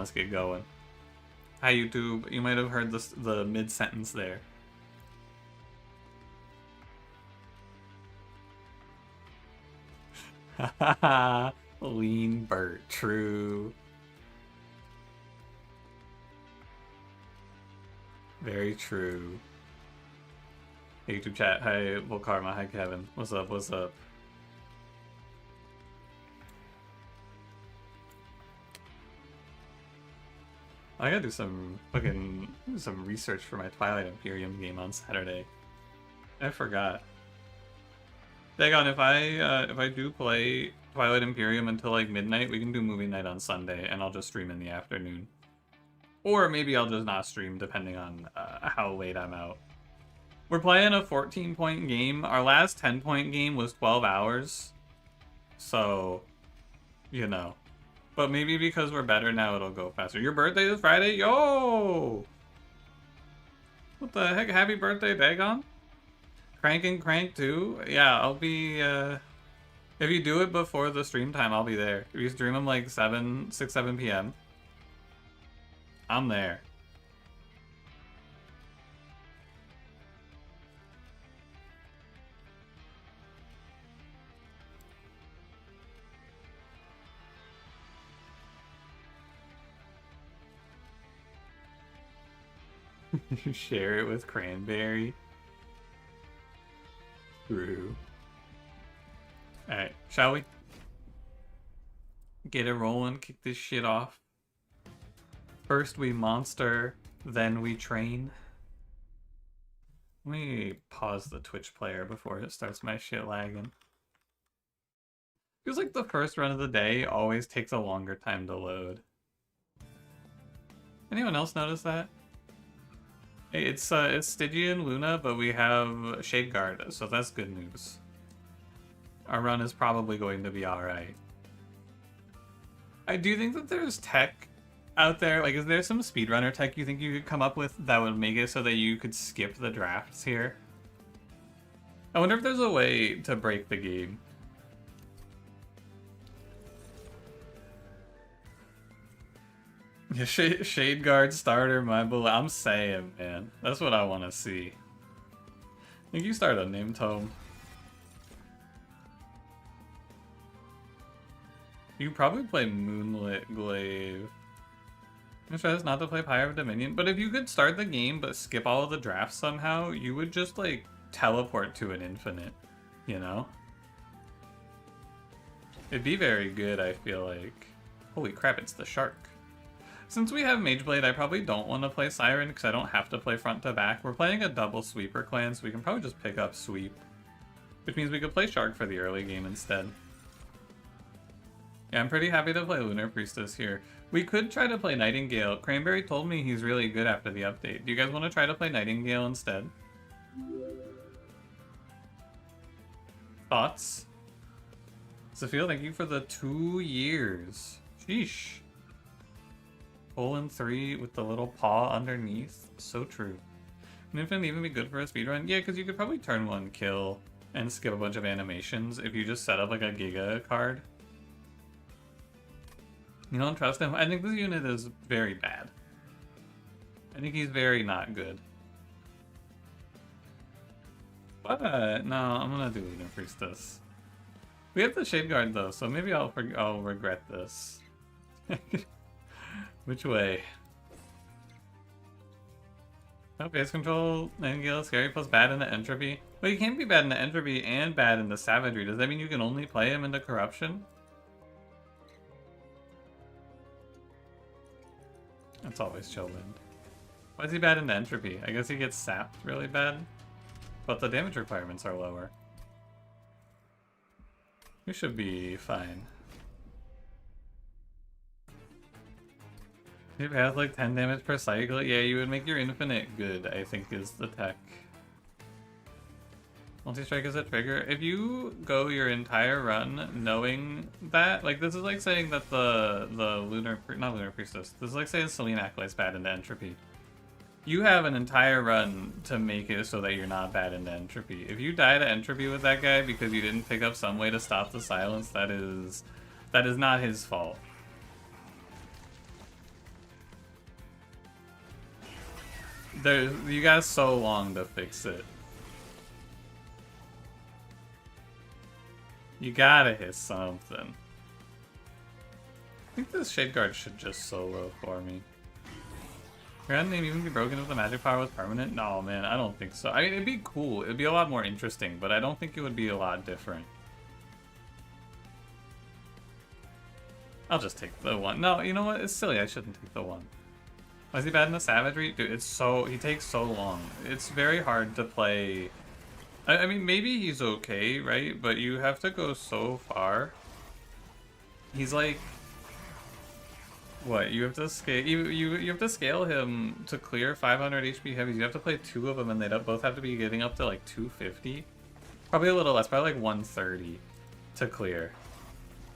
let's get going. Hi, YouTube. You might have heard the mid-sentence there. Haha, lean Bert, true. Very true. Hey, YouTube chat. Hi, Volkarma. Hi, Kevin. What's up? What's up? I gotta do some research for my Twilight Imperium game on Saturday. I forgot. Dagon, if I do play Twilight Imperium until like midnight, we can do movie night on Sunday, and I'll just stream in the afternoon. Or maybe I'll just not stream, depending on how late I'm out. We're playing a 14-point game. Our last 10-point game was 12 hours. So, you know. But maybe because we're better now, it'll go faster. Your birthday is Friday? Yo! What the heck? Happy birthday, Dagon? Crank and Crank too? Yeah, I'll be, if you do it before the stream time, I'll be there. If you stream them like 6, 7 p.m., I'm there. Share it with Cranberry. True. Alright, shall we? Get it rolling, kick this shit off. First we monster, then we train. Let me pause the Twitch player before it starts my shit lagging. Feels like the first run of the day always takes a longer time to load. Anyone else notice that? Hey, it's Stygia and Luna, but we have Shade Guard, so that's good news. Our run is probably going to be alright. I do think that there's tech out there. Like, is there some speedrunner tech you think you could come up with that would make it so that you could skip the drafts here? I wonder if there's a way to break the game. Yeah, Shade Guard starter, my bullet. I'm saying, man. That's what I want to see. I think you start a name tome. You probably play Moonlit Glaive. I'm sure that's not to play Pyre of Dominion, but if you could start the game but skip all of the drafts somehow, you would just, like, teleport to an infinite, you know? It'd be very good, I feel like. Holy crap, it's the shark. Since we have Mageblade, I probably don't want to play Siren because I don't have to play front to back. We're playing a double sweeper clan, so we can probably just pick up sweep. Which means we could play Shark for the early game instead. Yeah, I'm pretty happy to play Lunar Priestess here. We could try to play Nightingale. Cranberry told me he's really good after the update. Do you guys want to try to play Nightingale instead? Thoughts? Sophia, thank you for the 2 years. Sheesh. 3 with the little paw underneath. So true. An infinite even be good for a speedrun? Yeah, because you could probably turn 1 kill and skip a bunch of animations if you just set up like a Giga card. You don't trust him? I think this unit is very bad. I think he's very not good. But no, I'm gonna do Lunar Priestess. We have the Shade Guard though, so maybe I'll regret this. Which way? Oh, base control, Nightingale, scary plus bad into entropy. Well, you can't be bad into entropy and bad into savagery. Does that mean you can only play him into corruption? That's always Chillwind. Why is he bad into entropy? I guess he gets sapped really bad, but the damage requirements are lower. We should be fine. If it has like 10 damage per cycle, yeah, you would make your infinite good, I think is the tech. Multi-strike is a trigger. If you go your entire run knowing that, like this is like saying that the not Lunar Priestess, this is like saying Selene Acolyte's bad into entropy. You have an entire run to make it so that you're not bad into entropy. If you die to entropy with that guy because you didn't pick up some way to stop the silence, that is not his fault. You got so long to fix it. You gotta hit something. I think this Shade Guard should just solo for me. Your end name even be broken if the magic power was permanent? No, man, I don't think so. I mean, it'd be cool. It'd be a lot more interesting, but I don't think it would be a lot different. I'll just take the one. No, you know what? It's silly. I shouldn't take the one. Why is he bad in the savagery? Dude, it's so... He takes so long. It's very hard to play... I mean, maybe he's okay, right? But you have to go so far. He's like... What? You have to scale... You have to scale him to clear 500 HP heavies. You have to play 2 of them, and they both have to be getting up to like 250. Probably a little less. Probably like 130 to clear.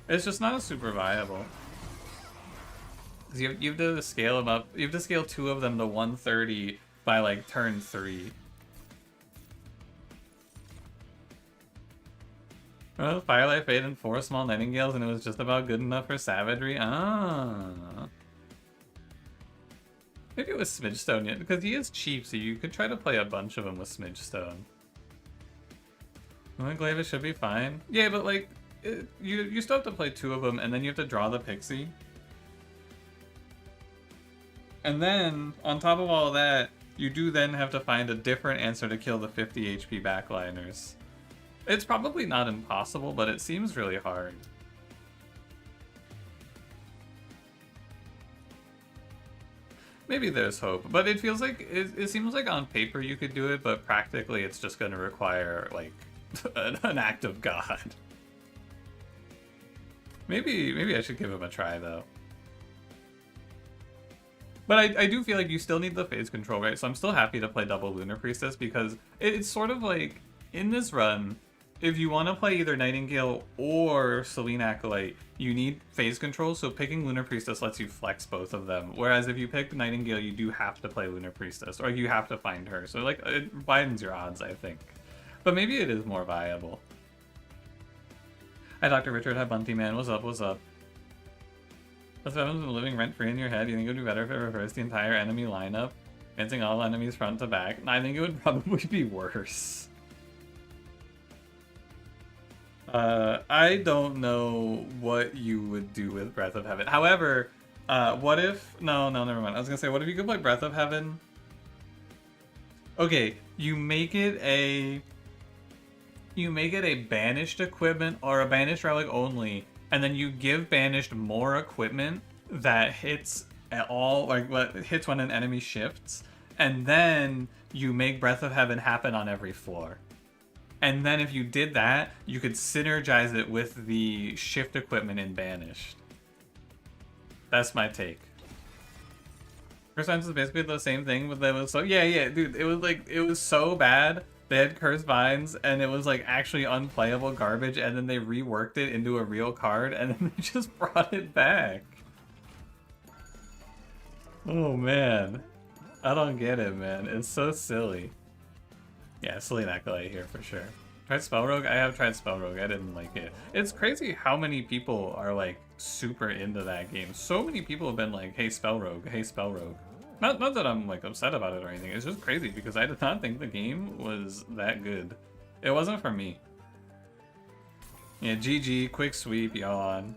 It's just not super viable. You have to scale them up. You have to scale 2 of them to 130 by like turn 3. Well, Firelight Fade and 4 small Nightingales, and it was just about good enough for savagery. Ah. Maybe it was Smidgestone yet, because he is cheap, so you could try to play a bunch of them with Smidgestone. Glaive should be fine. Yeah, but like, you still have to play 2 of them, and then you have to draw the Pixie. And then, on top of all that, you do then have to find a different answer to kill the 50 HP backliners. It's probably not impossible, but it seems really hard. Maybe there's hope, but it feels like, it seems like on paper you could do it, but practically it's just going to require, like, an act of God. Maybe I should give him a try, though. But I do feel like you still need the phase control, right? So I'm still happy to play double Lunar Priestess, because it's sort of like, in this run, if you want to play either Nightingale or Selene Acolyte, you need phase control, so picking Lunar Priestess lets you flex both of them. Whereas if you pick Nightingale, you do have to play Lunar Priestess, or you have to find her. So like, it widens your odds, I think. But maybe it is more viable. Hi, Dr. Richard. Hi, Bunty Man. What's up? What's up? What's been living rent-free in your head? You think it would be better if it reversed the entire enemy lineup? Fencing all enemies front to back? I think it would probably be worse. I don't know what you would do with Breath of Heaven. However, what if... No, never mind. I was gonna say, what if you could play Breath of Heaven? Okay, you make it a banished equipment or a banished relic only, and then you give banished more equipment that hits at all, like what hits when an enemy shifts, and then you make Breath of Heaven happen on every floor. And then if you did that, you could synergize it with the shift equipment in Banished. That's my take. Curse Vines is basically the same thing, but that was so... Yeah, dude, it was so bad. They had Curse Vines, and it was like actually unplayable garbage, and then they reworked it into a real card, and then they just brought it back. Oh, man. I don't get it, man. It's so silly. Yeah, Selene Acolyte here for sure. Tried Spell Rogue? I have tried Spell Rogue. I didn't like it. It's crazy how many people are like super into that game. So many people have been like, hey, Spell Rogue, hey, Spell Rogue. Not that I'm like upset about it or anything. It's just crazy because I did not think the game was that good. It wasn't for me. Yeah, GG, quick sweep, yawn.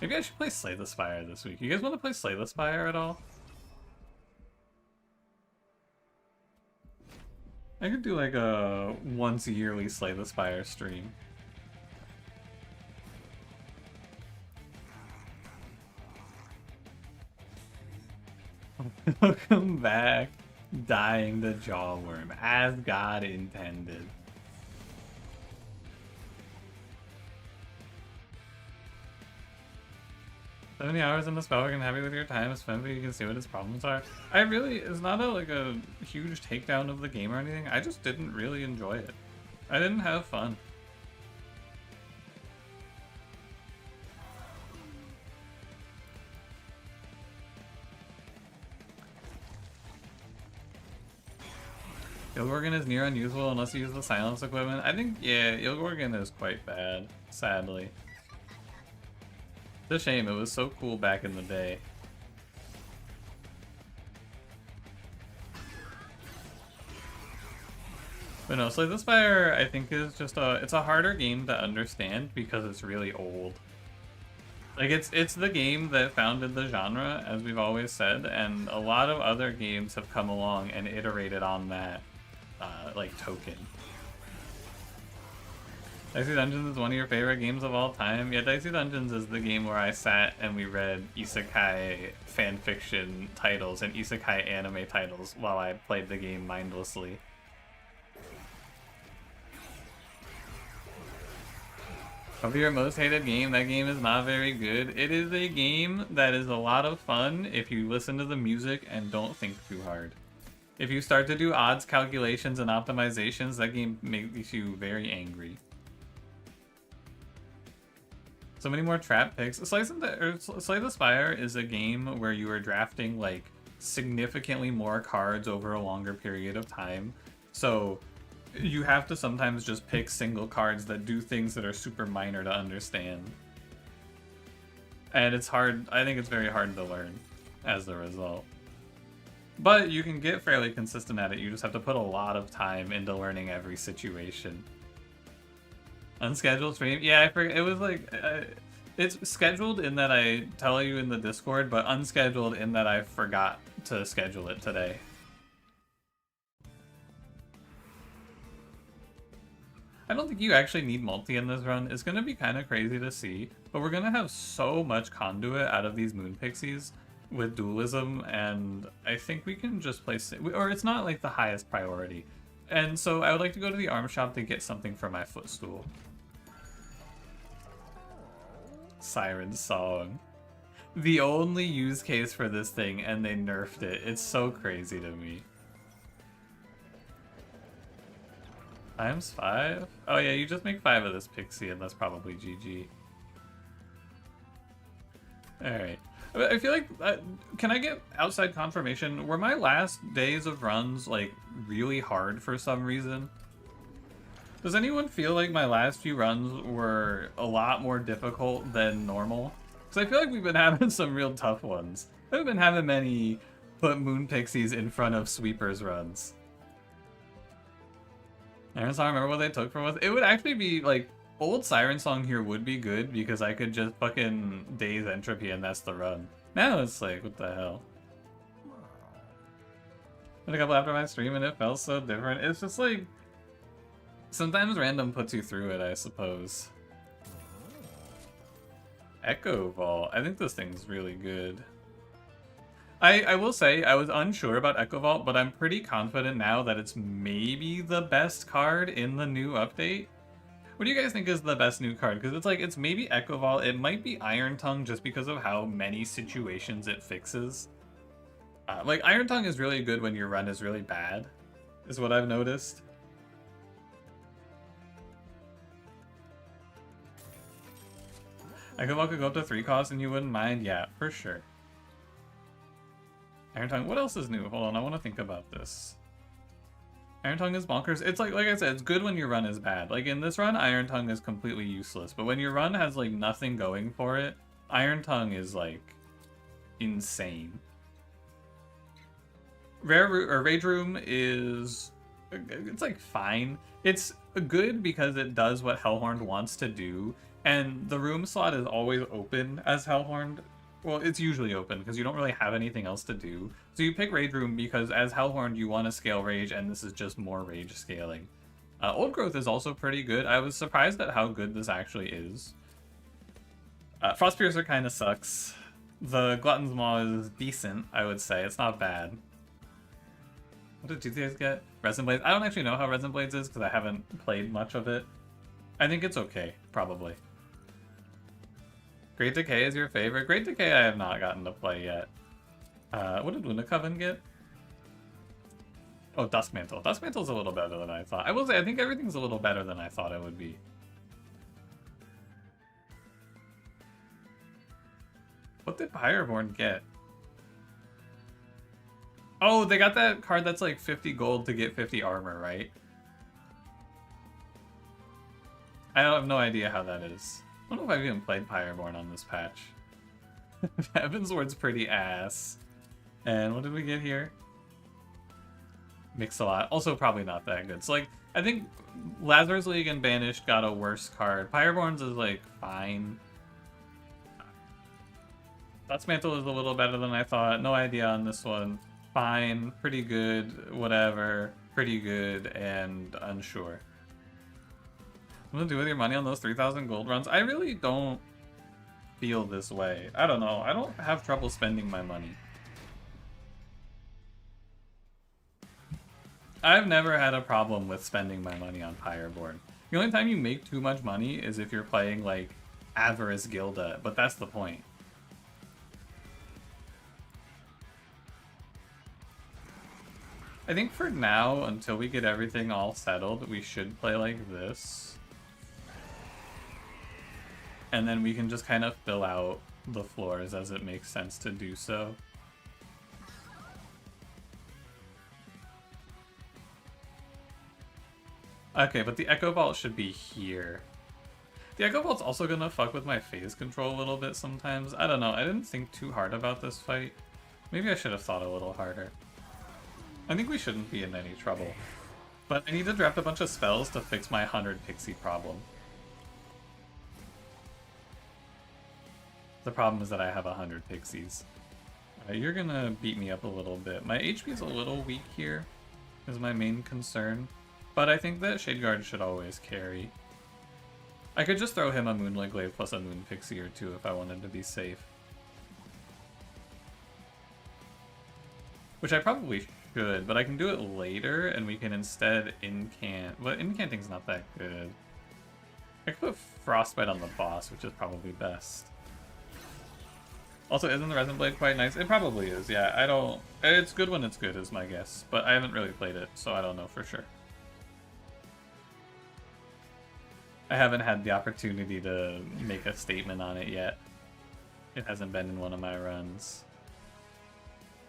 Maybe I should play Slay the Spire this week. You guys want to play Slay the Spire at all? I could do like a once yearly Slay the Spire stream. Welcome back, dying the Jawworm, as God intended. So many hours in the spell, and happy with your time is spent, but you can see what its problems are. It's not like a huge takedown of the game or anything. I just didn't really enjoy it. I didn't have fun. Ilgorgon is near unusable unless you use the silence equipment. I think, yeah, Ilgorgon is quite bad, sadly. It's a shame, it was so cool back in the day. But no, Slay the Spire, I think, is just it's a harder game to understand because it's really old. Like, it's the game that founded the genre, as we've always said, and a lot of other games have come along and iterated on that, like, token. Dicey Dungeons is one of your favorite games of all time? Yeah, Dicey Dungeons is the game where I sat and we read isekai fanfiction titles and isekai anime titles while I played the game mindlessly. Probably your most hated game. That game is not very good. It is a game that is a lot of fun if you listen to the music and don't think too hard. If you start to do odds calculations and optimizations, that game makes you very angry. So many more trap picks. Slay the Spire is a game where you are drafting like significantly more cards over a longer period of time. So you have to sometimes just pick single cards that do things that are super minor to understand. And it's hard, I think it's very hard to learn as a result. But you can get fairly consistent at it, you just have to put a lot of time into learning every situation. Unscheduled stream? Yeah, I forget, it was like, it's scheduled in that I tell you in the Discord, but unscheduled in that I forgot to schedule it today. I don't think you actually need multi in this run. It's going to be kind of crazy to see, but we're going to have so much conduit out of these Moon Pixies with dualism, and I think we can just play... Or it's not like the highest priority. And so I would like to go to the arm shop to get something for my footstool. Siren Song. The only use case for this thing, and they nerfed it. It's so crazy to me. Times 5? Oh yeah, you just make 5 of this pixie and that's probably GG. Alright. I feel like, can I get outside confirmation? Were my last days of runs, like, really hard for some reason? Does anyone feel like my last few runs were a lot more difficult than normal? Because I feel like we've been having some real tough ones. I haven't been having many put Moon Pixies in front of Sweepers runs. Siren Song, remember what they took from us? It would actually be, like, old Siren Song here would be good because I could just fucking Daze Entropy and that's the run. Now it's like, what the hell? Did a couple after my stream and it felt so different. It's just like, sometimes random puts you through it, I suppose. Echo Vault. I think this thing's really good. I will say, I was unsure about Echo Vault, but I'm pretty confident now that it's maybe the best card in the new update. What do you guys think is the best new card? Because it's like, it's maybe Echo Vault, it might be Iron Tongue just because of how many situations it fixes. Like, Iron Tongue is really good when your run is really bad, is what I've noticed. Echo Vault could go up to 3 costs and you wouldn't mind? Yeah, for sure. Iron Tongue, what else is new? Hold on, I want to think about this. Iron Tongue is bonkers. It's like I said, it's good when your run is bad. Like in this run, Iron Tongue is completely useless. But when your run has like nothing going for it, Iron Tongue is like insane. Rage Room is, it's like fine. It's good because it does what Hellhorned wants to do. And the room slot is always open as Hellhorned. Well, it's usually open because you don't really have anything else to do. So you pick Rage Room because as Hellhorned you want to scale Rage and this is just more Rage scaling. Old Growth is also pretty good. I was surprised at how good this actually is. Frostpiercer kind of sucks. The Glutton's Maw is decent, I would say. It's not bad. What did you guys get? Resin Blades? I don't actually know how Resin Blades is because I haven't played much of it. I think it's okay, probably. Great Decay is your favorite? Great Decay I have not gotten to play yet. What did Luna Coven get? Oh, Duskmantle. Duskmantle's a little better than I thought. I will say, I think everything's a little better than I thought it would be. What did Fireborn get? Oh, they got that card that's like 50 gold to get 50 armor, right? I have no idea how that is. I don't know if I've even played Fireborn on this patch. Heavensward's pretty ass. And what did we get here? Mix-a-Lot. Also probably not that good. So like, I think Lazarus League and Banished got a worse card. Pyreborns is like fine. Dust Mantle is a little better than I thought. No idea on this one. Fine, pretty good, whatever, pretty good, and unsure. What to do with your money on those 3,000 gold runs? I really don't feel this way. I don't know. I don't have trouble spending my money. I've never had a problem with spending my money on Pyreborn. The only time you make too much money is if you're playing, like, Avarice Gilda, but that's the point. I think for now, until we get everything all settled, we should play like this. And then we can just kind of fill out the floors as it makes sense to do so. Okay, but the Echo Vault should be here. The Echo Vault's also gonna fuck with my phase control a little bit sometimes. I don't know, I didn't think too hard about this fight. Maybe I should have thought a little harder. I think we shouldn't be in any trouble. But I need to draft a bunch of spells to fix my 100 pixie problem. The problem is that I have 100 pixies. You're gonna beat me up a little bit. My HP is a little weak here, is my main concern. But I think that Shadeguard should always carry. I could just throw him a Moonlight Glaive plus a Moon Pixie or two if I wanted to be safe. Which I probably should, but I can do it later and we can instead incant. Well, incanting's not that good. I could put Frostbite on the boss, which is probably best. Also, isn't the Resin Blade quite nice? It probably is, yeah. I don't... It's good when it's good, is my guess. But I haven't really played it, so I don't know for sure. I haven't had the opportunity to make a statement on it yet. It hasn't been in one of my runs.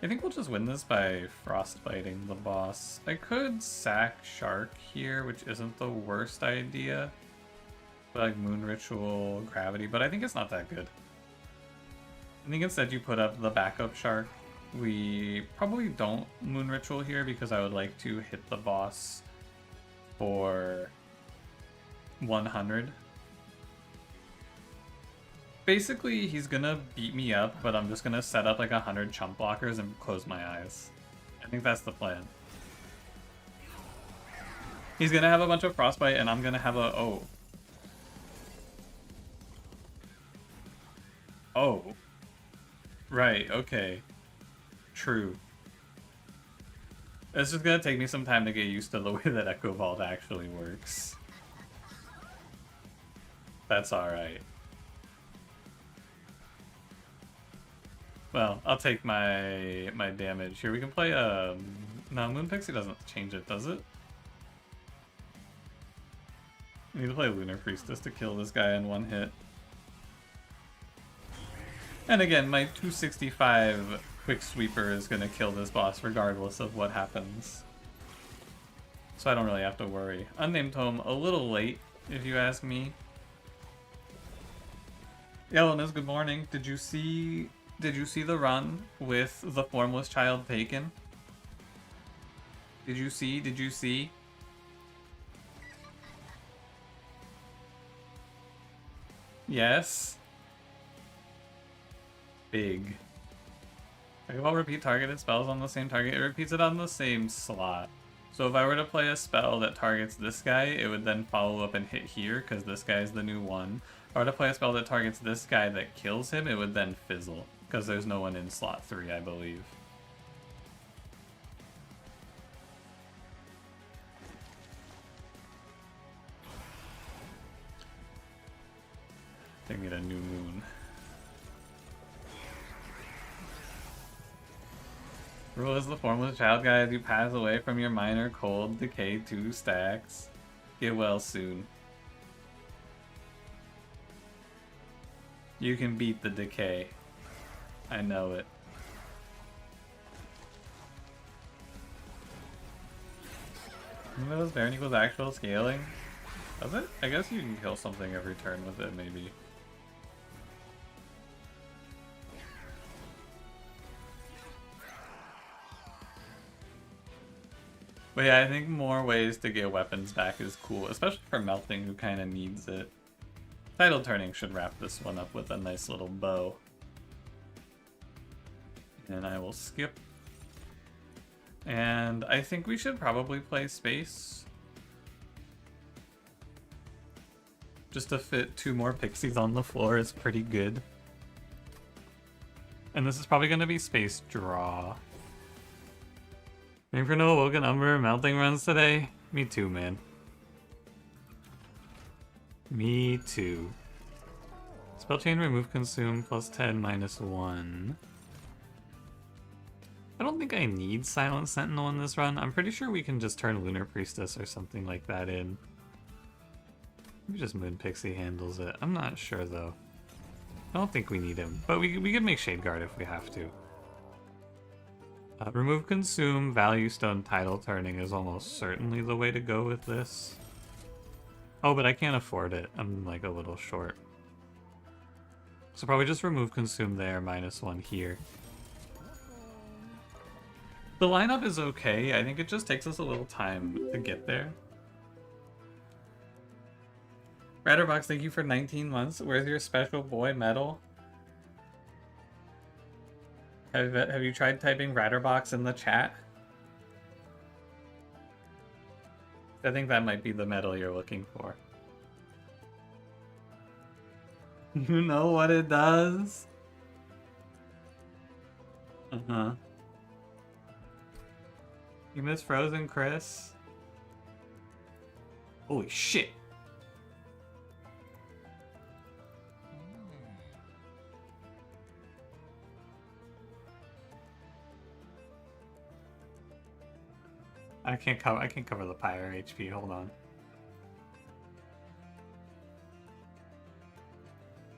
I think we'll just win this by frostbiting the boss. I could sack Shark here, which isn't the worst idea. But like Moon Ritual, Gravity, but I think it's not that good. I think instead you put up the backup Shark. We probably don't Moon Ritual here because I would like to hit the boss for 100. Basically, he's gonna beat me up, but I'm just gonna set up like 100 chump blockers and close my eyes. I think that's the plan. He's gonna have a bunch of Frostbite and I'm gonna have a... Oh. Oh. Right, okay. True. It's just gonna take me some time to get used to the way that Echo Vault actually works. That's alright. Well, I'll take my damage here. We can play no, Moon Pixie doesn't change it, does it? We need to play Lunar Priestess to kill this guy in one hit. And again, my 265 Quick Sweeper is gonna kill this boss regardless of what happens. So I don't really have to worry. Unnamed Tome, a little late, if you ask me. Yellowness, good morning. Did you see the run with the Formless Child taken? Did you see? Yes. Big. I will repeat targeted spells on the same target. It repeats it on the same slot. So if I were to play a spell that targets this guy, it would then follow up and hit here, because this guy is the new one. If I were to play a spell that targets this guy that kills him, it would then fizzle, because there's no one in slot 3, I believe. They need a new moon. Rule is the Formless Child guy as you pass away from your minor cold, decay 2 stacks. Get well soon. You can beat the decay. I know it. Remember those Baron equals actual scaling? Does it? I guess you can kill something every turn with it, maybe. But yeah, I think more ways to get weapons back is cool, especially for Melting, who kind of needs it. Title turning should wrap this one up with a nice little bow. And I will skip. And I think we should probably play Space. Just to fit 2 more pixies on the floor is pretty good. And this is probably going to be Space Draw. Maybe for no Awoken Umber Melting runs today? Me too, man. Me too. Spell chain, remove, consume, +10, -1. I don't think I need Silent Sentinel in this run. I'm pretty sure we can just turn Lunar Priestess or something like that in. Maybe just Moon Pixie handles it. I'm not sure though. I don't think we need him, but we can make Shade Guard if we have to. Remove, consume, value stone, title turning is almost certainly the way to go with this. Oh, but I can't afford it. I'm like a little short. So probably just remove, consume there, -1 here. The lineup is okay. I think it just takes us a little time to get there. Ratterbox, thank you for 19 months. Where's your special boy medal? Have you tried typing Ratterbox in the chat? I think that might be the medal you're looking for. You know what it does? Uh-huh. You miss Frozen, Chris? Holy shit. I can't cover the Pyre HP, hold on.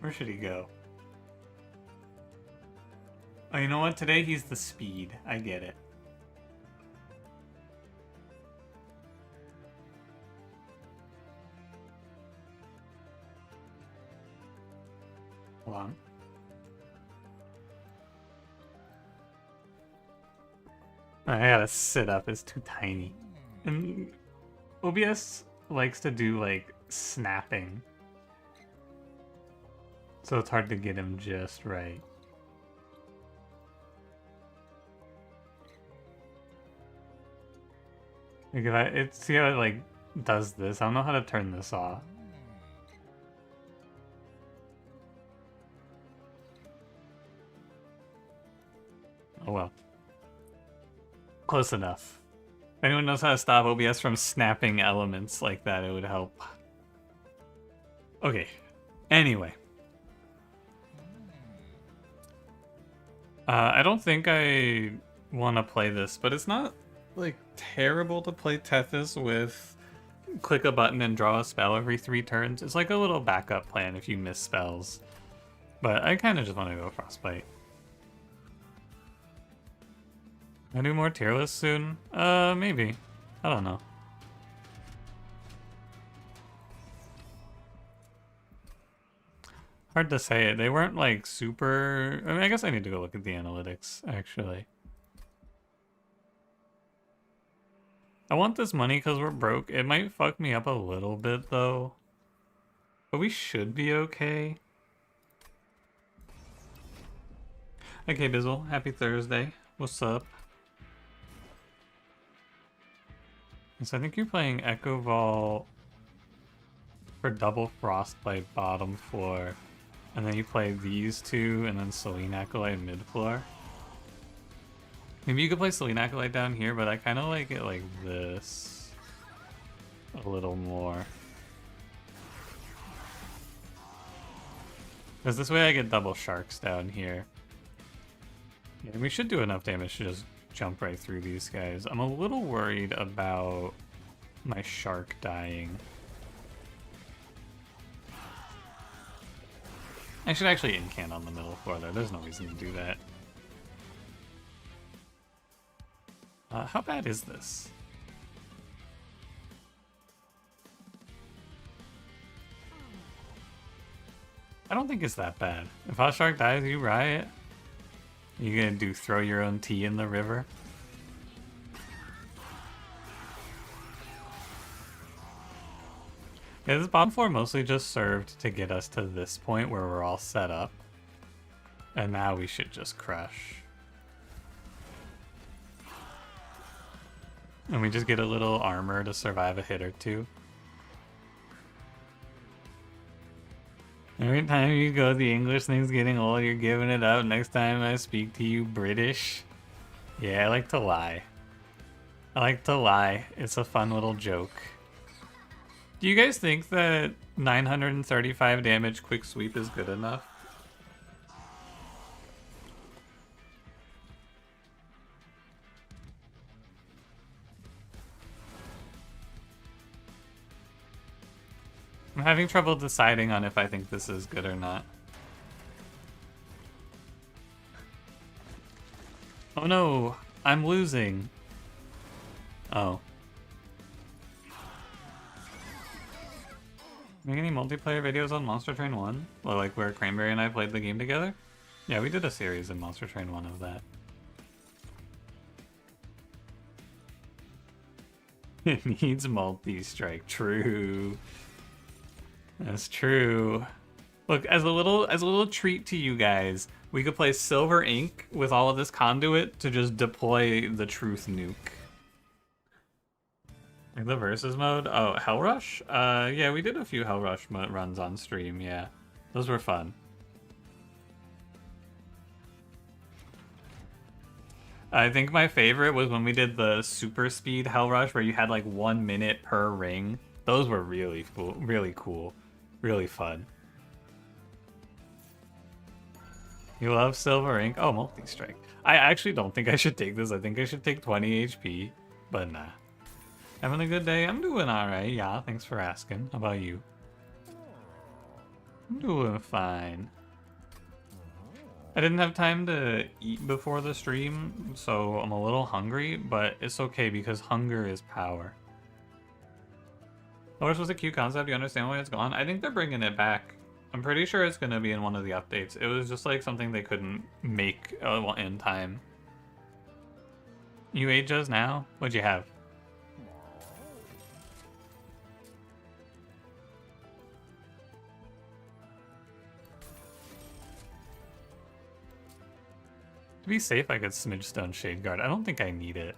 Where should he go? Oh, you know what? Today he's the speed. I get it. Hold on. I gotta sit up, it's too tiny. And OBS likes to do like snapping. So it's hard to get him just right. Like see how it like does this? I don't know how to turn this off. Oh well. Close enough. If anyone knows how to stop OBS from snapping elements like that, it would help. Okay. Anyway. I don't think I want to play this, but it's not, like, terrible to play Tethys with click a button and draw a spell every 3 turns. It's like a little backup plan if you miss spells. But I kind of just want to go Frostbite. I do more tier lists soon? Maybe. I don't know. Hard to say. They weren't like super... I mean, I guess I need to go look at the analytics, actually. I want this money because we're broke. It might fuck me up a little bit, though. But we should be okay. Okay, Bizzle. Happy Thursday. What's up? So I think you're playing Echo Vault for double Frostbite bottom floor. And then you play these 2 and then Selene Acolyte mid floor. Maybe you could play Selene Acolyte down here, but I kind of like it like this. A little more. Because this way I get double Sharks down here. Yeah, we should do enough damage to just jump right through these guys. I'm a little worried about my Shark dying. I should actually incant on the middle floor there. There's no reason to do that. How bad is this? I don't think it's that bad. If Hot Shark dies, you riot. You gonna do throw your own tea in the river? Yeah, this bottom floor mostly just served to get us to this point where we're all set up. And now we should just crush. And we just get a little armor to survive a hit or two. Every time you go, the English thing's getting old, you're giving it up. Next time I speak to you, British. Yeah, I like to lie. I like to lie. It's a fun little joke. Do you guys think that 935 damage quick sweep is good enough? I'm having trouble deciding on if I think this is good or not. Oh no, I'm losing. Oh. Make any multiplayer videos on Monster Train 1? Or like where Cranberry and I played the game together? Yeah, we did a series in Monster Train 1 of that. It needs multi-strike. True. That's true. Look, as a little treat to you guys, we could play Silver Ink with all of this conduit to just deploy the Truth Nuke. Like the versus mode? Oh, Hell Rush? Yeah, we did a few Hell Rush runs on stream, yeah. Those were fun. I think my favorite was when we did the super speed Hell Rush where you had like 1 minute per ring. Those were really cool, really fun. You love Silver Ink? Oh, multi-strike. I actually don't think I should take this. I think I should take 20 HP, but nah. Having a good day? I'm doing alright, yeah, thanks for asking. How about you? I'm doing fine. I didn't have time to eat before the stream, so I'm a little hungry, but it's okay because hunger is power. Horse was a cute concept. Do you understand why it's gone? I think they're bringing it back. I'm pretty sure it's going to be in one of the updates. It was just like something they couldn't make in time. You ate just now? What'd you have? To be safe, I could Smidge Stone Shade Guard. I don't think I need it.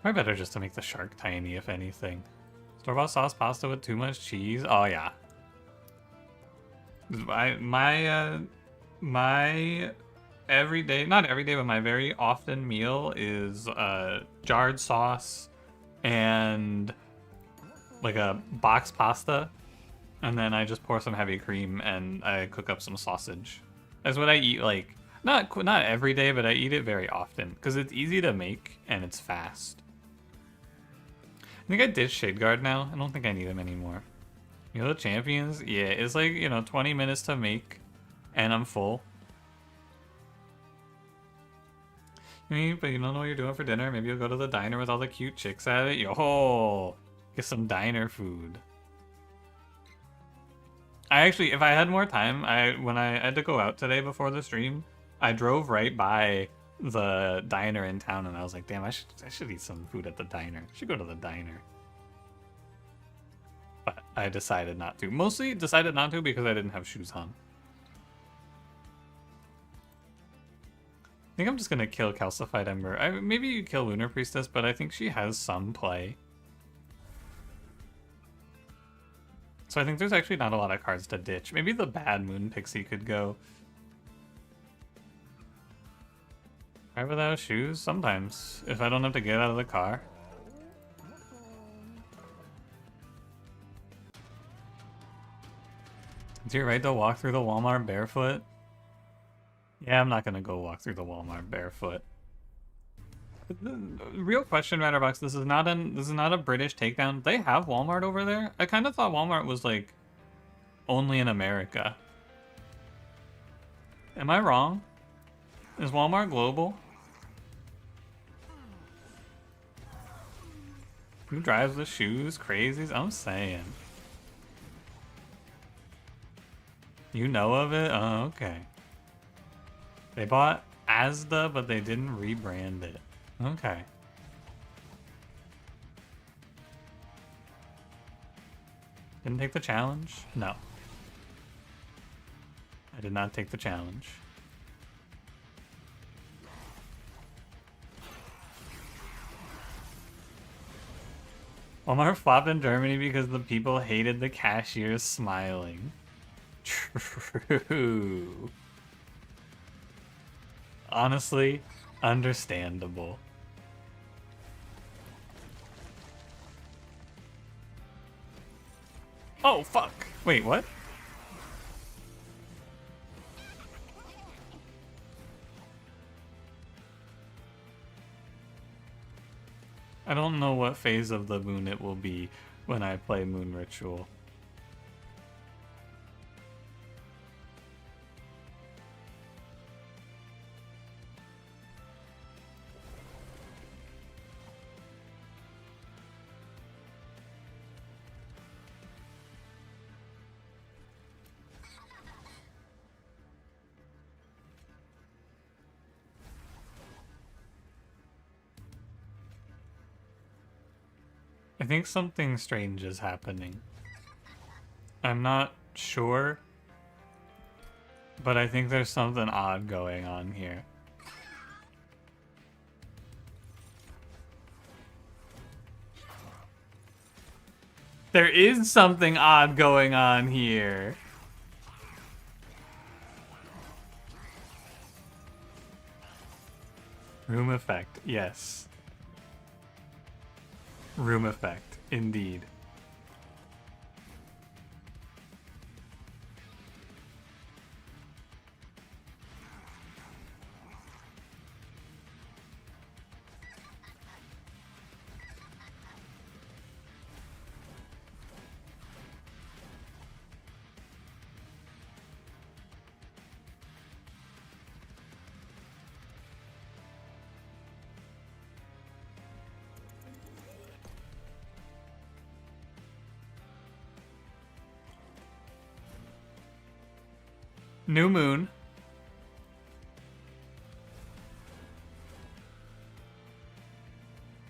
Probably better just to make the shark tiny, if anything. Store-bought sauce pasta with too much cheese? Oh, yeah. My everyday, not everyday, but my very often meal is jarred sauce and like a box pasta. And then I just pour some heavy cream and I cook up some sausage. That's what I eat, like, not every day, but I eat it very often because it's easy to make and it's fast. I think I did Shade Guard now. I don't think I need them anymore. You know the champions? Yeah, it's like, 20 minutes to make and I'm full. But you don't know what you're doing for dinner. Maybe you'll go to the diner with all the cute chicks at it. Yo, get some diner food. I actually, if I had more time, when I had to go out today before the stream, I drove right by the diner in town and I was like, damn, I should eat some food at the diner. I should go to the diner. But I decided not to. Mostly decided not to because I didn't have shoes on. I think I'm just gonna kill Calcified Ember. Maybe you kill Lunar Priestess, but I think she has some play. So I think there's actually not a lot of cards to ditch. Maybe the bad Moon Pixie could go. Ride without shoes? Sometimes. If I don't have to get out of the car. Is it right to walk through the Walmart barefoot? Yeah, I'm not gonna go walk through the Walmart barefoot. The real question, Matterbox, this is not a British takedown. They have Walmart over there? I kind of thought Walmart was like only in America. Am I wrong? Is Walmart global? Who drives the shoes? Crazies? I'm saying. You know of it? Oh, okay. They bought Asda, but they didn't rebrand it. Okay. Didn't take the challenge? No. I did not take the challenge. Omar flopped in Germany because the people hated the cashiers smiling. True. Honestly, understandable. Oh, fuck. Wait, what? I don't know what phase of the moon it will be when I play Moon Ritual. I think something strange is happening. I'm not sure, but I think there's something odd going on here. There is something odd going on here. Room effect, yes. Room effect, indeed. New moon.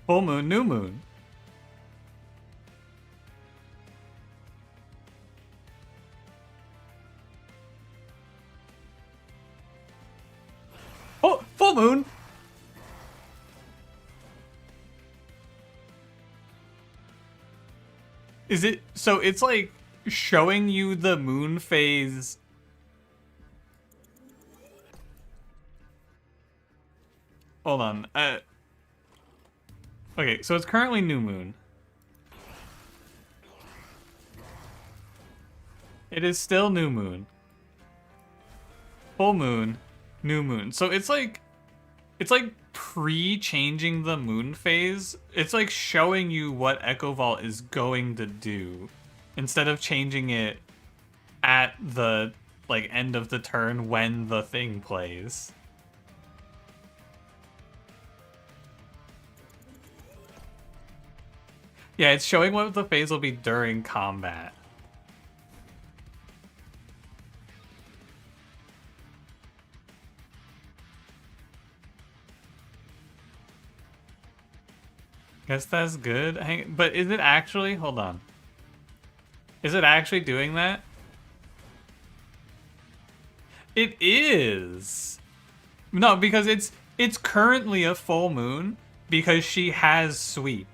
Full moon, new moon. Oh, full moon. Is it, so it's like showing you the moon phase. Hold on. Okay, so it's currently new moon. It is still new moon. Full moon, new moon. So it's like pre-changing the moon phase. It's like showing you what Echo Vault is going to do instead of changing it at the like end of the turn when the thing plays. Yeah, it's showing what the phase will be during combat. Guess that's good. But is it actually? Hold on. Is it actually doing that? It is. No, because it's currently a full moon because she has sweep.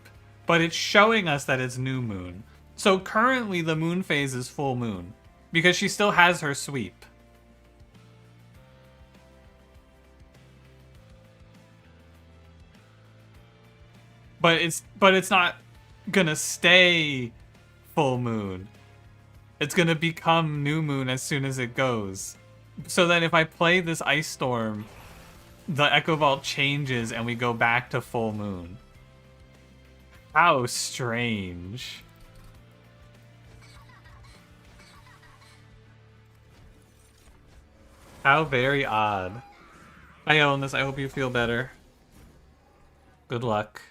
But it's showing us that it's new moon. So currently the moon phase is full moon because she still has her sweep. But it's not gonna stay full moon. It's gonna become new moon as soon as it goes. So then if I play this Ice Storm, the Echo Vault changes and we go back to full moon. How strange. How very odd. Hi, Illness. I hope you feel better. Good luck.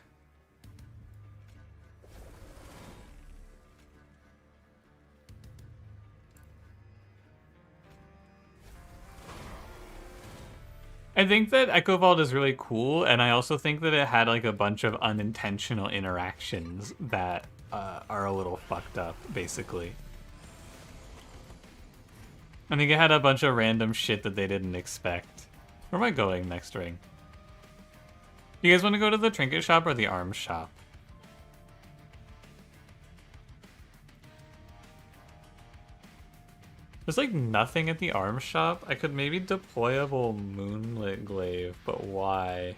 I think that Echo Vault is really cool, and I also think that it had like a bunch of unintentional interactions that are a little fucked up, basically. I think it had a bunch of random shit that they didn't expect. Where am I going next ring? You guys want to go to the trinket shop or the arms shop? There's like nothing at the arms shop. I could maybe deployable moonlit glaive, but why?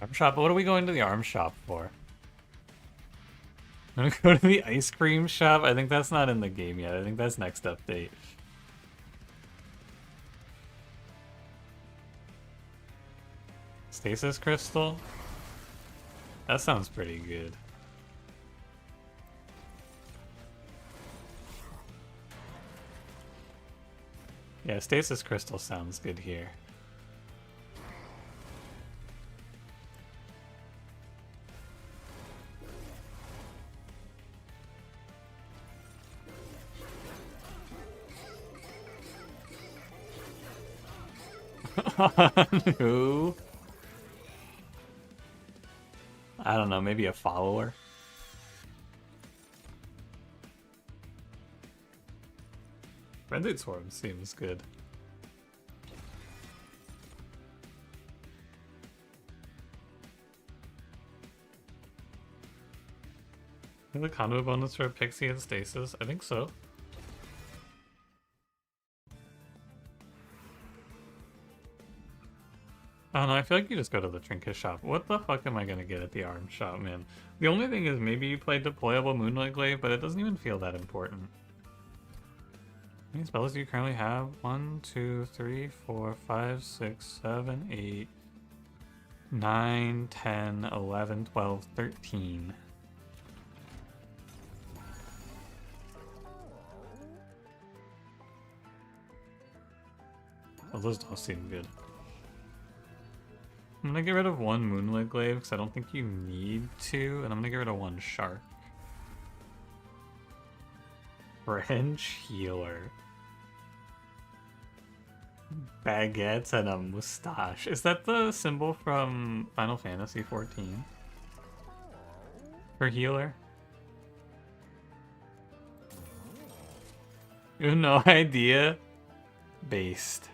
Arms shop? What are we going to the arms shop for? I'm gonna go to the ice cream shop. I think that's not in the game yet. I think that's next update. Stasis crystal? That sounds pretty good. Yeah, stasis crystal sounds good here. Who? I don't know, maybe a follower? Rended Swarm seems good. Is the combo bonus for Pixie and Stasis? I think so. I don't know, I feel like you just go to the trinket shop. What the fuck am I gonna get at the arms shop, man? The only thing is maybe you play deployable Moonlight Glaive, but it doesn't even feel that important. How many spells do you currently have? 1, 2, 3, 4, 5, 6, 7, 8, 9, 10, 11, 12, 13. Well, those don't seem good. I'm gonna get rid of one Moonlit Glaive because I don't think you need to, and I'm gonna get rid of one Shark. French Healer. Baguettes and a mustache. Is that the symbol from Final Fantasy XIV? For healer? You have no idea? Based.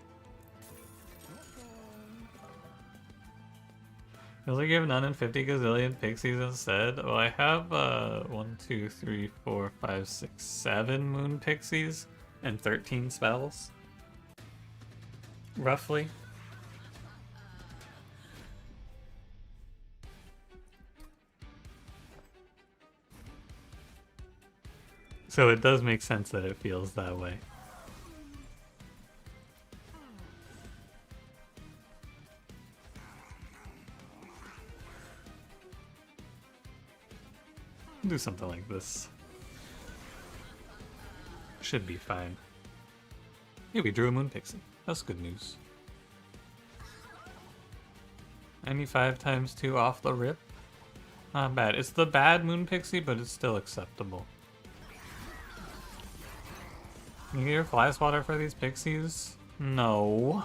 Feels like you have none and 50 gazillion pixies instead. Well, I have 1, 2, 3, 4, 5, 6, 7 moon pixies and 13 spells. Roughly. So it does make sense that it feels that way. Do something like this. Should be fine. Yeah, we drew a moon pixie. That's good news. 95 times 2 off the rip. Not bad. It's the bad moon pixie, but it's still acceptable. Can you get your fly swatter for these pixies? No.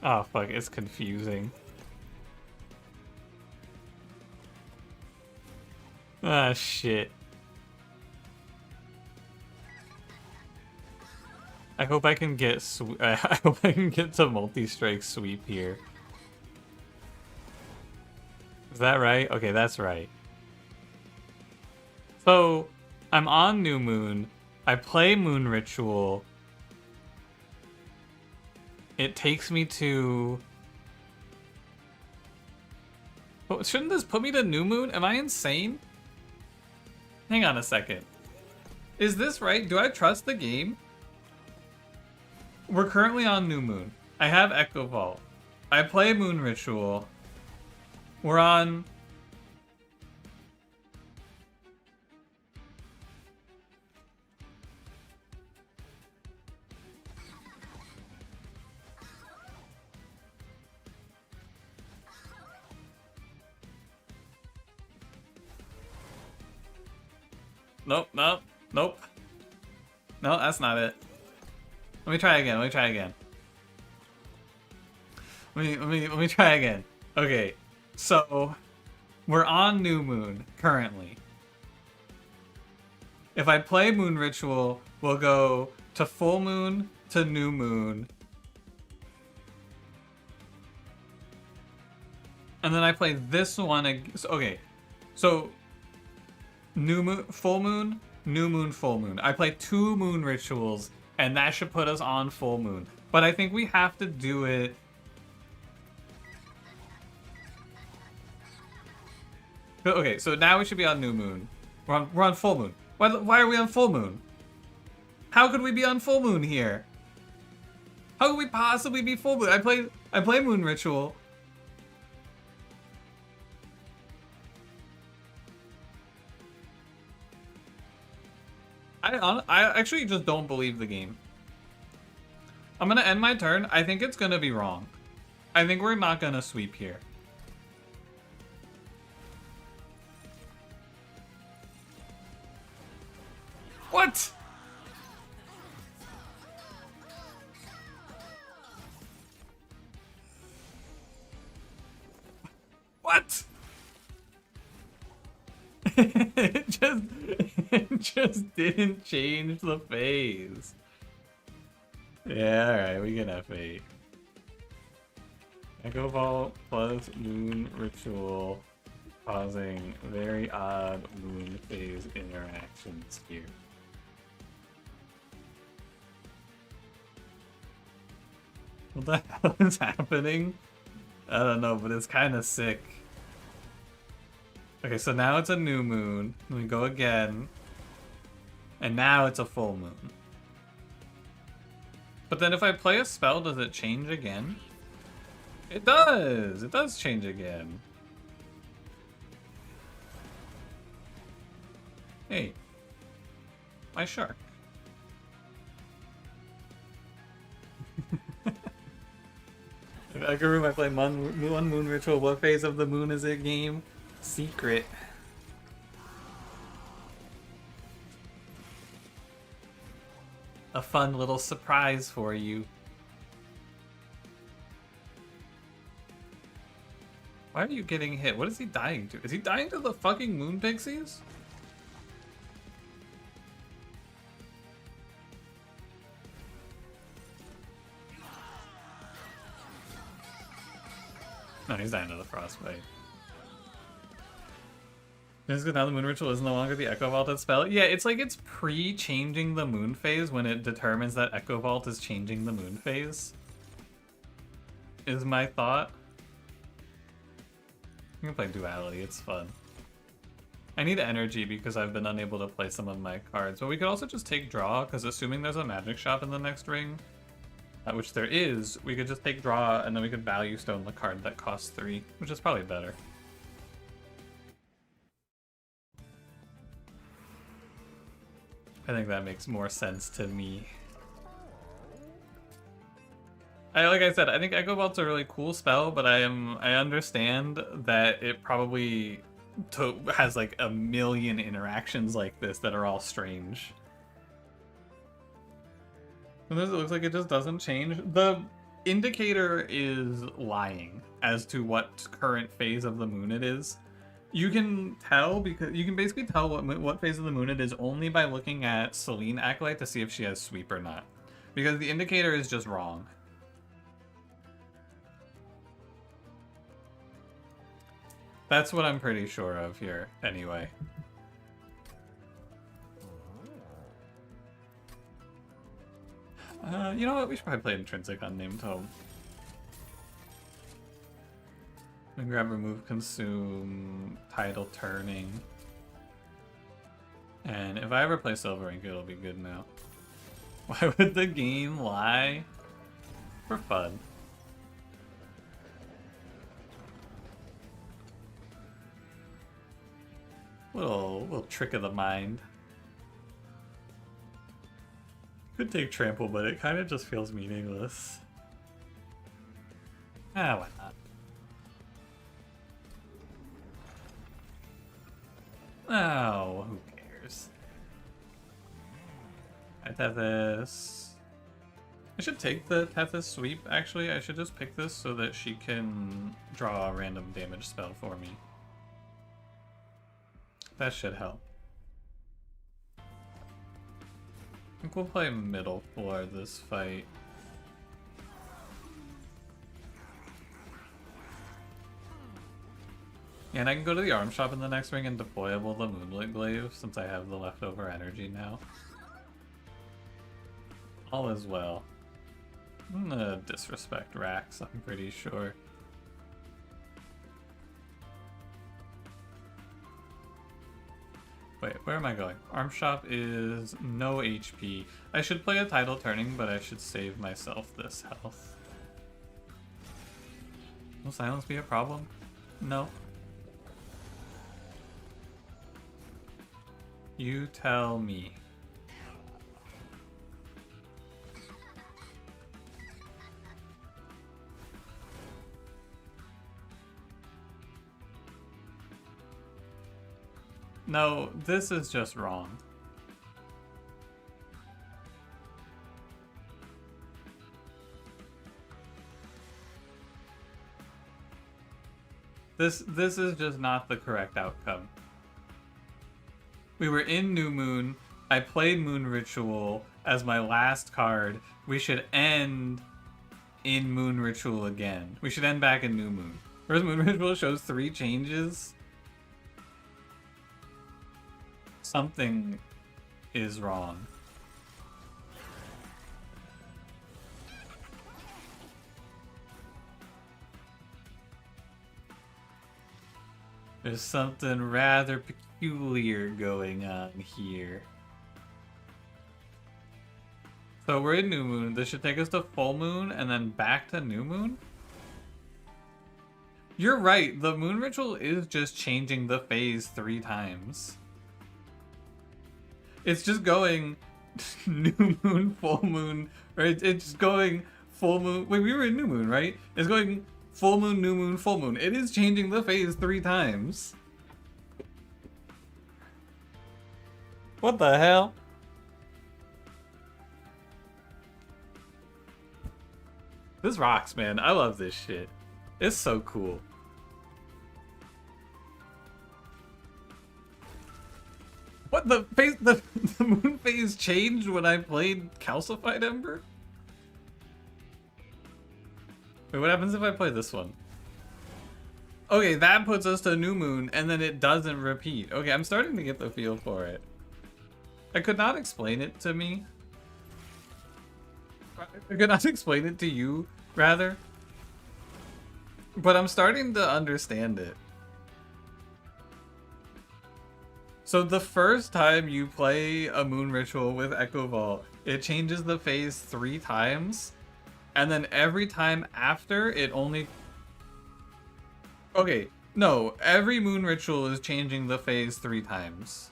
Oh fuck, it's confusing. Ah shit. I hope I can get I hope I can get to multi-strike sweep here. Is that right? Okay, that's right. So, I'm on New Moon. I play Moon Ritual. It takes me to... Oh, shouldn't this put me to New Moon? Am I insane? Hang on a second. Is this right? Do I trust the game? We're currently on New Moon. I have Echo Vault. I play Moon Ritual. We're on... Nope, nope, nope. No, that's not it. Let me try again. Let me try again. Let me try again. Okay, so we're on new moon currently. If I play moon ritual, we'll go to full moon to new moon. And then I play this one. Okay, so new moon, full moon, new moon, full moon. I play 2 moon rituals, and that should put us on full moon. But I think we have to do it. Okay, so now we should be on new moon. We're on full moon. Why are we on full moon? How could we be on full moon here? How could we possibly be full moon? I play moon ritual. I actually just don't believe the game. I'm gonna end my turn. I think it's gonna be wrong. I think we're not gonna sweep here. What? What? it just didn't change the phase. Yeah, alright, we can F8. Echo Vault plus Moon Ritual causing very odd moon phase interactions here. What the hell is happening? I don't know, but it's kind of sick. Okay, so now it's a new moon. We go again. And now it's a full moon. But then if I play a spell, does it change again? It does! It does change again. Hey. My shark. Agaru, I play one moon ritual. What phase of the moon is it game? Secret. A fun little surprise for you. Why are you getting hit? What is he dying to? Is he dying to the fucking moon pixies? No, he's dying to the frostbite. Just because now the moon ritual is no longer the Echo Vaulted spell. Yeah, it's like it's pre-changing the moon phase when it determines that Echo Vault is changing the moon phase. Is my thought. I'm gonna play Duality, it's fun. I need energy because I've been unable to play some of my cards. But we could also just take draw, because assuming there's a magic shop in the next ring, which there is, we could just take draw and then we could value stone the card that costs 3, which is probably better. I think that makes more sense to me. Like I said, I think Echo Vault's a really cool spell, but I understand that it probably has like a million interactions like this that are all strange. Sometimes it looks like it just doesn't change. The indicator is lying as to what current phase of the moon it is. You can tell because you can basically tell what phase of the moon it is only by looking at Selene Acolyte to see if she has sweep or not. Because the indicator is just wrong. That's what I'm pretty sure of here, anyway. You know what? We should probably play Intrinsic on Named Home. And grab, remove, consume, title turning. And if I ever play Silver Ink, it'll be good now. Why would the game lie? For fun. Little trick of the mind. Could take trample, but it kind of just feels meaningless. Ah, why not? Oh, who cares? I'd have this. I should take the Tethys Sweep, actually. I should just pick this so that she can draw a random damage spell for me. That should help. I think we'll play middle for this fight. And I can go to the arm shop in the next ring and deployable the Moonlit Glaive since I have the leftover energy now. All is well. I'm gonna disrespect Rax, I'm pretty sure. Wait, where am I going? Arm shop is no HP. I should play a Tidal Turning, but I should save myself this health. Will silence be a problem? No. You tell me. No, this is just wrong. This is just not the correct outcome. We were in New Moon. I played Moon Ritual as my last card. We should end in Moon Ritual again. We should end back in New Moon. Whereas Moon Ritual shows 3 changes. Something is wrong. There's something rather peculiar going on here. So we're in New Moon. This should take us to Full Moon and then back to New Moon? You're right. The Moon Ritual is just changing the phase 3 times. It's just going New Moon, Full Moon, or it's just going Full Moon. Wait, we were in New Moon, right? It's going Full Moon, New Moon, Full Moon. It is changing the phase 3 times. What the hell? This rocks, man. I love this shit. It's so cool. What, the phase, the moon phase changed when I played Calcified Ember? Wait, what happens if I play this one? Okay, that puts us to New Moon, and then it doesn't repeat. Okay, I'm starting to get the feel for it. I could not explain it to me. I could not explain it to you, rather. But I'm starting to understand it. So the first time you play a Moon Ritual with Echo Vault, it changes the phase 3 times, and then every time after, it only... Okay, no, every Moon Ritual is changing the phase 3 times.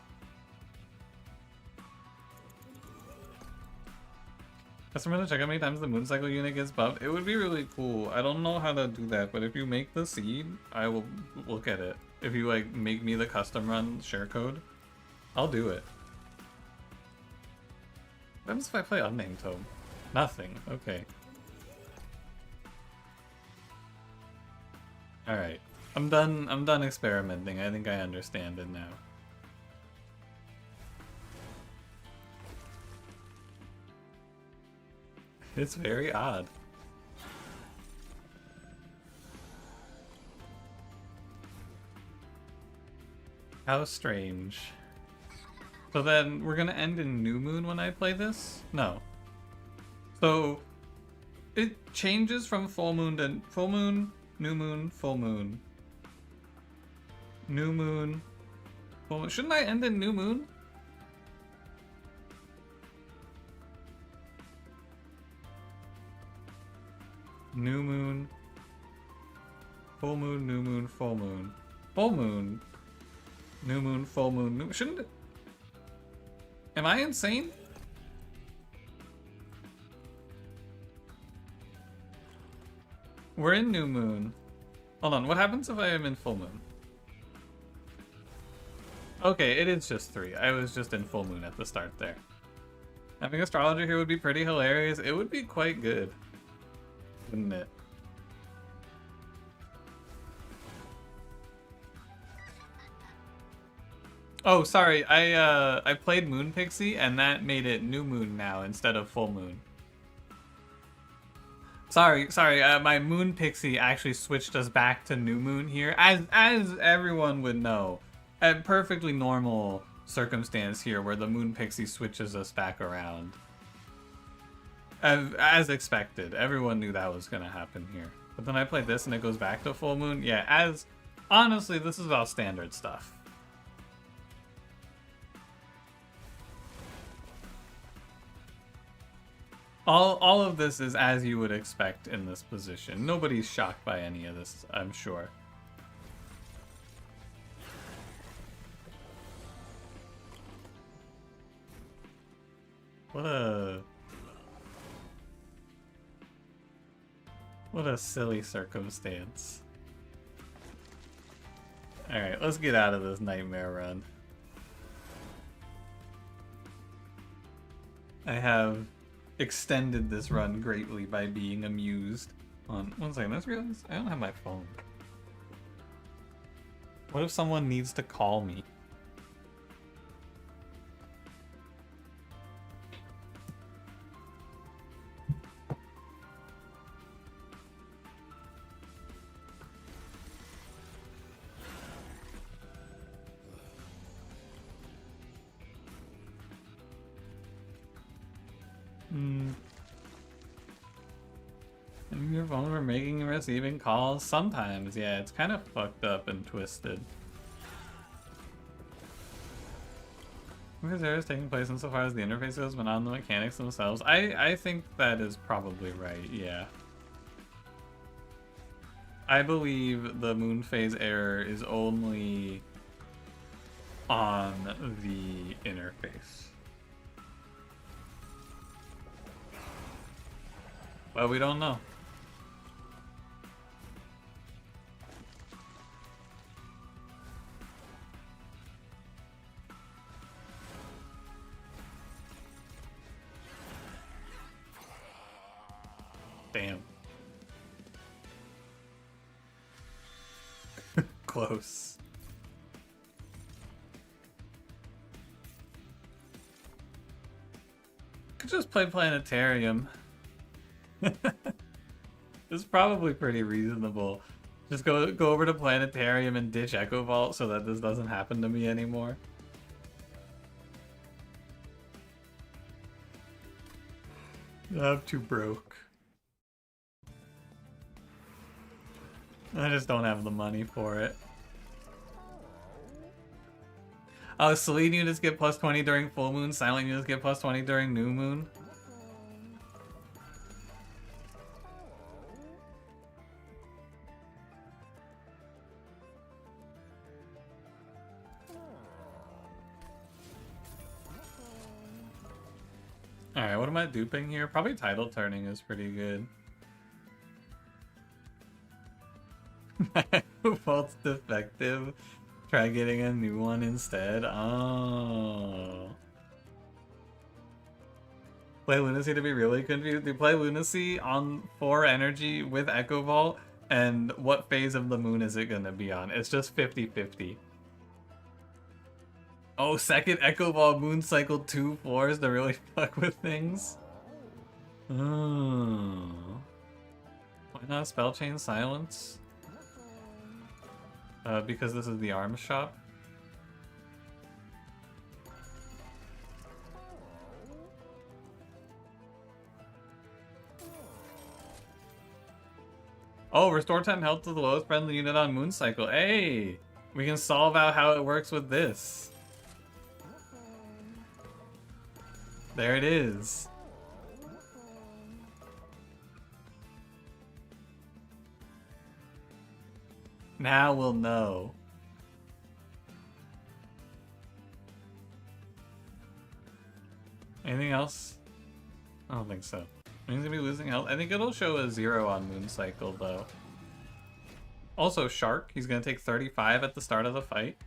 Customer to check how many times the Moon Cycle unit gets buffed. It would be really cool. I don't know how to do that, but if you make the seed, I will look at it. If you like make me the custom run share code, I'll do it. What happens if I play Unnamed Tome? Nothing. Okay. Alright. I'm done experimenting. I think I understand it now. It's very odd. How strange. So then we're gonna end in New Moon when I play this? No. So it changes from Full Moon to Full Moon, New Moon, Full Moon. New Moon, Full Moon. Shouldn't I end in New Moon? New Moon, Full Moon, New Moon, Full Moon. Full Moon, New Moon, Full Moon, New... Shouldn't it... Am I insane? We're in New Moon. Hold on, what happens if I am in Full Moon? Okay, it is just 3. I was just in Full Moon at the start there. Having astrologer here would be pretty hilarious. It would be quite good, wouldn't it? Oh, sorry. I played Moon Pixie and that made it new moon now instead of full moon. Sorry. My Moon Pixie actually switched us back to new moon here, as everyone would know. A perfectly normal circumstance here where the Moon Pixie switches us back around. As expected. Everyone knew that was gonna happen here. But then I played this and it goes back to full moon. Yeah, honestly, this is all standard stuff. All of this is as you would expect in this position. Nobody's shocked by any of this, I'm sure. What a silly circumstance. Alright, let's get out of this nightmare run. I have extended this run greatly by being amused. Hold on, one second, let's realize I don't have my phone. What if someone needs to call me? Your phone for making and receiving calls? Sometimes, yeah, it's kind of fucked up and twisted. Because there is taking place insofar as the interface goes, but not the mechanics themselves. I think that is probably right, yeah. I believe the moon phase error is only on the interface. But we don't know. Damn. Close. Could just play Planetarium. It's probably pretty reasonable. Just go over to Planetarium and ditch Echo Vault so that this doesn't happen to me anymore. I'm too broke. I just don't have the money for it. Oh, Selene units get plus 20 during full moon, silent units get plus 20 during new moon. Alright, what am I duping here? Probably title turning is pretty good. Vault's defective. Try getting a new one instead. Oh. Play Lunacy to be really confused. You play Lunacy on 4 energy with Echo Vault, and what phase of the moon is it gonna be on? It's just 50-50. Oh, second Echo Vault moon cycle 2 floors to really fuck with things? Oh. Why not spell chain silence? Because this is the arms shop. Oh, restore 10 health to the lowest friendly unit on moon cycle. Hey! We can solve out how it works with this. There it is. Now we'll know. Anything else? I don't think so. He's gonna be losing health. I think it'll show a 0 on moon cycle though. Also, Shark, he's gonna take 35 at the start of the fight.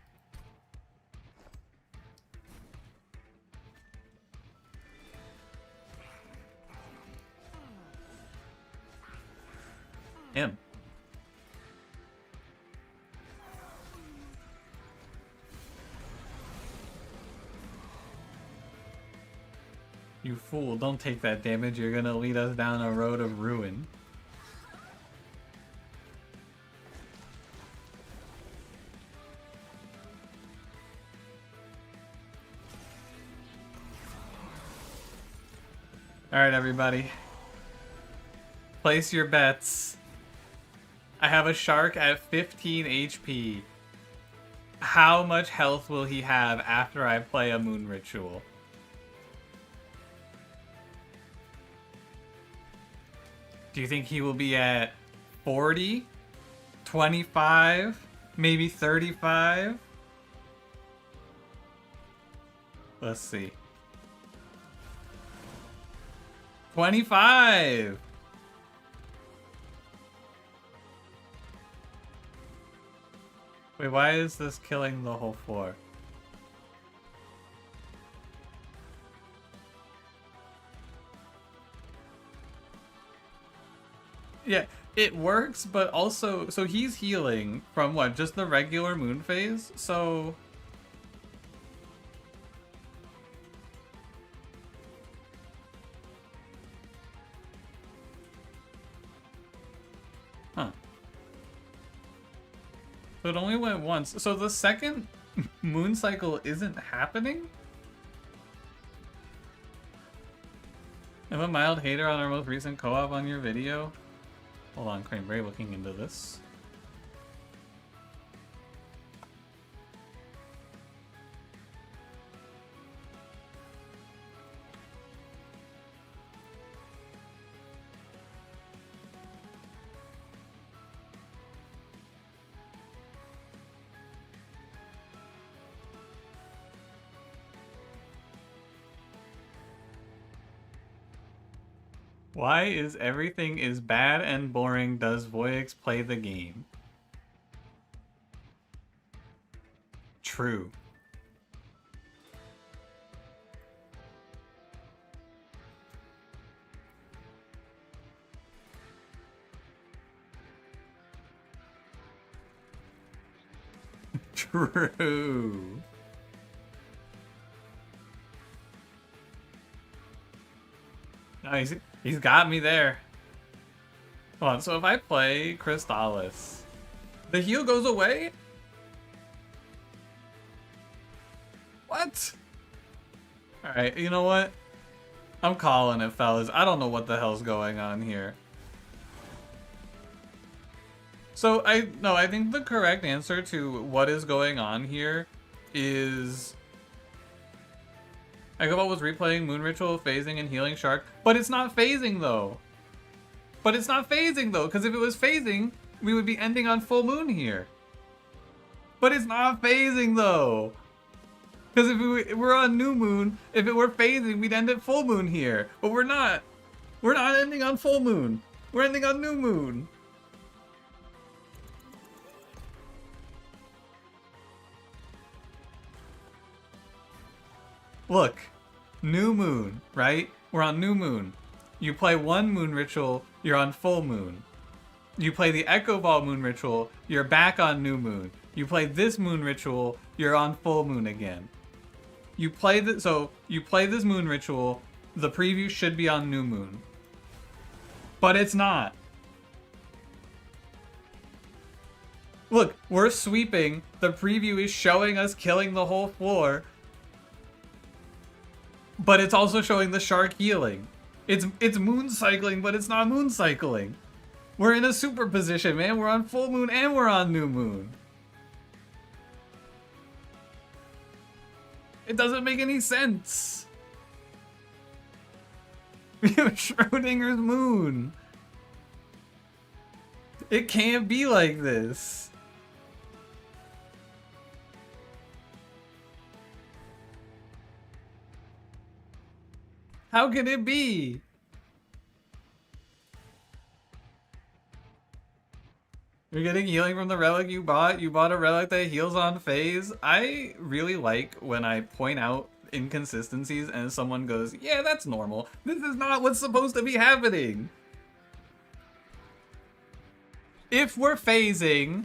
Him. You fool, don't take that damage. You're gonna lead us down a road of ruin. Alright, everybody. Place your bets. I have a shark at 15 HP. How much health will he have after I play a moon ritual? Do you think he will be at 40? 25? Maybe 35? Let's see. 25! Wait, why is this killing the whole floor? Yeah, it works, but also, so he's healing from what, just the regular moon phase? So... Huh. So it only went once. So the second moon cycle isn't happening? I'm a mild hater on our most recent co-op on your video. Hold on, Crane Bray looking into this. Why is everything is bad and boring? Does Voyix play the game? True. True. No, he's got me there. Hold on, so if I play Crystallis, the heal goes away? What? Alright, you know what? I'm calling it, fellas. I don't know what the hell's going on here. So, I think the correct answer to what is going on here is... Eggobot was replaying Moon Ritual, phasing, and healing Shark. But it's not phasing, though. Because if it was phasing, we would be ending on full moon here. But it's not phasing, though. Because if we're on new moon, if it were phasing, we'd end at full moon here. But we're not. We're not ending on full moon. We're ending on new moon. Look, new moon, right? We're on new moon. You play one moon ritual, you're on full moon. You play the Echo Ball moon ritual, you're back on new moon. You play this moon ritual, you're on full moon again. You play this moon ritual, the preview should be on new moon. But it's not. Look, we're sweeping, the preview is showing us killing the whole floor. But it's also showing the shark healing. It's moon cycling, but it's not moon cycling. We're in a superposition, man. We're on full moon and we're on new moon. It doesn't make any sense. We have Schrodinger's moon. It can't be like this. How can it be? You're getting healing from the relic you bought? You bought a relic that heals on phase? I really like when I point out inconsistencies and someone goes, yeah, that's normal. This is not what's supposed to be happening. If we're phasing,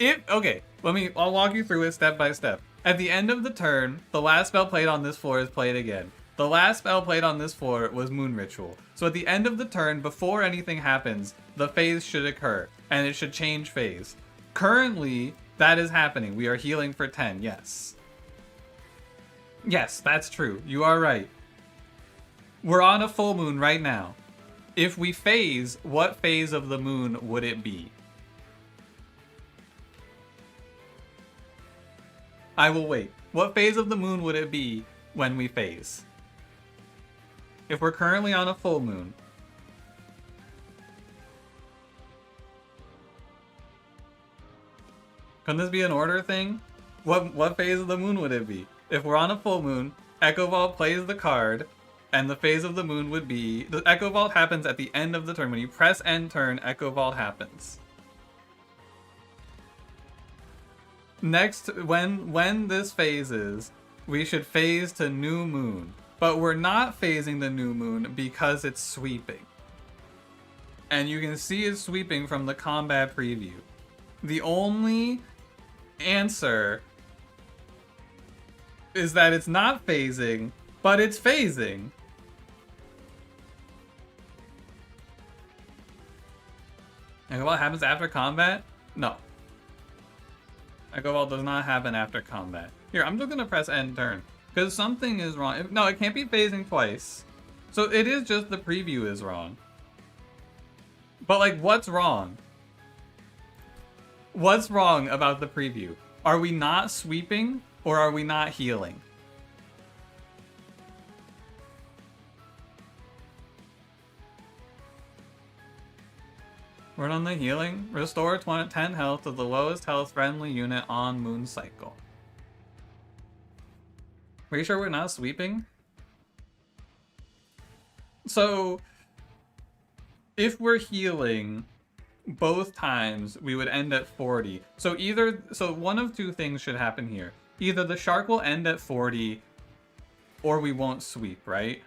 okay, I'll walk you through it step by step. At the end of the turn, the last spell played on this floor is played again. The last spell played on this floor was Moon Ritual. So at the end of the turn, before anything happens, the phase should occur, and it should change phase. Currently, that is happening. We are healing for 10, yes. Yes, that's true. You are right. We're on a full moon right now. If we phase, what phase of the moon would it be? I will wait. What phase of the moon would it be when we phase? If we're currently on a full moon. Can this be an order thing? What phase of the moon would it be? If we're on a full moon, Echo Vault plays the card, and the phase of the moon would be... The Echo Vault happens at the end of the turn. When you press end turn, Echo Vault happens. Next, when this phases, we should phase to new moon. But we're not phasing the new moon because it's sweeping. And you can see it's sweeping from the combat preview. The only answer is that it's not phasing, but it's phasing. And what happens after combat? No. Echo Vault does not happen after combat. Here, I'm just gonna press end turn. Because something is wrong. No, it can't be phasing twice. So it is just the preview is wrong. But like, what's wrong? What's wrong about the preview? Are we not sweeping or are we not healing? Word on the healing. Restore 10 health to the lowest health friendly unit on moon cycle. Are you sure we're not sweeping? So, if we're healing both times, we would end at 40. So one of two things should happen here. Either the shark will end at 40, or we won't sweep, right?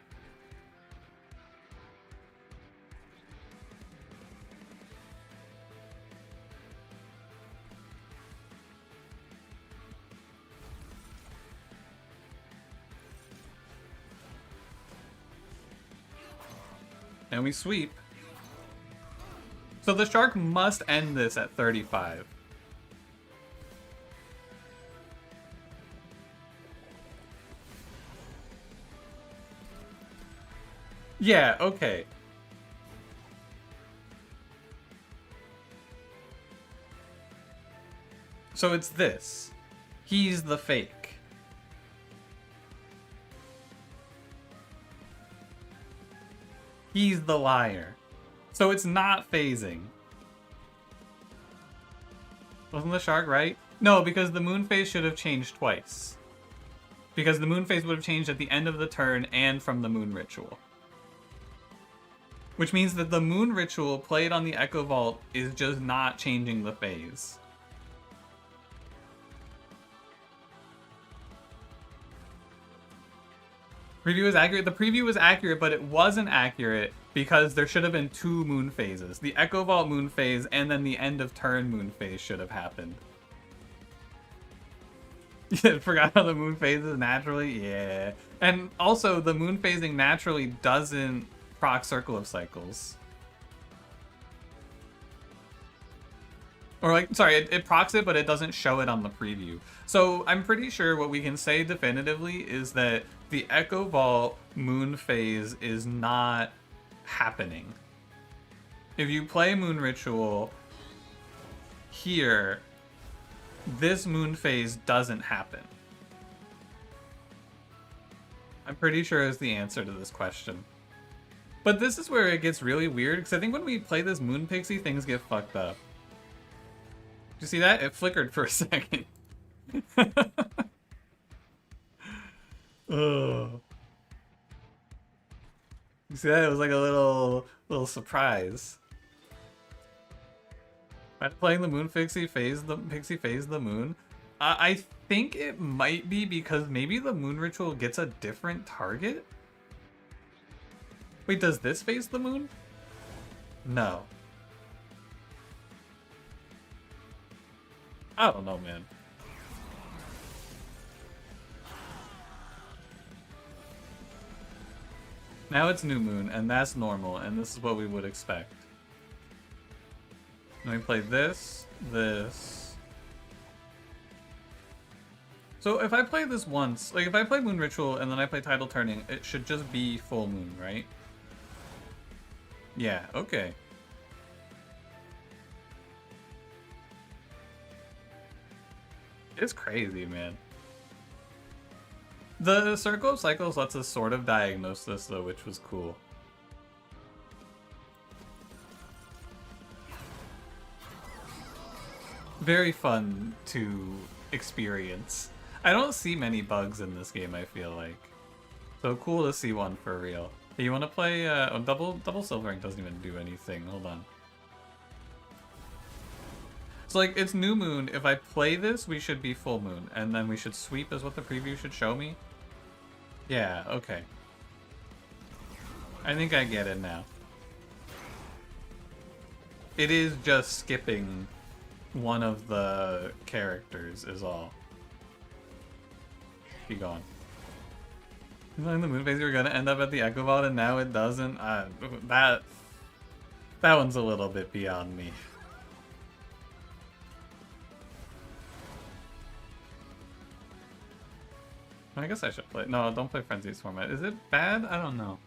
And we sweep. So the shark must end this at 35. Yeah, okay. So it's this. He's the fake. He's the liar. So it's not phasing. Wasn't the shark right? No, because the moon phase should have changed twice. Because the moon phase would have changed at the end of the turn and from the moon ritual. Which means that the moon ritual played on the Echo Vault is just not changing the phase. Preview is accurate. The preview was accurate, but it wasn't accurate because there should have been two moon phases. The Echo Vault moon phase and then the end of turn moon phase should have happened. You forgot how the moon phases naturally? Yeah. And also, the moon phasing naturally doesn't proc Circle of Cycles. Or like, sorry, it procs it, but it doesn't show it on the preview. So I'm pretty sure what we can say definitively is that the Echo Vault moon phase is not happening. If you play Moon Ritual here, this moon phase doesn't happen. I'm pretty sure is the answer to this question. But this is where it gets really weird, because I think when we play this Moon Pixie, things get fucked up. Did you see that? It flickered for a second. Oh. You see that? It was like a little surprise. Playing the Moon Pixie phase the moon. I think it might be because maybe the Moon Ritual gets a different target. Wait, does this phase the moon? No. I don't know, man. Now it's new moon, and that's normal, and this is what we would expect. Let me play this, this. So if I play this once, like if I play Moon Ritual and then I play Tidal Turning, it should just be full moon, right? Yeah, okay. It's crazy, man. The Circle of Cycles lets us sort of diagnose this, though, which was cool. Very fun to experience. I don't see many bugs in this game, I feel like. So cool to see one for real. Hey, you want to play... double silvering doesn't even do anything. Hold on. So, like, it's new moon. If I play this, we should be full moon. And then we should sweep is what the preview should show me. Yeah, okay. I think I get it now. It is just skipping one of the characters is all. Be gone. In the moon phase, you were gonna end up at the Echo Vault, and now it doesn't. That one's a little bit beyond me. I guess I should play. No, don't play Frenzy's format. Is it bad? I don't know.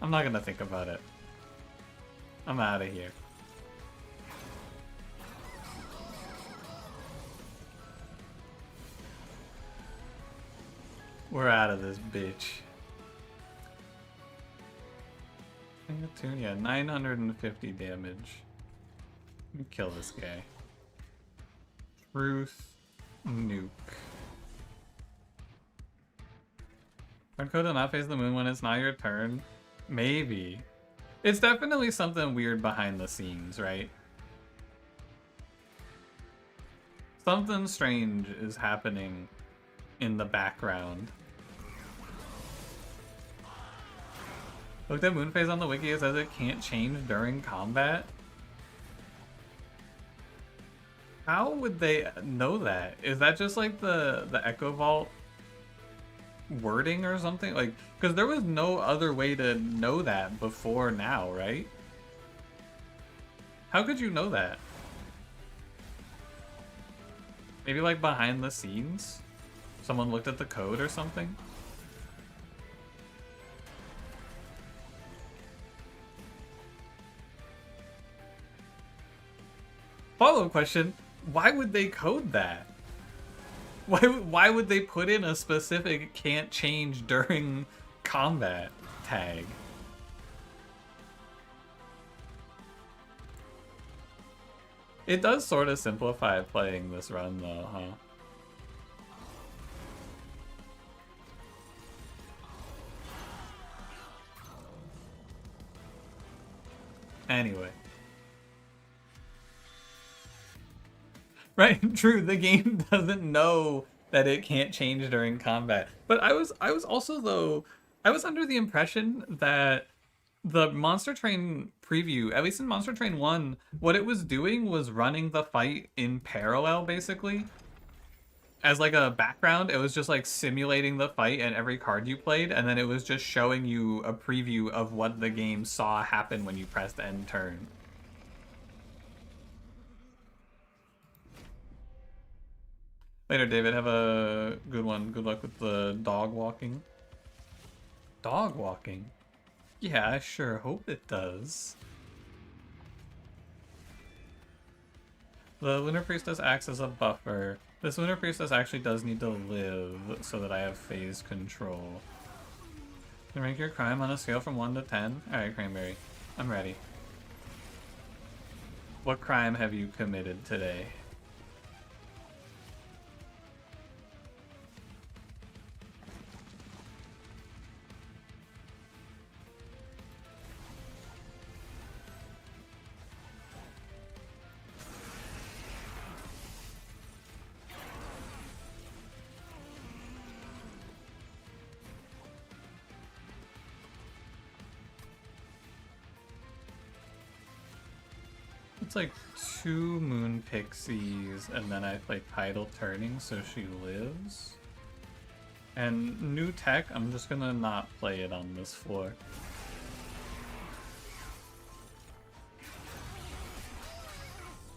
I'm not gonna think about it. I'm out of here. We're out of this bitch. Yeah, 950 damage. Let me kill this guy. Truth nuke. Hard code to not face the moon when it's not your turn? Maybe. It's definitely something weird behind the scenes, right? Something strange is happening in the background. Looked at moon phase on the wiki, it says it can't change during combat. How would they know that? Is that just like the Echo Vault wording or something? Like, because there was no other way to know that before now, right? How could you know that? Maybe like behind the scenes? Someone looked at the code or something? Follow-up question, why would they code that? Why would they put in a specific can't change during combat tag? It does sort of simplify playing this run though, huh? Anyway. Right, true, the game doesn't know that it can't change during combat. But I was also though, I was under the impression that the Monster Train preview, at least in Monster Train 1, what it was doing was running the fight in parallel basically. As like a background, it was just like simulating the fight and every card you played, and then it was just showing you a preview of what the game saw happen when you pressed end turn. Later, David. Have a good one. Good luck with the dog walking. Dog walking? Yeah, I sure hope it does. The Lunar Priestess acts as a buffer. This Lunar Priestess actually does need to live so that I have phase control. Can rank your crime on a scale from 1 to 10? Alright, Cranberry. I'm ready. What crime have you committed today? It's like 2 Moon Pixies, and then I play Tidal Turning so she lives. And new tech, I'm just gonna not play it on this floor.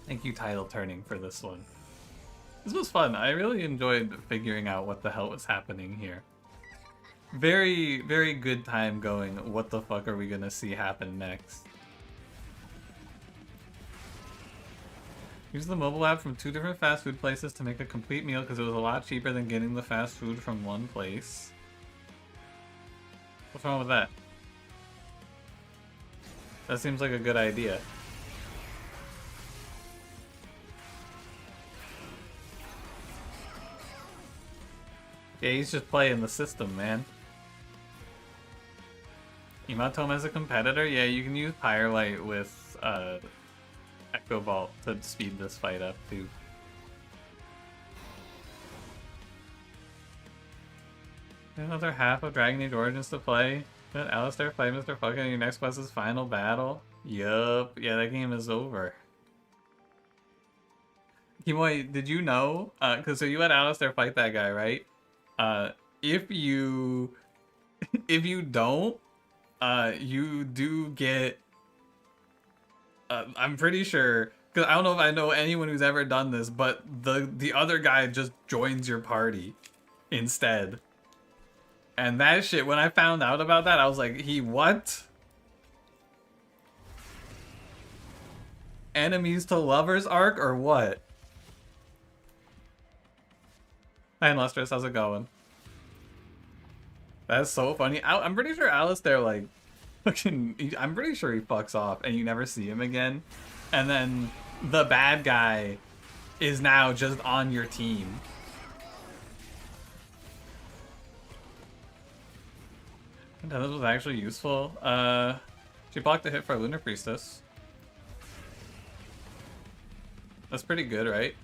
Thank you, Tidal Turning, for this one. This was fun. I really enjoyed figuring out what the hell was happening here. Very, very good time going, what the fuck are we gonna see happen next? Use the mobile app from 2 different fast food places to make a complete meal because it was a lot cheaper than getting the fast food from one place. What's wrong with that? That seems like a good idea. Yeah, he's just playing the system, man. Imatome as a competitor? Yeah, you can use Firelight with Echo Vault to speed this fight up, too. Another half of Dragon Age Origins to play. Let Alistair fight Mr. Fucking in your next quest's final battle. Yup. Yeah, that game is over. Kimoy, did you know? Cause so you let Alistair fight that guy, right? If you don't, you do get. I'm pretty sure, because I don't know if I know anyone who's ever done this, but the other guy just joins your party instead. And that shit, when I found out about that, I was like, he what? Enemies to lovers arc or what? Hi, Lustrous, how's it going? That's so funny. I'm pretty sure Alistair, like, I'm pretty sure he fucks off and you never see him again. And then the bad guy is now just on your team. This was actually useful. She blocked a hit for Lunar Priestess. That's pretty good, right?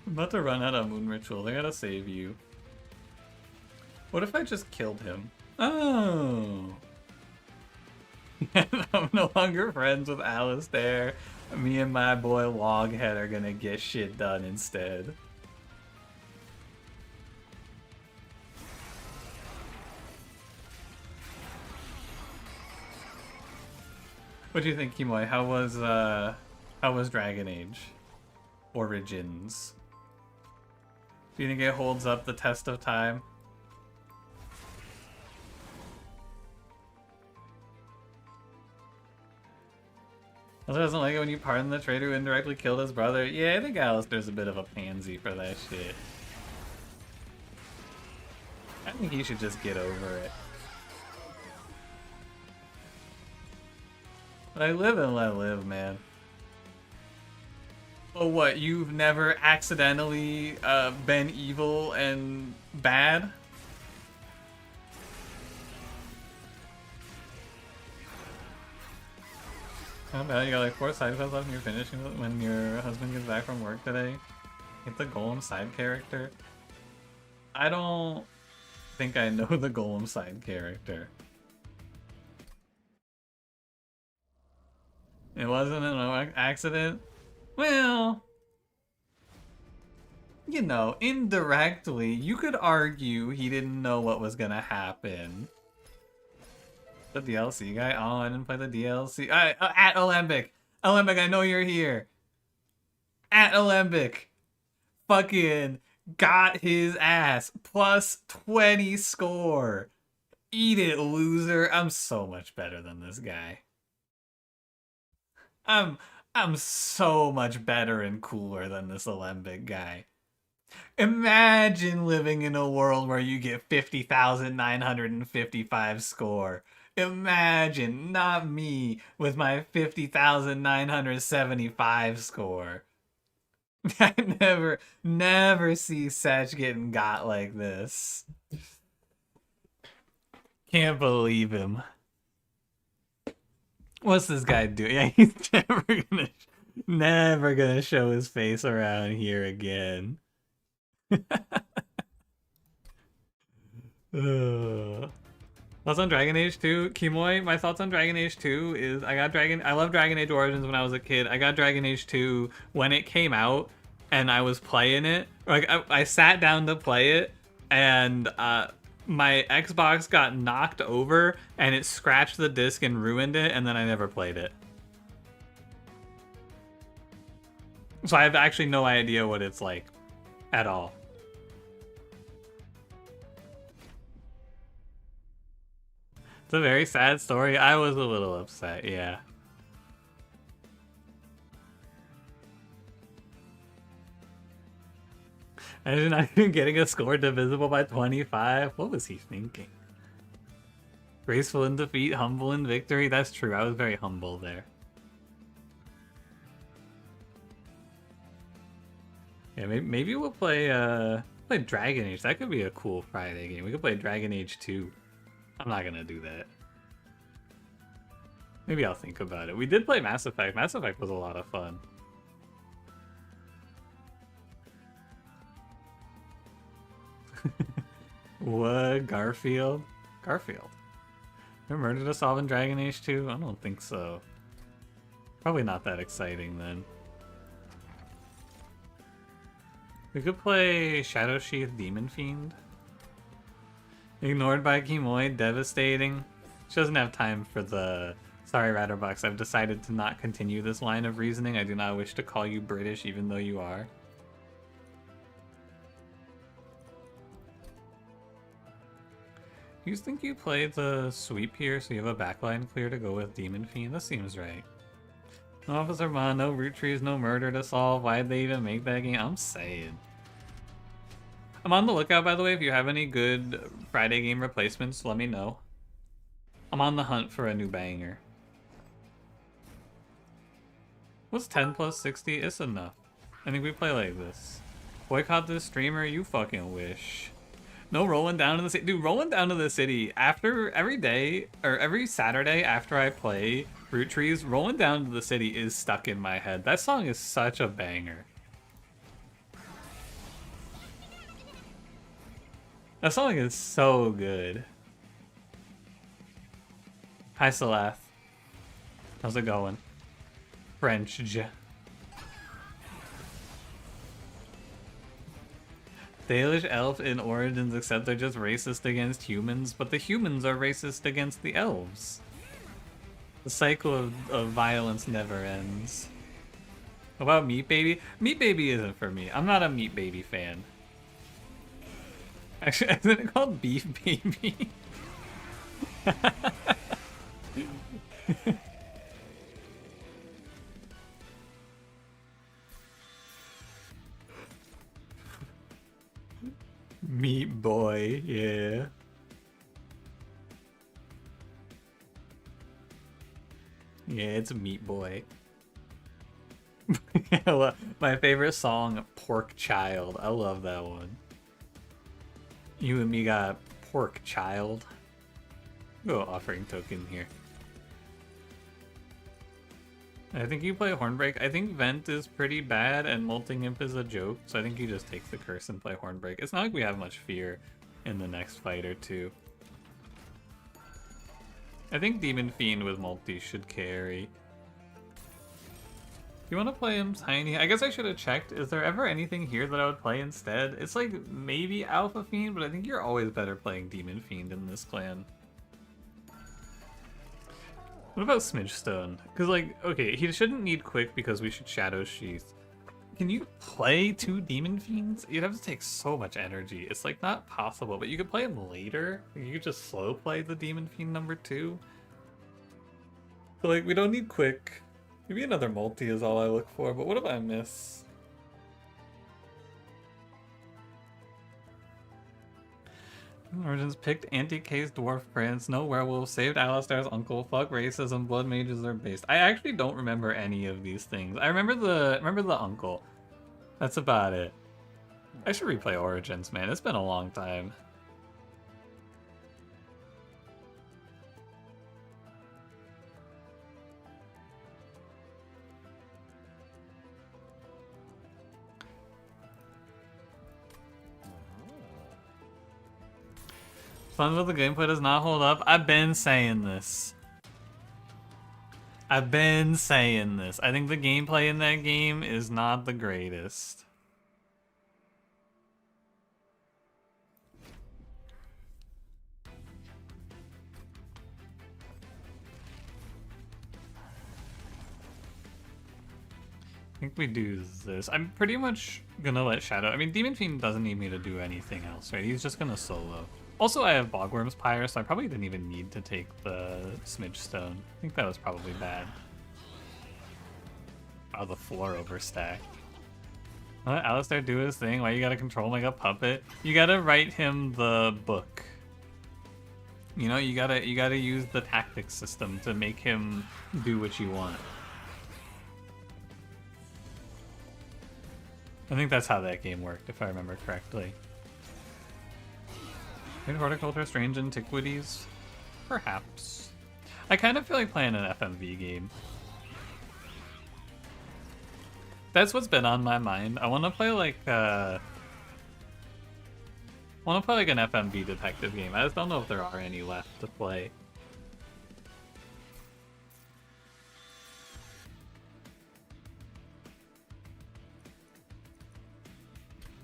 I'm about to run out of Moon Ritual. They gotta save you. What if I just killed him? Oh. I'm no longer friends with Alistair. Me and my boy Loghead are gonna get shit done instead. What do you think, Kimoy? How was Dragon Age Origins? Do you think it holds up the test of time? Also doesn't like it when you pardon the traitor who indirectly killed his brother. Yeah, I think Alistair's a bit of a pansy for that shit. I think he should just get over it. Let live and let live, man. Oh, what? You've never accidentally been evil and bad? How bad? You got like 4 side quests left and you're finishing it when your husband gets back from work today? Hit the Golem side character? I don't think I know the Golem side character. It wasn't an accident? Well, you know, indirectly, you could argue he didn't know what was gonna happen. The DLC guy? Oh, I didn't play the DLC. At Alembic! Alembic, I know you're here! At Alembic! Fucking got his ass. Plus 20 score. Eat it, loser. I'm so much better than this guy. I'm so much better and cooler than this Alembic guy. Imagine living in a world where you get 50,955 score. Imagine, not me, with my 50,975 score. I never see Setch getting got like this. Can't believe him. What's this guy doing? Yeah, he's never gonna show his face around here again. Thoughts on Dragon Age 2? Kimoy, my thoughts on Dragon Age 2 is I love Dragon Age Origins when I was a kid. I got Dragon Age 2 when it came out and I was playing it. Like I sat down to play it and my Xbox got knocked over and it scratched the disc and ruined it, and then I never played it. So I have actually no idea what it's like at all. It's a very sad story. I was a little upset, yeah. Imagine not even getting a score divisible by 25. What was he thinking? Graceful in defeat, humble in victory. That's true. I was very humble there. Yeah, maybe we'll play Dragon Age. That could be a cool Friday game. We could play Dragon Age 2. I'm not gonna do that. Maybe I'll think about it. We did play Mass Effect. Mass Effect was a lot of fun. What? Garfield? Garfield. There murder to solve in Dragon Age 2? I don't think so. Probably not that exciting then. We could play Shadow Sheath Demon Fiend. Ignored by Kimoy, devastating. She doesn't have time for the... Sorry, Ratterbox, I've decided to not continue this line of reasoning. I do not wish to call you British, even though you are. You think you played the sweep here, so you have a backline clear to go with Demon Fiend? That seems right. No Officer Mon, no root trees, no murder to solve. Why'd they even make that game? I'm saying. I'm on the lookout, by the way. If you have any good Friday game replacements, let me know. I'm on the hunt for a new banger. What's 10 plus 60? It's enough. I think we play like this. Boycott this streamer? You fucking wish. No rolling down to the city. Dude, rolling down to the city after every day, or every Saturday after I play Root Trees, rolling down to the city is stuck in my head. That song is such a banger. That song is so good. Hi, Salath. How's it going? French. Dalish elf in Origins, except they're just racist against humans, but the humans are racist against the elves. The cycle of violence never ends. What about Meat Baby? Meat Baby isn't for me. I'm not a Meat Baby fan. Actually, isn't it called Beef Baby? Meat Boy, yeah. Yeah, it's a Meat Boy. My favorite song, Pork Child. I love that one. You and me got Pork Child. Go offering token here. I think you play Hornbreak. I think Vent is pretty bad and Molting Imp is a joke, so I think you just take the curse and play Hornbreak. It's not like we have much fear in the next fight or two. I think Demon Fiend with multi should carry. You want to play him Tiny? I guess I should have checked. Is there ever anything here that I would play instead? It's like maybe Alpha Fiend, but I think you're always better playing Demon Fiend in this clan. What about Smidgestone? Because, like, okay, he shouldn't need Quick because we should Shadow Sheath. Can you play 2 Demon Fiends? You'd have to take so much energy. It's, like, not possible, but you could play him later. You could just slow play the Demon Fiend number 2. So, like, we don't need Quick. Maybe another multi is all I look for, but what if I miss? Origins picked anti-case dwarf prince, no werewolf, saved Alistair's uncle, fuck racism, blood mages are based. I actually don't remember any of these things. I remember the uncle. That's about it. I should replay Origins, man. It's been a long time. Fun with the gameplay does not hold up. I've been saying this. I've been saying this. I think the gameplay in that game is not the greatest. I think we do this. I'm pretty much gonna let Shadow... I mean, Demon Fiend doesn't need me to do anything else, right? He's just gonna solo. Also, I have Bogworm's Pyre, so I probably didn't even need to take the Smidge Stone. I think that was probably bad. Oh, the floor overstacked. Let Alistair do his thing. Why you gotta control him like a puppet? You gotta write him the book. You know, you gotta use the tactics system to make him do what you want. I think that's how that game worked, if I remember correctly. Maybe Horticulture, Strange Antiquities? Perhaps. I kind of feel like playing an FMV game. That's what's been on my mind. I want to play like an FMV detective game. I just don't know if there are any left to play.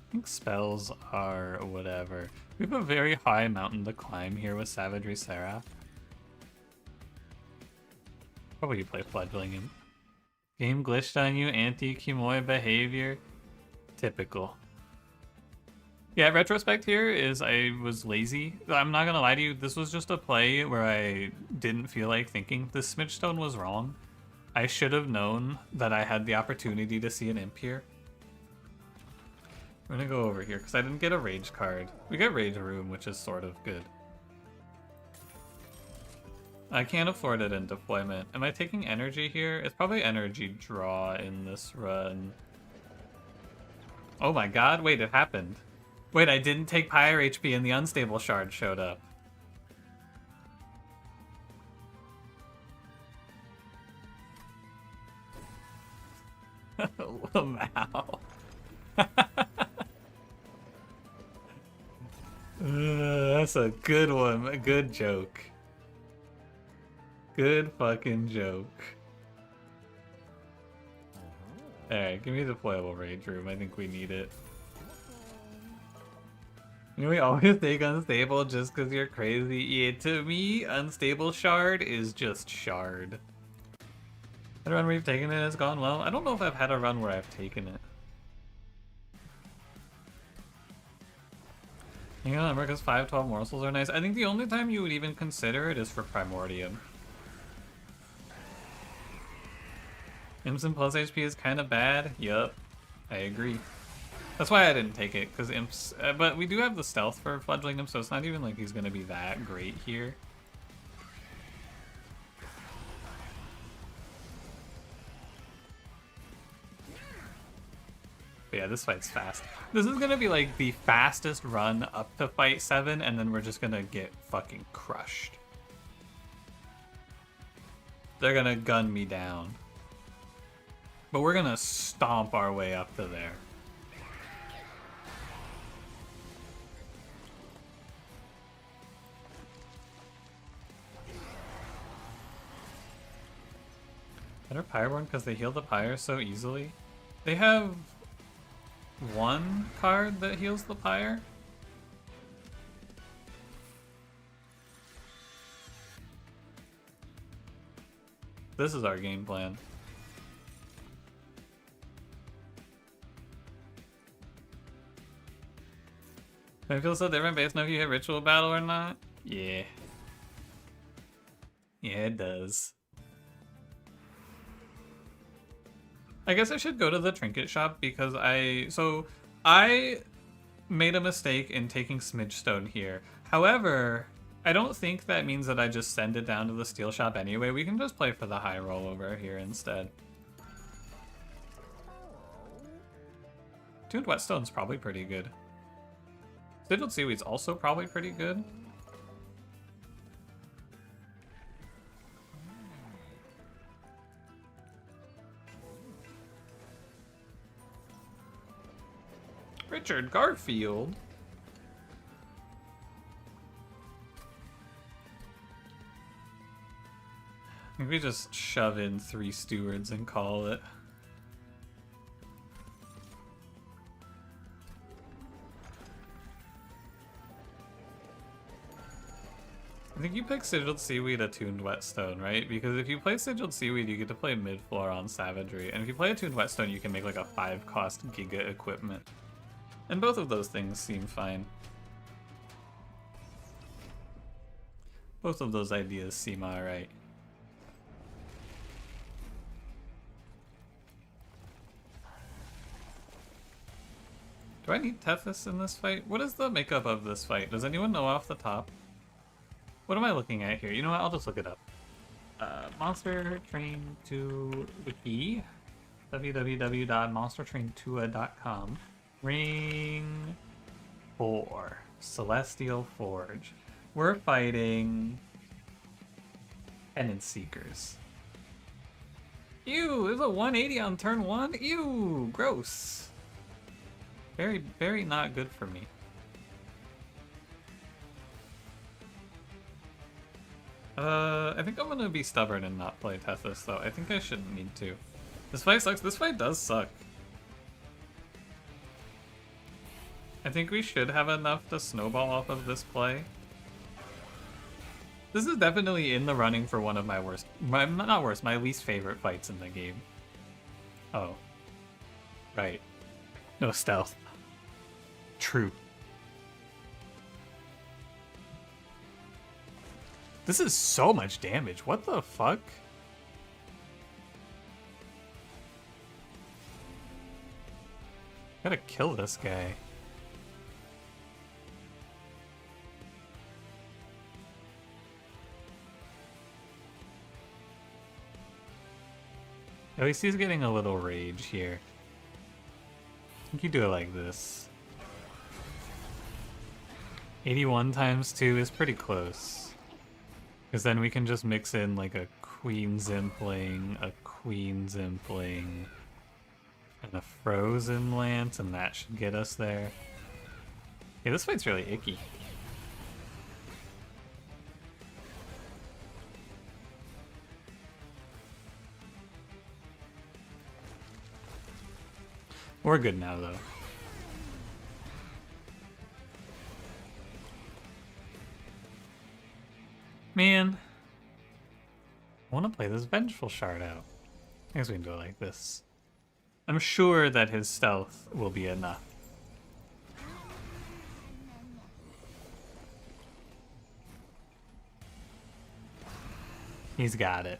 I think spells are whatever. We have a very high mountain to climb here with Savagery Seraph. Probably play Fledgling Imp. Game glitched on you, anti-Kimoi behavior. Typical. Yeah, retrospect here is I was lazy. I'm not gonna lie to you, this was just a play where I didn't feel like thinking. The Smidge Stone was wrong. I should have known that I had the opportunity to see an imp here. We're gonna go over here, because I didn't get a Rage card. We got Rage Room, which is sort of good. I can't afford it in deployment. Am I taking energy here? It's probably energy draw in this run. Oh my god, wait, it happened. Wait, I didn't take Pyre HP and the Unstable Shard showed up. Wow. That's a good one. A good joke. Good fucking joke. Alright, give me the deployable Rage Room. I think we need it. You know, we always take Unstable just because you're crazy. Yeah, to me, Unstable Shard is just Shard. The run we've taken it has gone well. I don't know if I've had a run where I've taken it. Hang on, because 512 morsels are nice. I think the only time you would even consider it is for Primordium. Imps plus HP is kind of bad. Yup, I agree. That's why I didn't take it, because Imps... but we do have the stealth for Fledgling Imp, so it's not even like he's going to be that great here. But yeah, this fight's fast. This is gonna be like the fastest run up to fight 7, and then we're just gonna get fucking crushed. They're gonna gun me down. But we're gonna stomp our way up to there. Better Pyreborn because they heal the Pyre so easily. They have one card that heals the Pyre. This is our game plan. It feels so different based on if you hit Ritual Battle or not. Yeah. Yeah, it does. I guess I should go to the trinket shop because I made a mistake in taking Smidge Stone here. However, I don't think that means that I just send it down to the steel shop anyway. We can just play for the high roll over here instead. Tuned Whetstone's probably pretty good. Sigiled Seaweed's also probably pretty good. Richard Garfield. Maybe just shove in 3 stewards and call it. I think you pick Sigiled Seaweed, Attuned Whetstone, right? Because if you play Sigiled Seaweed, you get to play mid-floor on Savagery. And if you play Attuned Whetstone, you can make like a 5-cost Giga equipment. And both of those things seem fine. Both of those ideas seem alright. Do I need Tethys in this fight? What is the makeup of this fight? Does anyone know off the top? What am I looking at here? You know what? I'll just look it up. Monster Train 2 Wiki. www.monstertrain2a.com. Ring 4. Celestial Forge. We're fighting Penance Seekers. Ew, there's a 180 on turn 1? Ew, gross. Very, very not good for me. I think I'm gonna be stubborn and not play Tethys, though. I think I shouldn't need to. This fight sucks. This fight does suck. I think we should have enough to snowball off of this play. This is definitely in the running for one of my worst... not worst, my least favorite fights in the game. Oh. Right. No stealth. True. This is so much damage. What the fuck? Gotta kill this guy. At least he's getting a little rage here. I think you do it like this. 81 times 2 is pretty close. Because then we can just mix in like a Queen Zimpling, a Queen Zimpling, and a Frozen Lance, and that should get us there. Yeah, this fight's really icky. We're good now, though. Man, I want to play this Vengeful Shard out. I guess we can do it like this. I'm sure that his stealth will be enough. He's got it.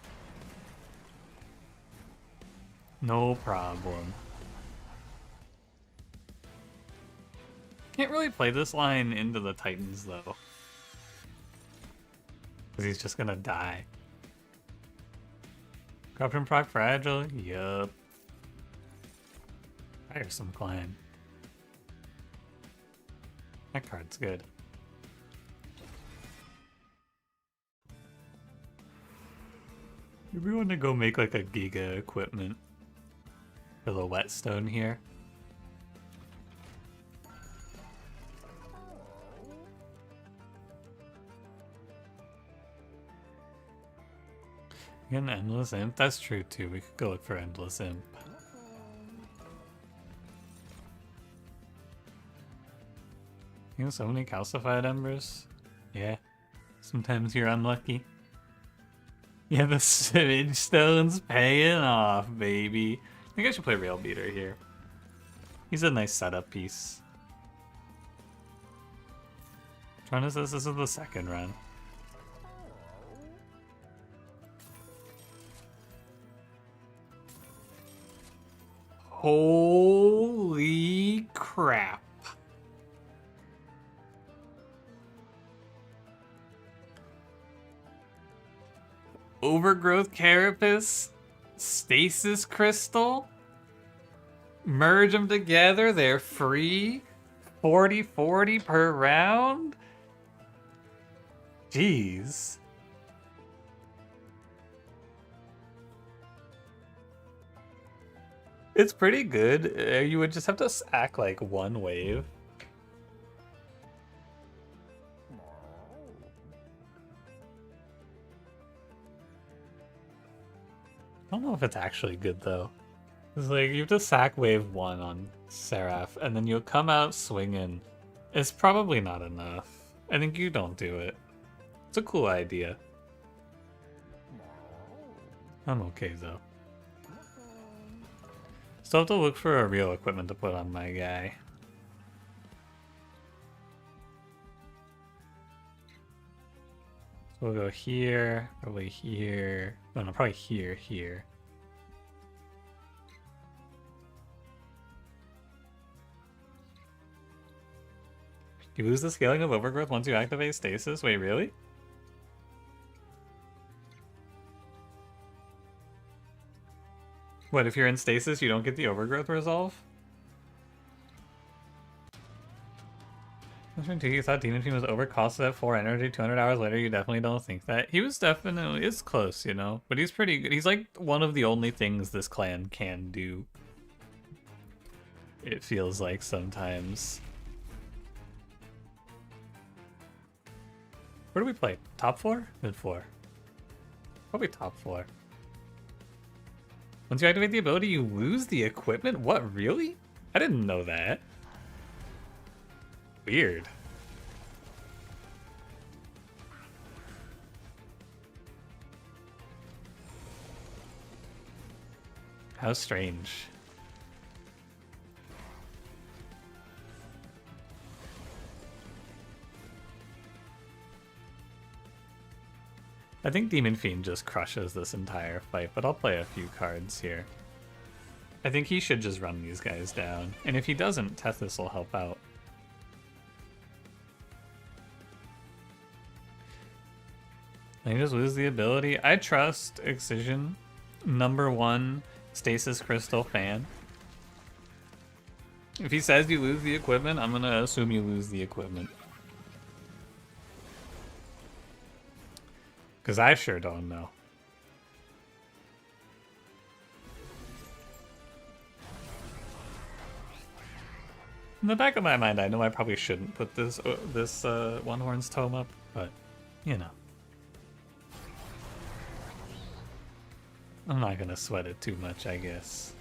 No problem. Can't really play this line into the Titans, though. Because he's just gonna die. Corruption proc fragile? Yup. Tiresome clan. That card's good. We want to go make like a Giga equipment for the Whetstone here. Get an Endless Imp? That's true too. We could go look for Endless Imp. You know, so many calcified embers? Yeah. Sometimes you're unlucky. Yeah, the Savage Stone's paying off, baby. I think I should play Rail Beater here. He's a nice setup piece. Which one is this? This is the second run. Holy crap. Overgrowth Carapace, Stasis Crystal, merge them together, they're free, 40/40 per round? Jeez. It's pretty good. You would just have to sack like one wave. I don't know if it's actually good though. It's like you have to sack wave 1 on Seraph, and then you'll come out swinging. It's probably not enough. I think you don't do it. It's a cool idea. I'm okay though. Still have to look for a real equipment to put on my guy. So we'll go here, probably here. Oh no, probably here, here. You lose the scaling of overgrowth once you activate stasis? Wait, really? What, if you're in stasis, you don't get the overgrowth resolve? You thought Demon Fiend was overcosted at 4 energy, 200 hours later, you definitely don't think that. He was definitely, it's close, you know? But he's pretty good. He's like one of the only things this clan can do. It feels like sometimes. Where do we play? Top 4? Mid 4? Probably top 4. Once you activate the ability, you lose the equipment? What, really? I didn't know that. Weird. How strange. I think Demon Fiend just crushes this entire fight, but I'll play a few cards here. I think he should just run these guys down, and if he doesn't, Tethys will help out. I just lose the ability. I trust Excision. #1 Stasis Crystal fan. If he says you lose the equipment, I'm gonna assume you lose the equipment. Because I sure don't know. In the back of my mind, I know I probably shouldn't put this One Horn's Tome up, but, you know. I'm not gonna sweat it too much, I guess.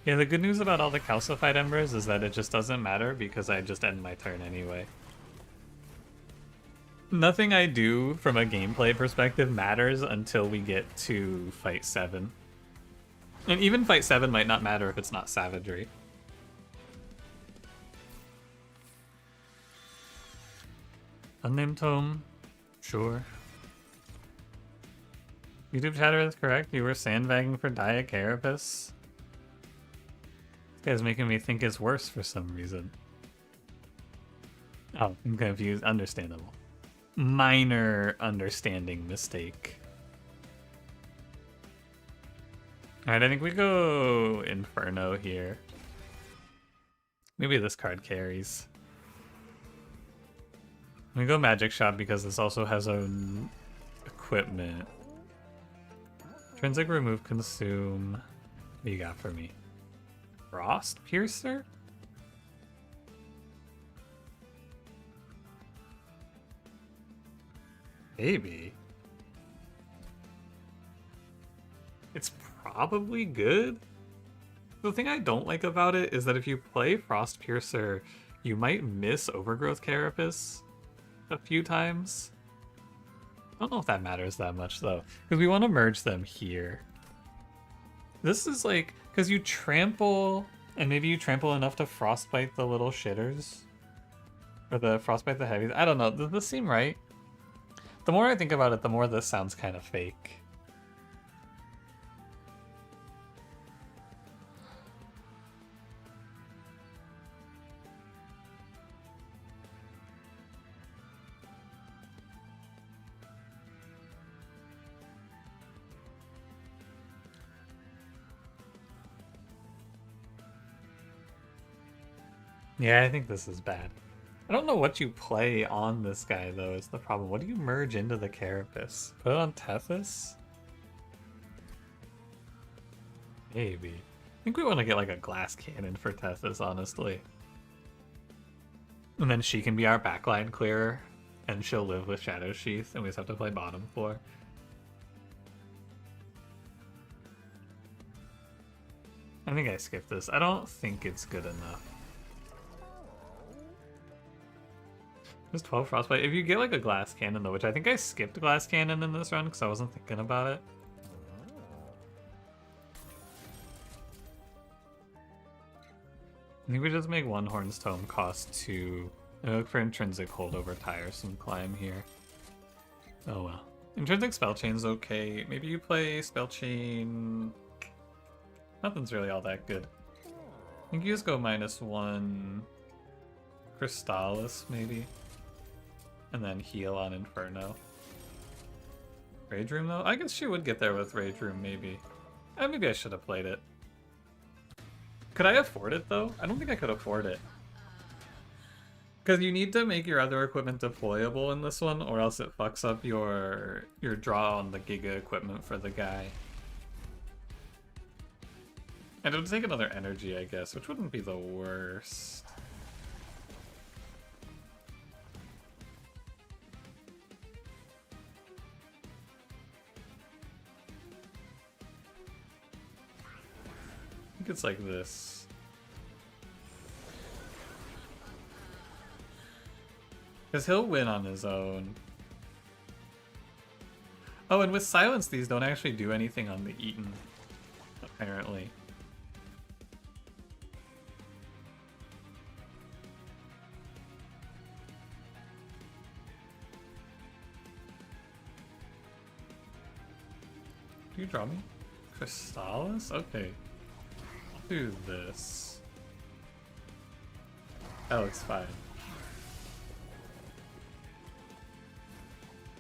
Yeah, the good news about all the calcified embers is that it just doesn't matter because I just end my turn anyway. Nothing I do from a gameplay perspective matters until we get to Fight 7. And even Fight 7 might not matter if it's not Savagery. Unnamed Tome? Sure. YouTube chatter is correct. You were sandbagging for Dia Carapace. This guy's making me think it's worse for some reason. Oh, I'm confused. Understandable. Minor understanding mistake. Alright, I think we go Inferno here. Maybe this card carries. We go Magic Shot because this also has own equipment. Intrinsic Remove, Consume. What do you got for me? Frost Piercer? Maybe. It's probably good. The thing I don't like about it is that if you play Frost Piercer, you might miss Overgrowth Carapace a few times. I don't know if that matters that much though, because we want to merge them here. This is like, because you trample, and maybe you trample enough to Frostbite the little shitters? Or the Frostbite the heavies? I don't know, does this seem right? The more I think about it, the more this sounds kind of fake. Yeah, I think this is bad. I don't know what you play on this guy, though, is the problem. What do you merge into the Carapace? Put it on Tethys? Maybe. I think we want to get, like, a Glass Cannon for Tethys, honestly. And then she can be our backline clearer, and she'll live with Shadow Sheath, and we just have to play bottom 4. I think I skipped this. I don't think it's good enough. There's 12 frostbite. If you get like a glass cannon though, which I think I skipped glass cannon in this run because I wasn't thinking about it. I think we just make one Horn's Tome cost 2. I look for intrinsic holdover tiresome climb here. Oh well. Intrinsic spell chain's okay. Maybe you play spell chain. Nothing's really all that good. I think you just go -1 Crystallis maybe. And then heal on Inferno. Rage Room though? I guess she would get there with Rage Room maybe. Maybe I should have played it. Could I afford it though? I don't think I could afford it. Because you need to make your other equipment deployable in this one, or else it fucks up your draw on the Giga equipment for the guy. And it would take another energy, I guess, which wouldn't be the worst. I think it's like this. Because he'll win on his own. Oh, and with silence, these don't actually do anything on the Eaton, apparently. Do you draw me? Crystallis? Okay. I'll do this. That looks fine.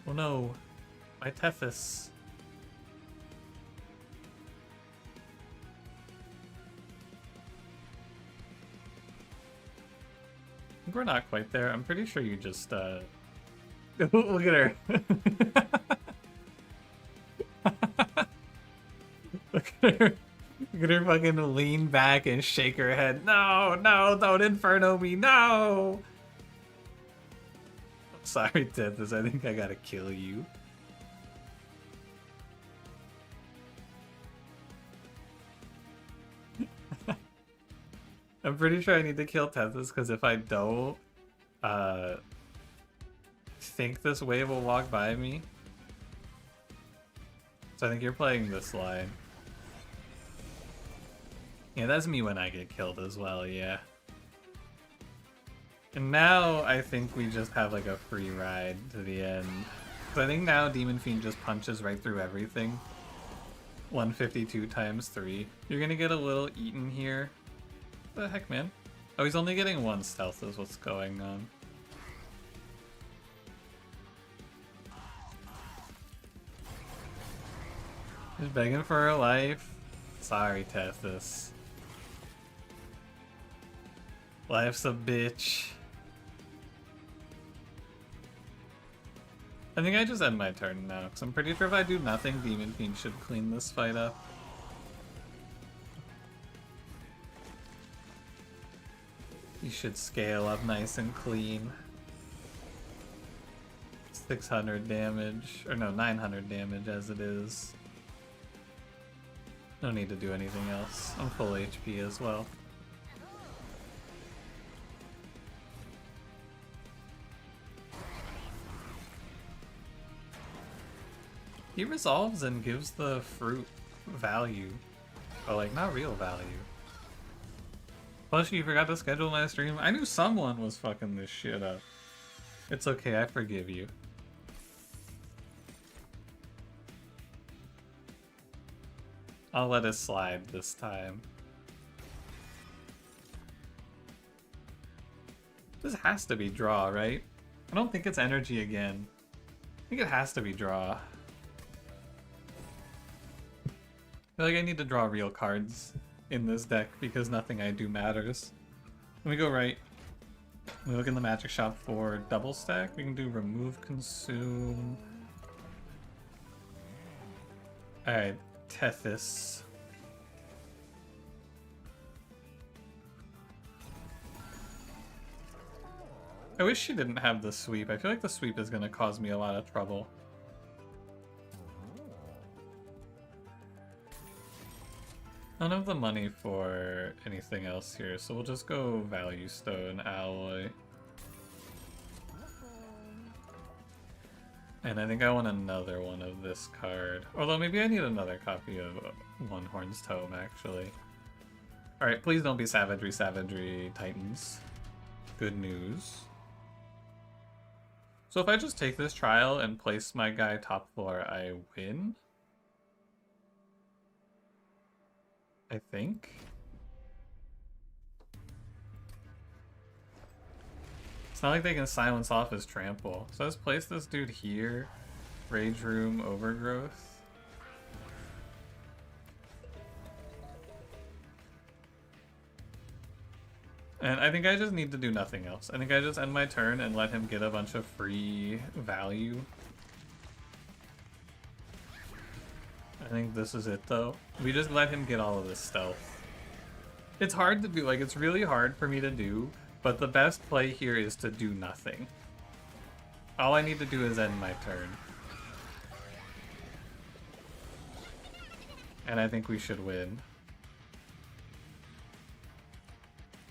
Oh no, my Tethys. I think we're not quite there. I'm pretty sure you just, look at her. Look at her. Look at her fucking lean back and shake her head. No, no, don't Inferno me, no! Sorry, Tethys, I think I gotta kill you. I'm pretty sure I need to kill Tethys, because if I don't think this wave will walk by me. So I think you're playing this line. Yeah, that's me when I get killed as well, yeah. And now I think we just have like a free ride to the end. So I think now Demon Fiend just punches right through everything. 152 times 3. You're gonna get a little Eaton here. What the heck, man? Oh, he's only getting 1 stealth is what's going on. He's begging for her life. Sorry, Tethys. Life's a bitch. I think I just end my turn now, because I'm pretty sure if I do nothing, Demon Fiend should clean this fight up. He should scale up nice and clean. 600 damage, or no, 900 damage as it is. No need to do anything else. I'm full HP as well. He resolves and gives the fruit value. But like, not real value. Plus, you forgot to schedule my stream. I knew someone was fucking this shit up. It's okay, I forgive you. I'll let it slide this time. This has to be draw, right? I don't think it's energy again. I think it has to be draw. I feel like I need to draw real cards in this deck because nothing I do matters. Let me go right. We look in the magic shop for double stack. We can do remove, consume. Alright, Tethys. I wish she didn't have the sweep. I feel like the sweep is going to cause me a lot of trouble. None of the money for anything else here, so we'll just go value stone, alloy. And I think I want another one of this card. Although maybe I need another copy of One Horn's Tome, actually. Alright, please don't be savagery, savagery, Titans. Good news. So if I just take this trial and place my guy top floor, I win? I think? It's not like they can silence off his trample. So let's place this dude here. Rage Room, Overgrowth. And I think I just need to do nothing else. I think I just end my turn and let him get a bunch of free value. I think this is it though. We just let him get all of this stealth. It's hard to do, like it's really hard for me to do, but the best play here is to do nothing. All I need to do is end my turn. And I think we should win.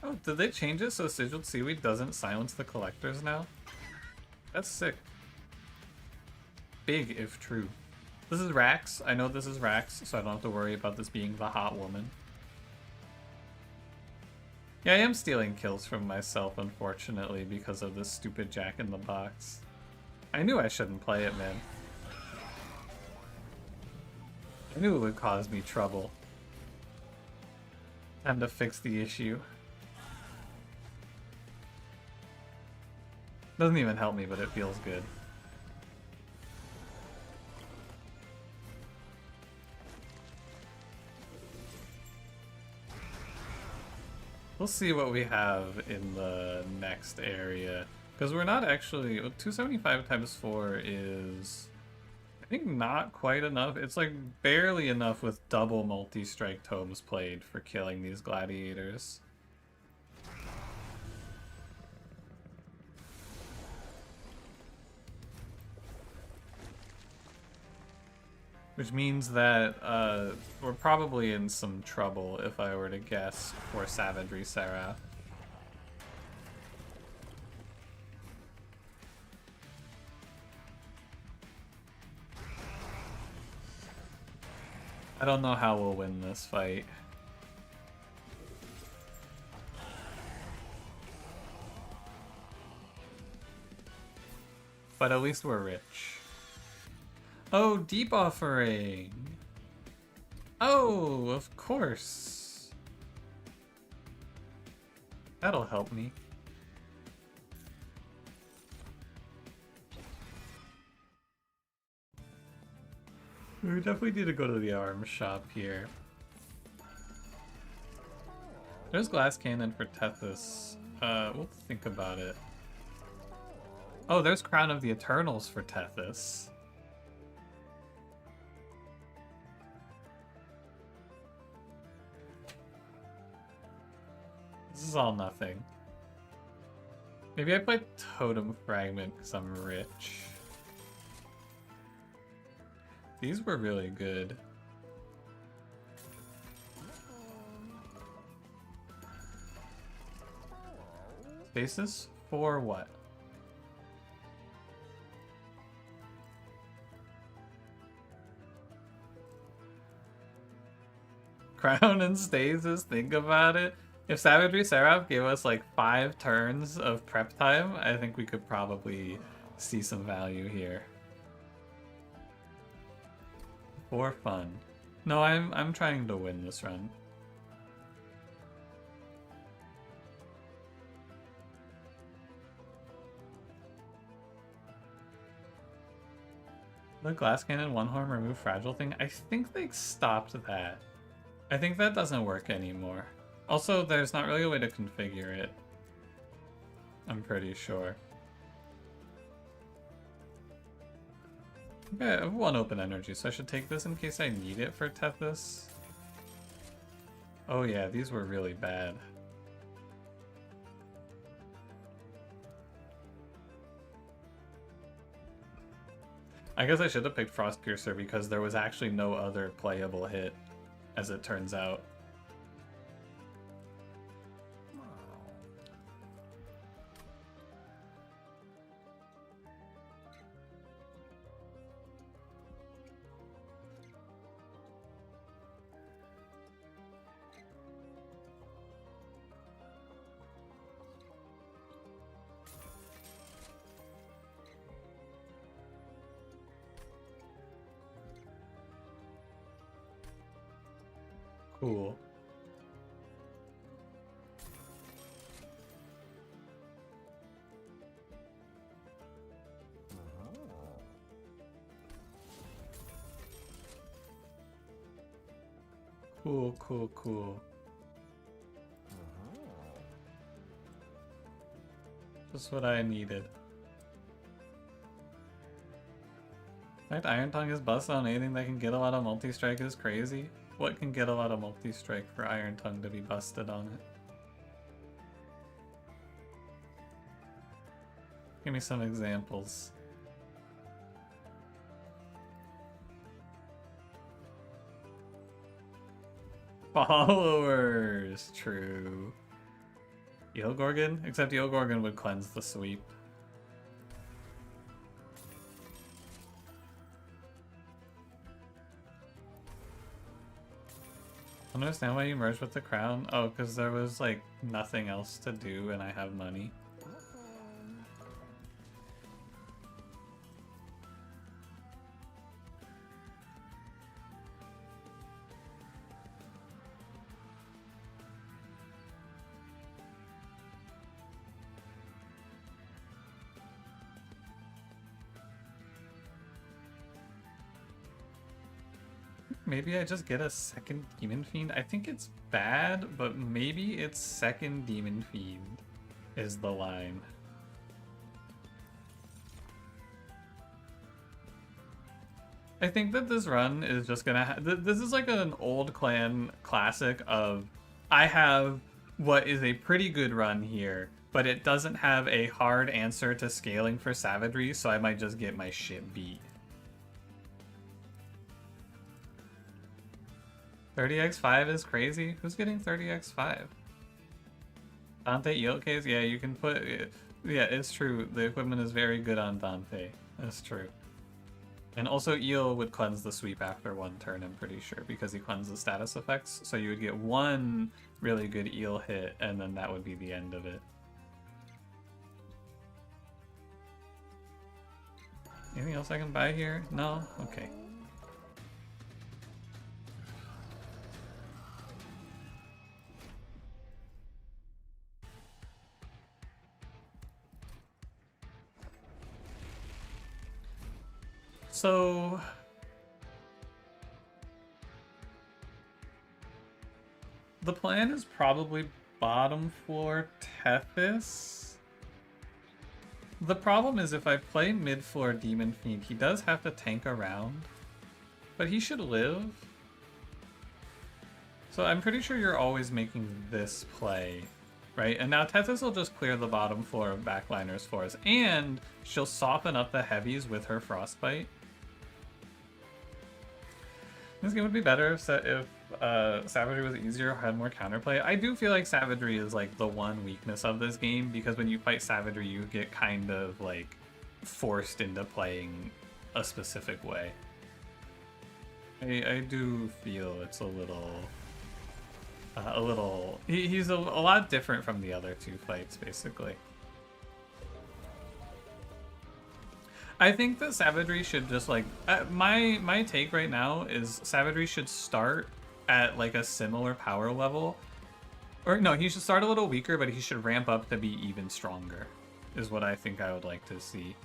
Oh, did they change it so Sigiled Seaweed doesn't silence the collectors now? That's sick. Big if true. This is Rax. I know this is Rax, so I don't have to worry about this being the hot woman. Yeah, I am stealing kills from myself, unfortunately, because of this stupid Jack in the Box. I knew I shouldn't play it, man. I knew it would cause me trouble. Time to fix the issue. Doesn't even help me, but it feels good. We'll see what we have in the next area. Because we're not actually... 275 times 4 is... I think not quite enough. It's like barely enough with double multi-strike tomes played for killing these gladiators. Which means that we're probably in some trouble if I were to guess for Savagery Seraph. I don't know how we'll win this fight. But at least we're rich. Oh, deep offering. Oh, of course. That'll help me. We definitely need to go to the arms shop here. There's Glass Cannon for Tethys. We'll think about it. Oh, there's Crown of the Eternals for Tethys. This is all nothing. Maybe I play Totem Fragment because I'm rich. These were really good. Basis for what? Crown and Stasis, think about it. If Savagery Seraph gave us like 5 turns of prep time, I think we could probably see some value here. For fun. No, I'm trying to win this run. The Glass Cannon one harm remove fragile thing. I think they stopped that. I think that doesn't work anymore. Also, there's not really a way to configure it. I'm pretty sure. Okay, I have 1 open energy, so I should take this in case I need it for Tethys. Oh yeah, these were really bad. I guess I should have picked Frost Piercer because there was actually no other playable hit, as it turns out. Cool. Cool, cool, cool. Just what I needed. In fact, Iron Tongue is busted on anything that can get a lot of multi-strike is crazy. What can get a lot of multi-strike for Iron Tongue to be busted on it? Give me some examples. Followers! True. Eel Gorgon? Except Eel Gorgon would cleanse the sweep. I don't understand why you merged with the crown. Oh, because there was like nothing else to do and I have money. Maybe I just get a second Demon Fiend. I think it's bad, but maybe it's second Demon Fiend is the line. I think that this run is just gonna this is like an old clan classic of I have what is a pretty good run here, but it doesn't have a hard answer to scaling for savagery, so I might just get my shit beat. 30x5 is crazy? Who's getting 30x5? Dante Eel case? Yeah, you can put... Yeah, it's true. The equipment is very good on Dante. That's true. And also Eel would cleanse the sweep after one turn, I'm pretty sure, because he cleanses status effects. So you would get one really good Eel hit, and then that would be the end of it. Anything else I can buy here? No? Okay. So the plan is probably bottom floor Tethys. The problem is if I play mid floor Demon Fiend, he does have to tank around, but he should live. So I'm pretty sure you're always making this play, right? And now Tethys will just clear the bottom floor of backliners for us, and she'll soften up the heavies with her Frostbite. This game would be better if Savagery was easier, had more counterplay. I do feel like Savagery is like the one weakness of this game, because when you fight Savagery, you get kind of like forced into playing a specific way. I do feel it's a little, he's a lot different from the other two fights, basically. I think that Savagery should just like my take right now is Savagery should start at like a similar power level, or no, he should start a little weaker, but he should ramp up to be even stronger, is what I think I would like to see.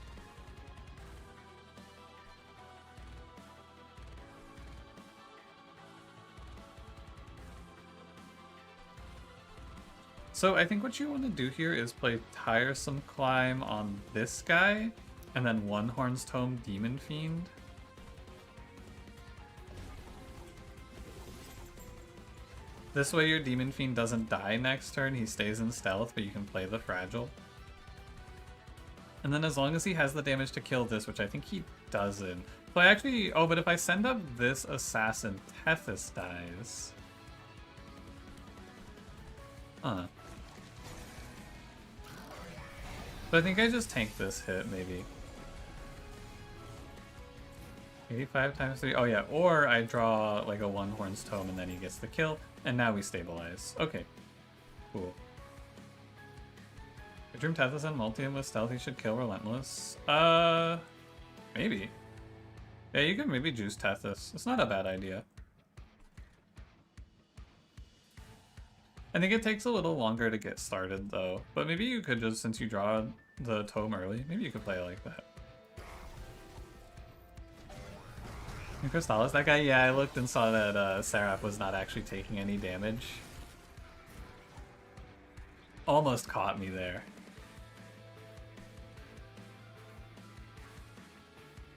So I think what you want to do here is play Tiresome Climb on this guy, and then One Horn's Tome Demon Fiend. This way your Demon Fiend doesn't die next turn, he stays in stealth, but you can play the Fragile. And then as long as he has the damage to kill this, which I think he doesn't. So I actually, oh, but if I send up this Assassin, Tethys dies. Huh. So I think I just tank this hit, maybe. 85 times 3. Oh yeah, or I draw like a One Horn's Tome and then he gets the kill, and now we stabilize. Okay, cool. I Dream Tethys and multi him with stealth, he should kill Relentless. Maybe. Yeah, you can maybe juice Tethys. It's not a bad idea. I think it takes a little longer to get started though, but maybe you could just, since you draw the tome early, maybe you could play it like that. And Crystallis, that guy, yeah, I looked and saw that Seraph was not actually taking any damage. Almost caught me there.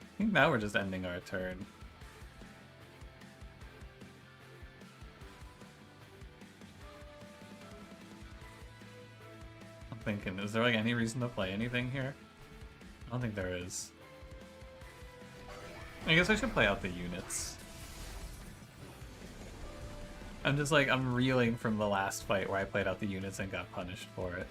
I think now we're just ending our turn. I'm thinking, is there like any reason to play anything here? I don't think there is. I guess I should play out the units. I'm just like, I'm reeling from the last fight where I played out the units and got punished for it.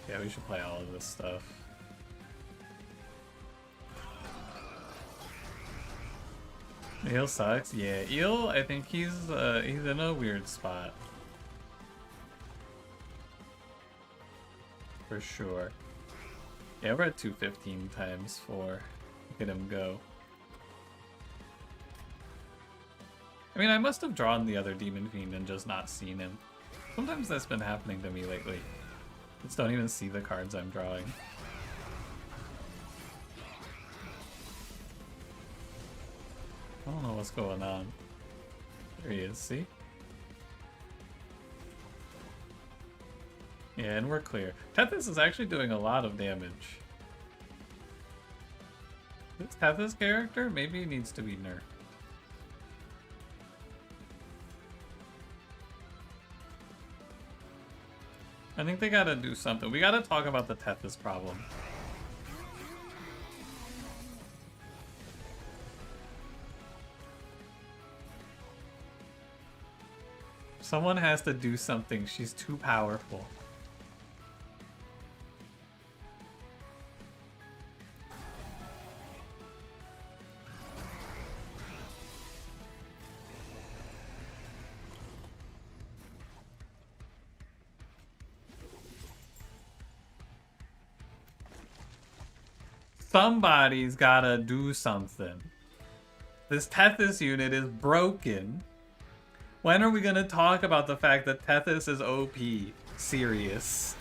Yeah, we should play all of this stuff. Eel sucks. Yeah, Eel, I think he's in a weird spot. For sure. Yeah, we're at 215 times 4. Look at him go. I mean, I must have drawn the other Demon Fiend and just not seen him. Sometimes that's been happening to me lately. Just don't even see the cards I'm drawing. I don't know what's going on. There he is, see? Yeah, and we're clear. Tethys is actually doing a lot of damage. This Tethys character maybe needs to be nerfed. I think they gotta do something. We gotta talk about the Tethys problem. Someone has to do something. She's too powerful. Somebody's gotta do something. This Tethys unit is broken. When are we gonna talk about the fact that Tethys is OP? Serious.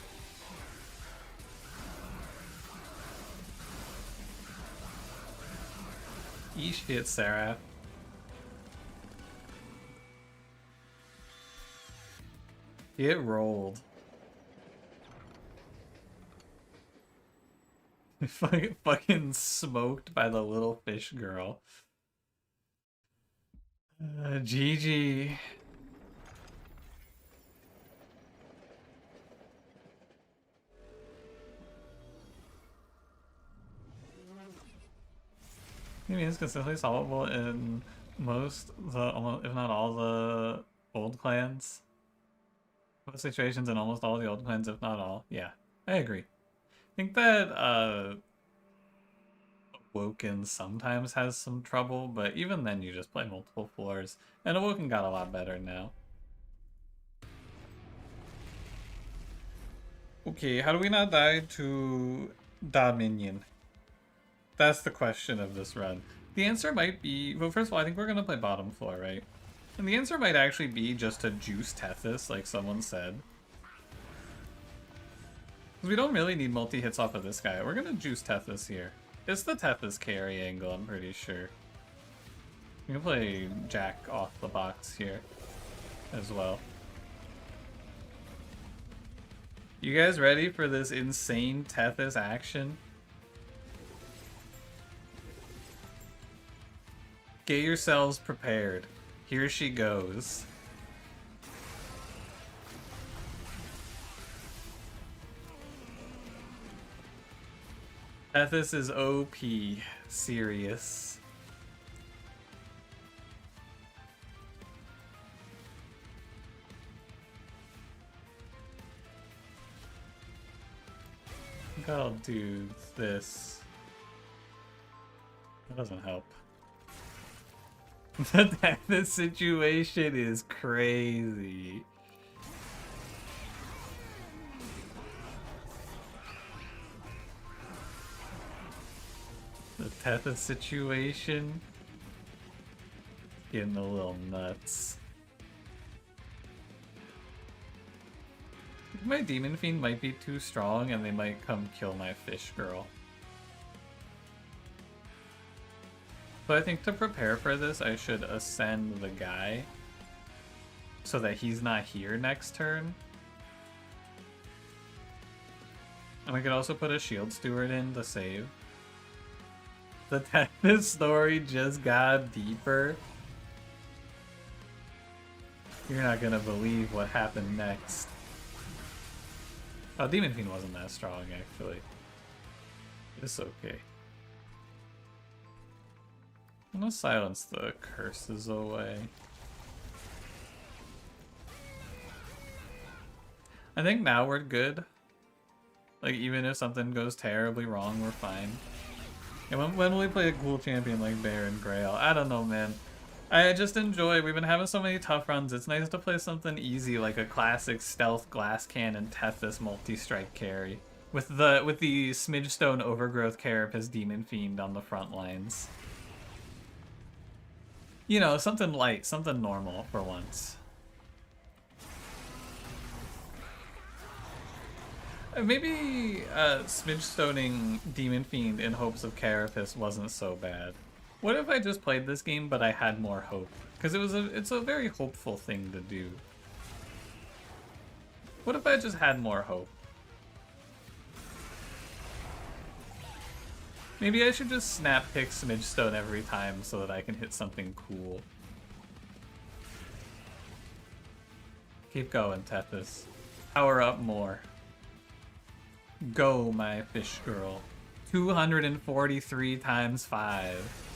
Yeesh hit Seraph. It rolled. Fucking smoked by the little fish girl. GG. I mean, it's consistently solvable in most, if not all, the old clans. Most situations in almost all the old clans, if not all. Yeah, I agree. I think that Awoken sometimes has some trouble, but even then you just play multiple floors. And Awoken got a lot better now. Okay, how do we not die to Dominion? That's the question of this run. The answer might be, well, first of all, I think we're going to play bottom floor, right? And the answer might actually be just to juice Tethys, like someone said. Because we don't really need multi-hits off of this guy. We're going to juice Tethys here. It's the Tethys carry angle, I'm pretty sure. We can play Jack off the box here as well. You guys ready for this insane Tethys action? Get yourselves prepared. Here she goes. Tethys is OP. Serious. I think I'll do this. That doesn't help. This situation is crazy. The Tethys situation. Getting a little nuts. My Demon Fiend might be too strong and they might come kill my fish girl. So I think to prepare for this, I should ascend the guy so that he's not here next turn. And we could also put a Shield Steward in to save. The Tethys story just got deeper. You're not gonna believe what happened next. Oh, Demon Fiend wasn't that strong, actually. It's okay. I'm gonna silence the curses away. I think now we're good. Like, even if something goes terribly wrong, we're fine. And when will we play a cool champion like Bear and Grail? I don't know, man. I just enjoy, we've been having so many tough runs, it's nice to play something easy like a classic stealth glass cannon Tethys multi-strike carry. With the Smidgestone Overgrowth Carapace Demon Fiend on the front lines. You know, something light, something normal for once. Maybe Smidgestoning Demon Fiend in hopes of Carapace wasn't so bad. What if I just played this game but I had more hope? Because it's a very hopeful thing to do. What if I just had more hope? Maybe I should just snap pick Smidgestone every time so that I can hit something cool. Keep going, Tethys. Power up more. Go, my fish girl. 243 times 5.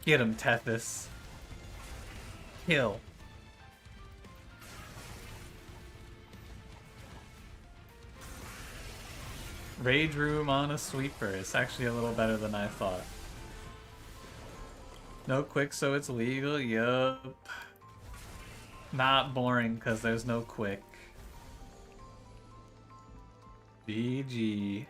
Get him, Tethys. Kill. Rage Room on a sweeper. It's actually a little better than I thought. No quick, so it's legal? Yup. Not boring, because there's no quick. GG.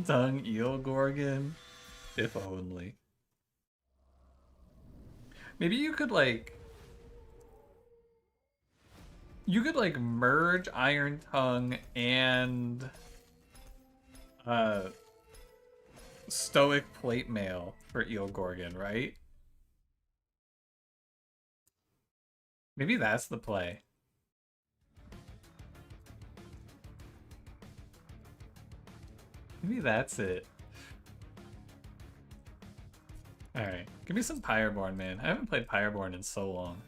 Tongue Eel Gorgon? If only. Maybe you could like... You could like merge Iron Tongue and... Stoic Plate Mail for Eel Gorgon, right? Maybe that's the play. Maybe that's it. Alright, give me some Pyreborn, man. I haven't played Pyreborn in so long.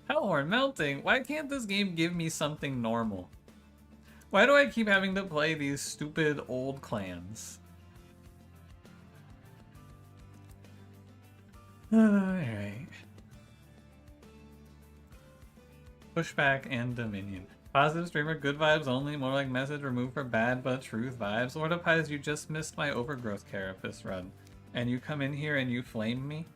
Hellhorn Melting! Why can't this game give me something normal? Why do I keep having to play these stupid old clans? Alright. Pushback and Dominion. Positive streamer, good vibes only, more like message removed for bad but truth vibes. Ortopies, you just missed my Overgrowth Carapace run. And you come in here and you flame me?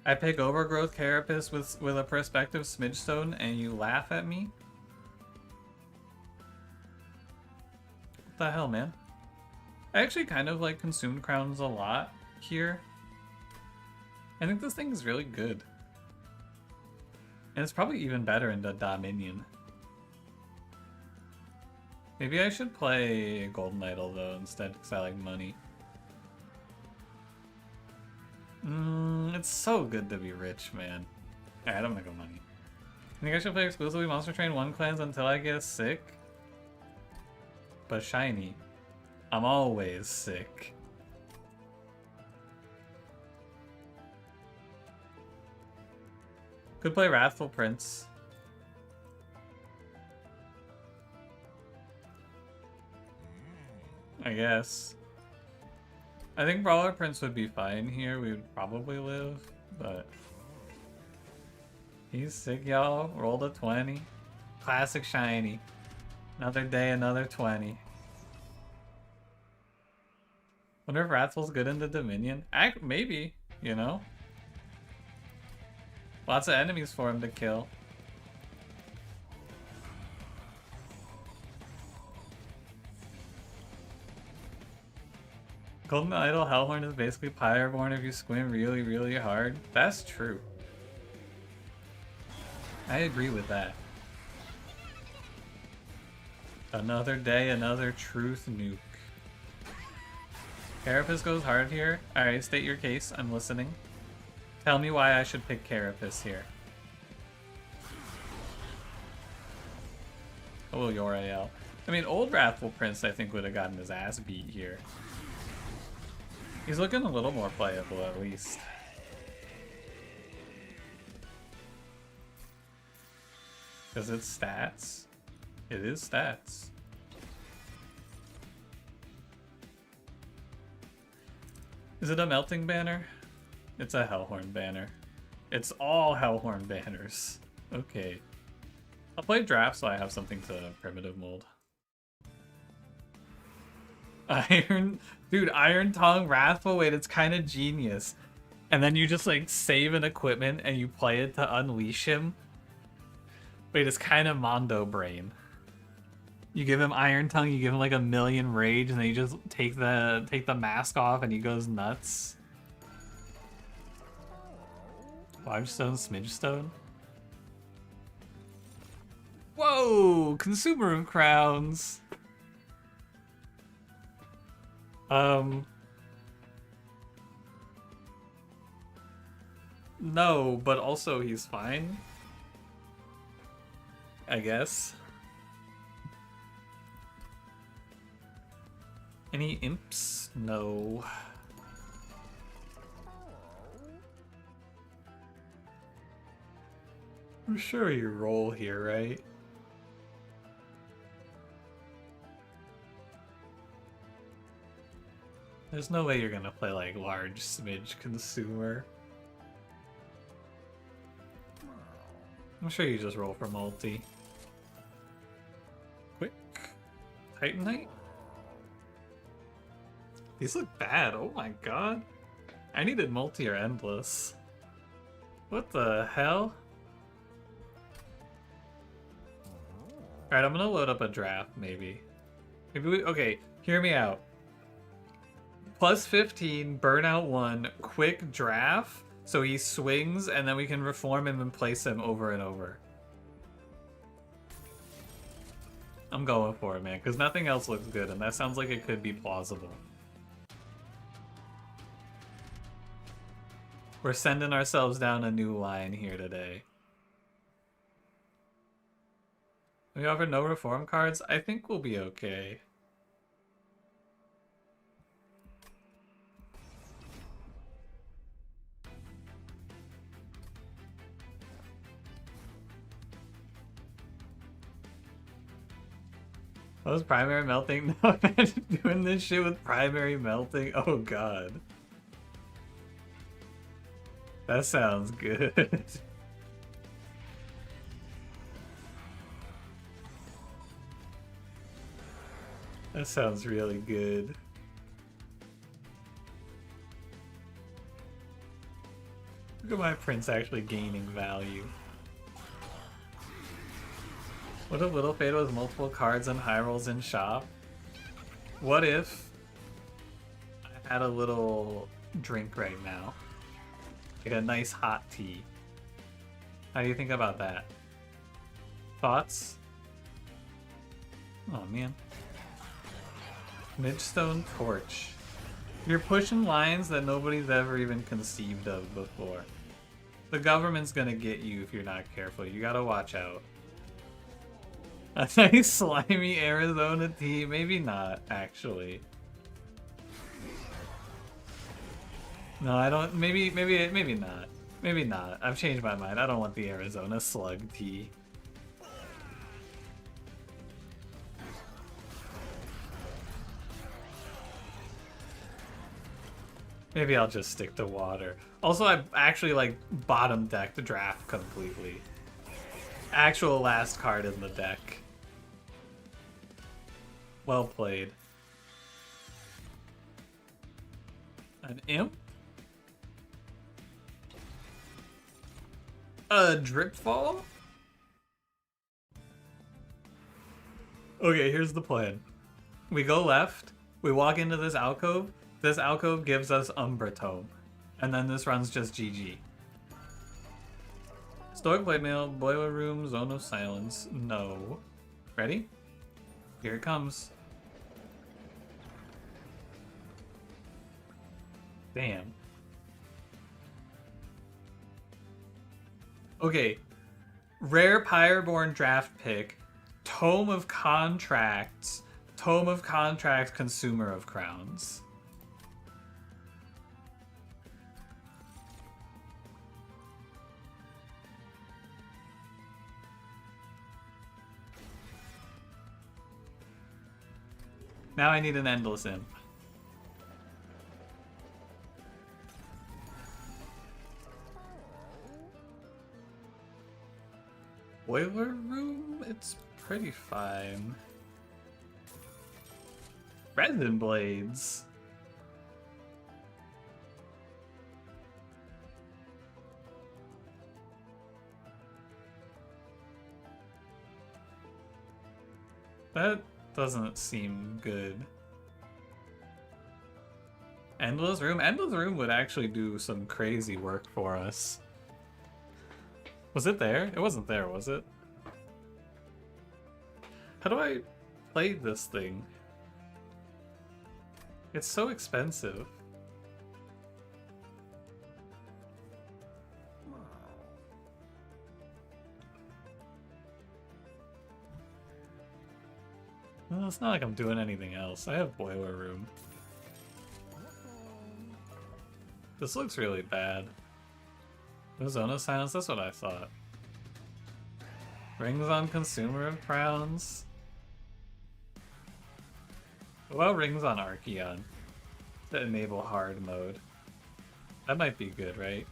I pick Overgrowth Carapace with a prospective Smidgestone and you laugh at me? What the hell, man? I actually kind of like Consumed Crowns a lot here. I think this thing is really good. And it's probably even better in the Dominion. Maybe I should play Golden Idol though instead because I like money. It's so good to be rich, man. Alright, I'm gonna go money. I think I should play exclusively Monster Train 1 clans until I get sick. But shiny. I'm always sick. Could play Wrathful Prince. I guess. I think Brawler Prince would be fine here. We would probably live, but... He's sick, y'all. Rolled a 20. Classic shiny. Another day, another 20. Wonder if Wrathful's good in the Dominion? Maybe. you know? Lots of enemies for him to kill. Golden Idol Hellhorn is basically Pyreborn if you squint really, really hard. That's true. I agree with that. Another day, another truth nuke. Carapace goes hard here. Alright, state your case. I'm listening. Tell me why I should pick Carapace here. Oh, Uriel. I mean, old Wrathful Prince I think would have gotten his ass beat here. He's looking a little more playable at least. Because it's stats. It is stats. Is it a melting banner? It's a Hellhorn banner. It's all Hellhorn banners. Okay. I'll play draft so I have something to primitive mold. Iron Tongue Wrathful, wait, it's kind of genius. And then you just like save an equipment and you play it to unleash him. Wait, it's kind of Mondo Brain. You give him Iron Tongue, you give him like 1,000,000 rage, and then you just take the mask off and he goes nuts. 5-stone, Smidge-stone? Whoa! Consumer of Crowns! No, but also he's fine. I guess. Any imps? No. I'm sure you roll here, right? There's no way you're gonna play like large smidge consumer. I'm sure you just roll for multi. Quick. Titanite? These look bad, oh my god. I needed multi or endless. What the hell? Alright, I'm gonna load up a draft, maybe. Okay, hear me out. Plus 15, burnout 1, quick draft, so he swings, and then we can reform him and place him over and over. I'm going for it, man, because nothing else looks good, and that sounds like it could be plausible. We're sending ourselves down a new line here today. We offer no reform cards? I think we'll be okay. What was primary melting? No, imagine doing this shit with primary melting. Oh god. That sounds good. That sounds really good. Look at my prince actually gaining value. What if Little Fade was multiple cards and high rolls in shop? What if I had a little drink right now? Like a nice hot tea. How do you think about that? Thoughts? Oh man. Midstone Torch. You're pushing lines that nobody's ever even conceived of before. The government's gonna get you if you're not careful. You gotta watch out. A nice slimy Arizona tea? Maybe not, actually. No, I don't. Maybe not. Maybe not. I've changed my mind. I don't want the Arizona slug tea. Maybe I'll just stick to water. Also, I actually like bottom deck the draft completely. Actual last card in the deck. Well played. An imp? Drip fall? Okay, here's the plan. We go left, we walk into this alcove gives us Umbra Tome. And then this run's just GG. Stoic Blade Mail, Boiler Room, Zone of Silence. No. Ready? Here it comes. Damn. Okay. Rare Pyreborn draft pick. Tome of Contracts. Tome of Contracts, Consumer of Crowns. Now I need an Endless Imp. Boiler Room? It's pretty fine. Resin Blades. That doesn't seem good. Endless Room? Endless Room would actually do some crazy work for us. Was it there? It wasn't there, was it? How do I play this thing? It's so expensive. Well, it's not like I'm doing anything else. I have Boiler Room. This looks really bad. The Zone of Silence, that's what I thought. Rings on Consumer of Crowns. What about Rings on Archeon to enable hard mode? That might be good, right?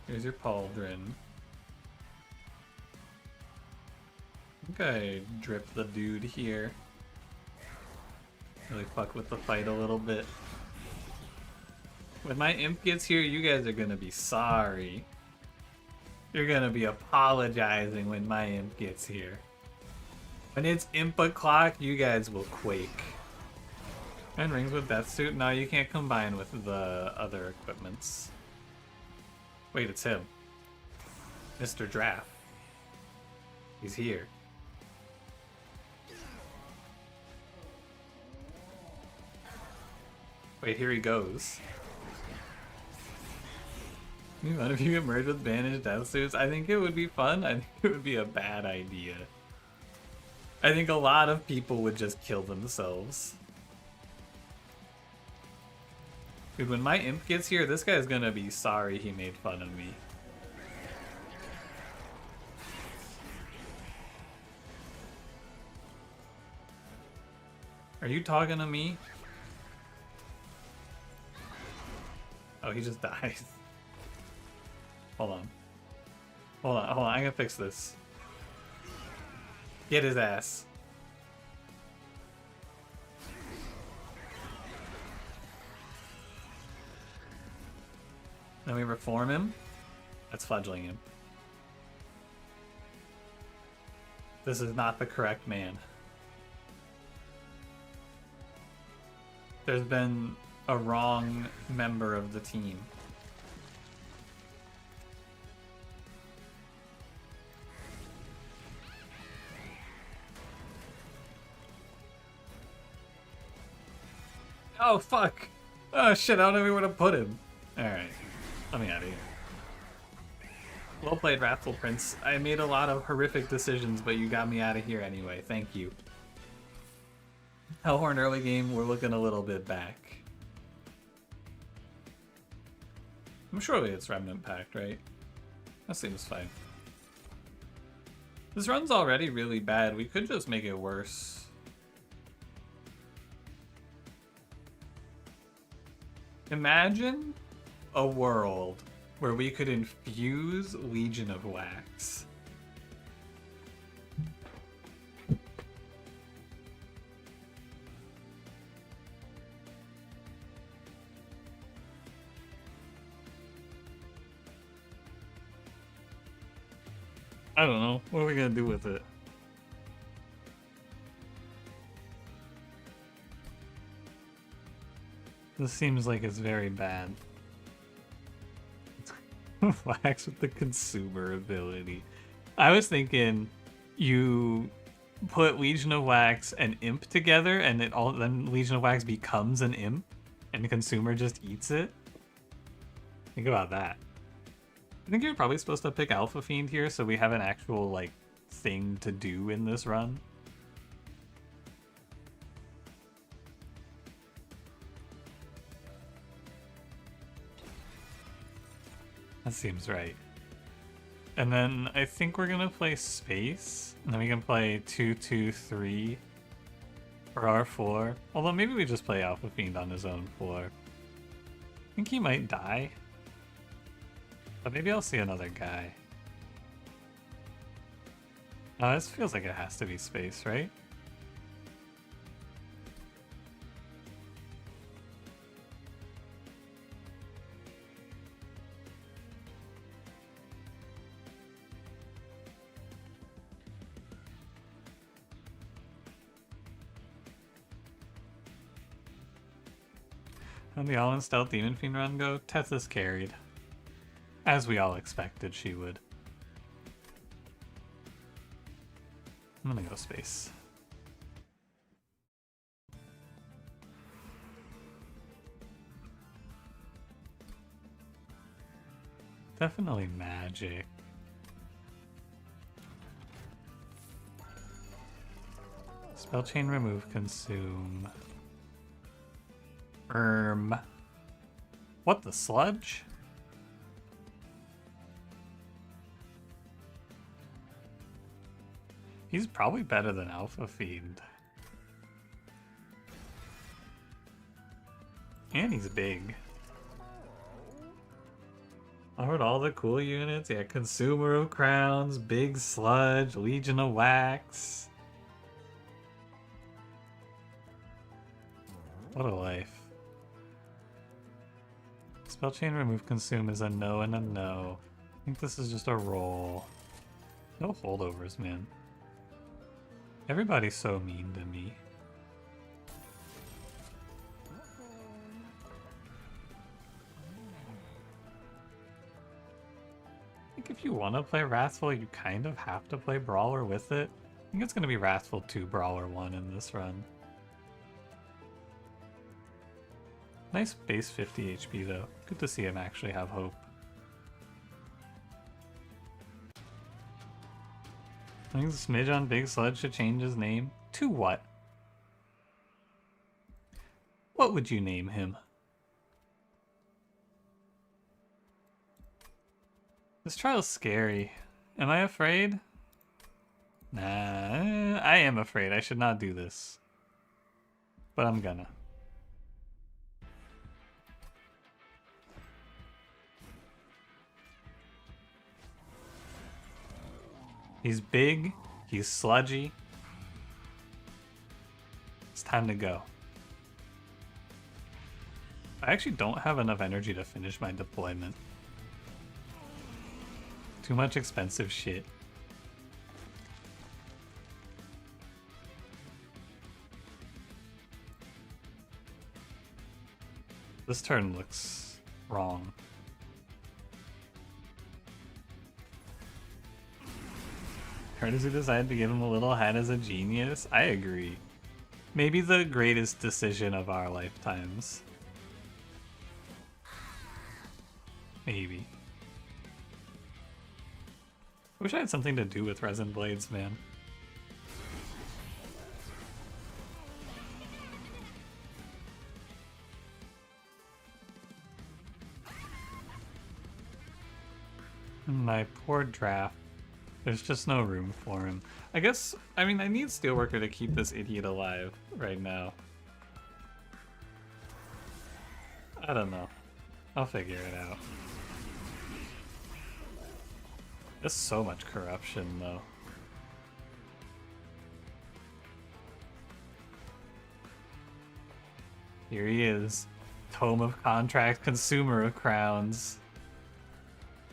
Here's your Pauldron. Okay, drip the dude here. Really fuck with the fight a little bit. When my imp gets here, you guys are gonna be sorry. You're gonna be apologizing when my imp gets here. When it's imp o'clock, you guys will quake. And rings with Death Suit? No, you can't combine with the other equipments. Wait, it's him. Mr. Draft. He's here. Wait, here he goes. What if you get merged with banished death suits? I think it would be fun. I think it would be a bad idea. I think a lot of people would just kill themselves. Dude, when my imp gets here, this guy's gonna be sorry he made fun of me. Are you talking to me? Oh, he just dies. Hold on. Hold on, hold on, I can fix this. Get his ass. Then we reform him. That's fledgling him. This is not the correct man. There's been a wrong member of the team. Oh fuck! Oh shit, I don't know where to put him. Alright, let me out of here. Well played, Wrathful Prince. I made a lot of horrific decisions, but you got me out of here anyway. Thank you. Hellhorn early game, we're looking a little bit back. I'm sure it's Remnant Pact, right? That seems fine. This run's already really bad. We could just make it worse. Imagine a world where we could infuse Legion of Wax. I don't know. What are we gonna do with it? This seems like it's very bad. Wax with the consumer ability. I was thinking you put Legion of Wax and Imp together, and then Legion of Wax becomes an Imp, and the consumer just eats it. Think about that. I think you're probably supposed to pick Alpha Fiend here, so we have an actual like thing to do in this run. That seems right. And then I think we're gonna play Space, and then we can play 2-2-3 for our 4. Although maybe we just play Alpha Fiend on his own 4. I think he might die. But maybe I'll see another guy. No, this feels like it has to be Space, right? How'd the all-in stealth Demon Fiend run go? Tethys carried. As we all expected she would. I'm gonna go Space. Definitely magic. Spell chain remove, consume. What the sludge? He's probably better than Alpha Fiend. And he's big. I heard all the cool units. Yeah, Consumer of Crowns, Big Sludge, Legion of Wax. What a life. Spell chain remove consume is a no and a no. I think this is just a roll. No holdovers, man. Everybody's so mean to me. I think if you want to play Wrathful, you kind of have to play Brawler with it. I think it's going to be Wrathful 2, Brawler 1 in this run. Nice base 50 HP though. Good to see him actually have hope. I think Smidge on Big Sludge should change his name. To what? What would you name him? This trial's scary. Am I afraid? Nah, I am afraid. I should not do this. But I'm gonna. He's big, he's sludgy. It's time to go. I actually don't have enough energy to finish my deployment. Too much expensive shit. This turn looks wrong. Curtis who decided to give him a little hat as a genius? I agree. Maybe the greatest decision of our lifetimes. Maybe. I wish I had something to do with Resin Blades, man. My poor draft. There's just no room for him. I guess, I mean, I need Steelworker to keep this idiot alive right now. I don't know. I'll figure it out. There's so much corruption, though. Here he is. Tome of Contract, Consumer of Crowns.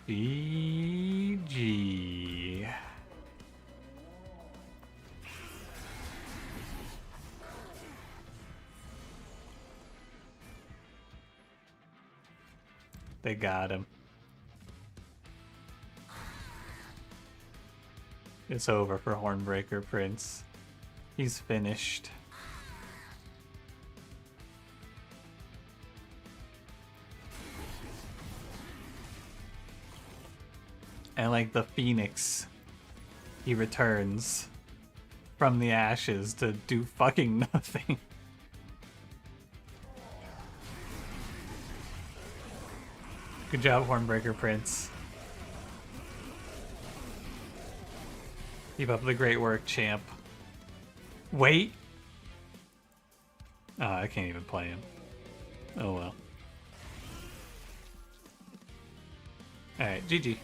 GG. They got him. It's over for Hornbreaker Prince. He's finished. And like the Phoenix, he returns from the ashes to do fucking nothing. Good job, Hornbreaker Prince. Keep up the great work, champ. Wait! Oh, I can't even play him. Oh well. Alright, GG.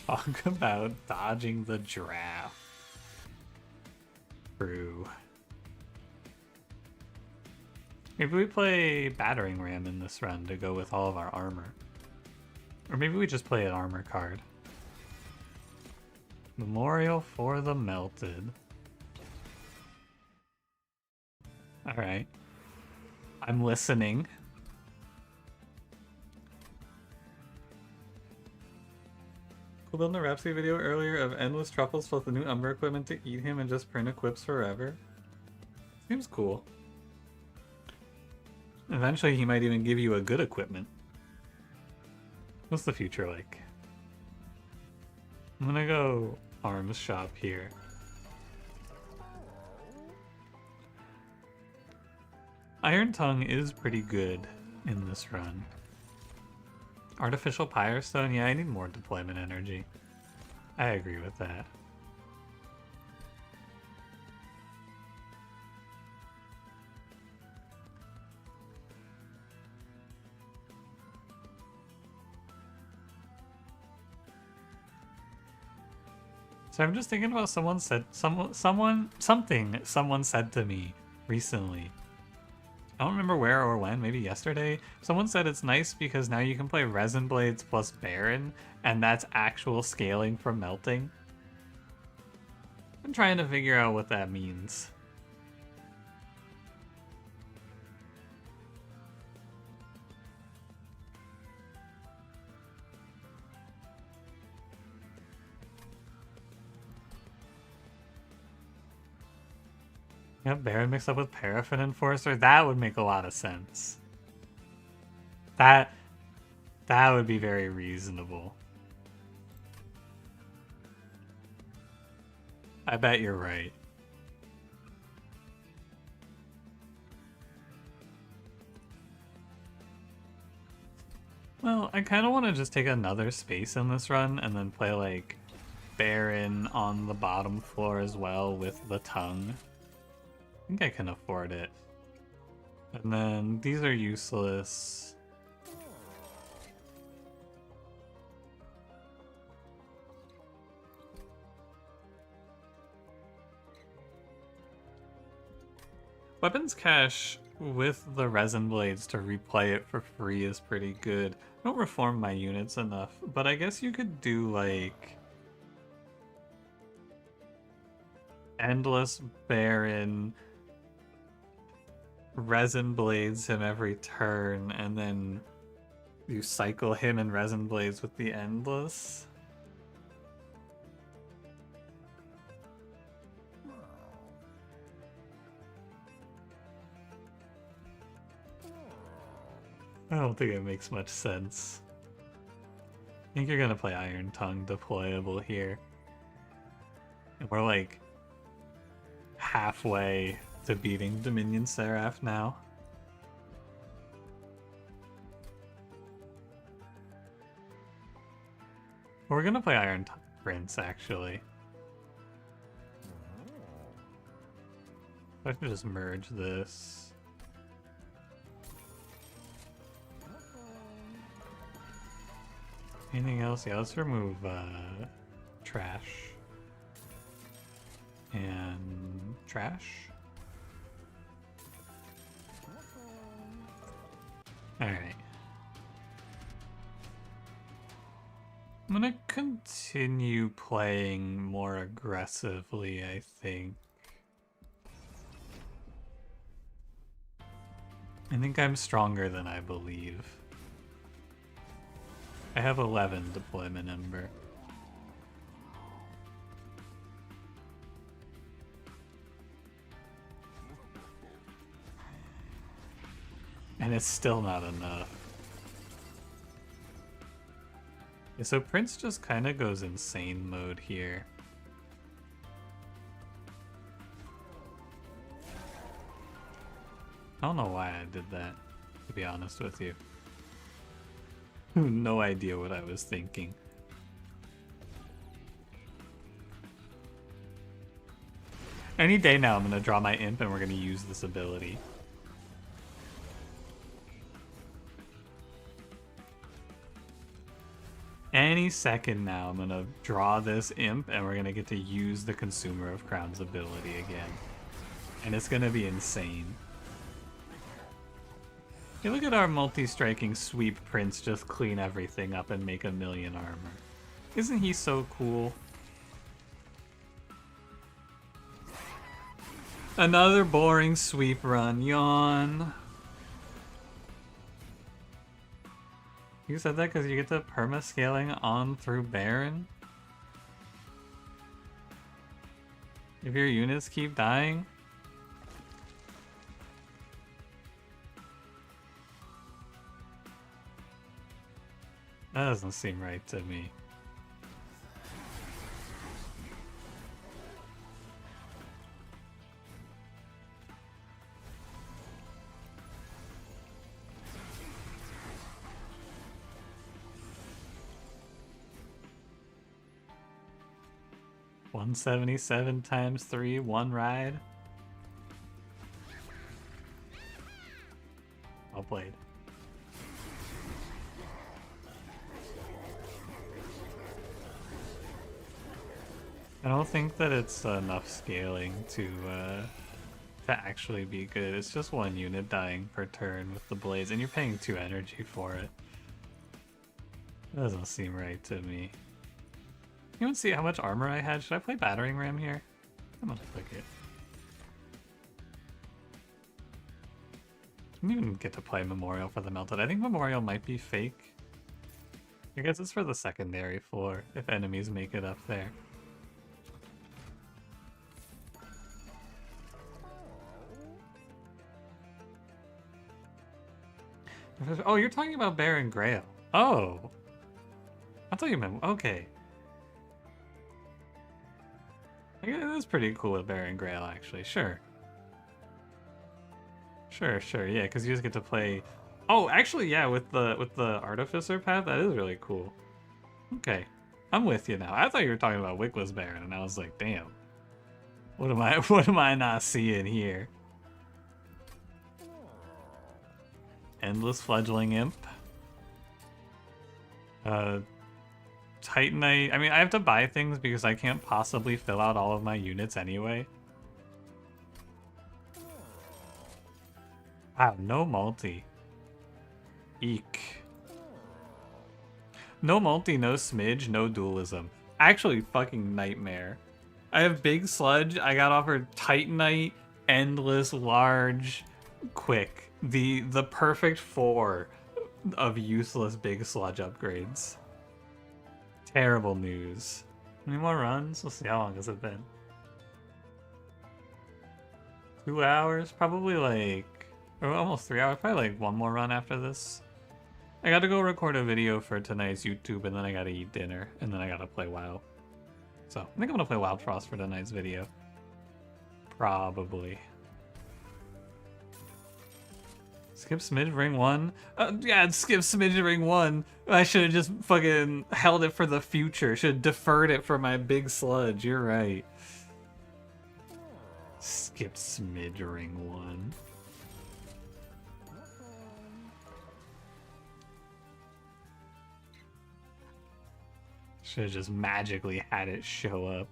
Talk about dodging the draft. True. Maybe we play Battering Ram in this run to go with all of our armor. Or maybe we just play an armor card. Memorial for the Melted. Alright. I'm listening. Cool building a Rhapsody video earlier of endless truffles plus the new Umber equipment to eat him and just print equips forever. Seems cool. Eventually he might even give you a good equipment. What's the future like? I'm gonna go arms shop here. Iron Tongue is pretty good in this run. Artificial Pyrostone? Yeah, I need more deployment energy. I agree with that. So I'm just thinking about someone said someone said to me recently. I don't remember where or when, maybe yesterday. Someone said it's nice because now you can play Resin Blades plus Baron, and that's actual scaling for melting. I'm trying to figure out what that means. Yep, Baron mixed up with Paraffin Enforcer. That would make a lot of sense. That would be very reasonable. I bet you're right. Well, I kind of want to just take another space in this run and then play like Baron on the bottom floor as well with the Tongue. I think I can afford it. And then these are useless. Weapons cache with the Resin Blades to replay it for free is pretty good. I don't reform my units enough, but I guess you could do like Endless Baron, Resin Blades him every turn, and then you cycle him and Resin Blades with the Endless. I don't think it makes much sense. I think you're gonna play Iron Tongue deployable here. And we're like halfway to beating Dominion Seraph now. We're gonna play Iron Prince, actually. I can just merge this. Anything else? Yeah, let's remove trash. And trash. Alright. I'm gonna continue playing more aggressively, I think. I think I'm stronger than I believe. I have 11 deployment ember. And it's still not enough. Yeah, so Prince just kind of goes insane mode here. I don't know why I did that, to be honest with you. No idea what I was thinking. Any day now I'm gonna draw my imp and we're gonna use this ability. Any second now I'm gonna draw this imp and we're gonna get to use the Consumer of Crowns ability again. And it's gonna be insane. Hey, look at our multi-striking sweep Prince just clean everything up and make 1,000,000 armor. Isn't he so cool? Another boring sweep run, yawn. You said that because you get the perma-scaling on through Baron? If your units keep dying? That doesn't seem right to me. $177 times 3, one ride. Well played. I don't think that it's enough scaling to actually be good. It's just one unit dying per turn with the blades, and you're paying 2 energy for it. That doesn't seem right to me. You want to see how much armor I had? Should I play Battering Ram here? I'm gonna click it. I didn't even get to play Memorial for the Melted. I think Memorial might be fake. I guess it's for the secondary floor, if enemies make it up there. Oh, you're talking about Baron Grail. Oh! I thought you meant... Okay. Yeah, that's pretty cool with Baron Grail, actually. Sure. Sure, yeah, because you just get to play... Oh, actually, yeah, with the Artificer path, that is really cool. Okay. I'm with you now. I thought you were talking about Wickless Baron, and I was like, damn. What am I not seeing here? Endless Fledgling Imp. Titanite. I mean, I have to buy things because I can't possibly fill out all of my units anyway. Wow, no multi. Eek. No multi, no smidge, no dualism. Actually, fucking nightmare. I have big sludge. I got offered Titanite, endless, large, quick. The perfect 4 of useless big sludge upgrades. Terrible news. Any more runs? We'll see how long has it been. 2 hours? Probably like... Or almost 3 hours. Probably like one more run after this. I gotta go record a video for tonight's YouTube, and then I gotta eat dinner, and then I gotta play WoW. So, I think I'm gonna play Wild Frost for tonight's video. Probably. Skip Smidge Ring 1? Yeah, skip Smidge Ring 1. I should have just fucking held it for the future. Should have deferred it for my big sludge. You're right. Skip Smidge Ring 1. Should have just magically had it show up.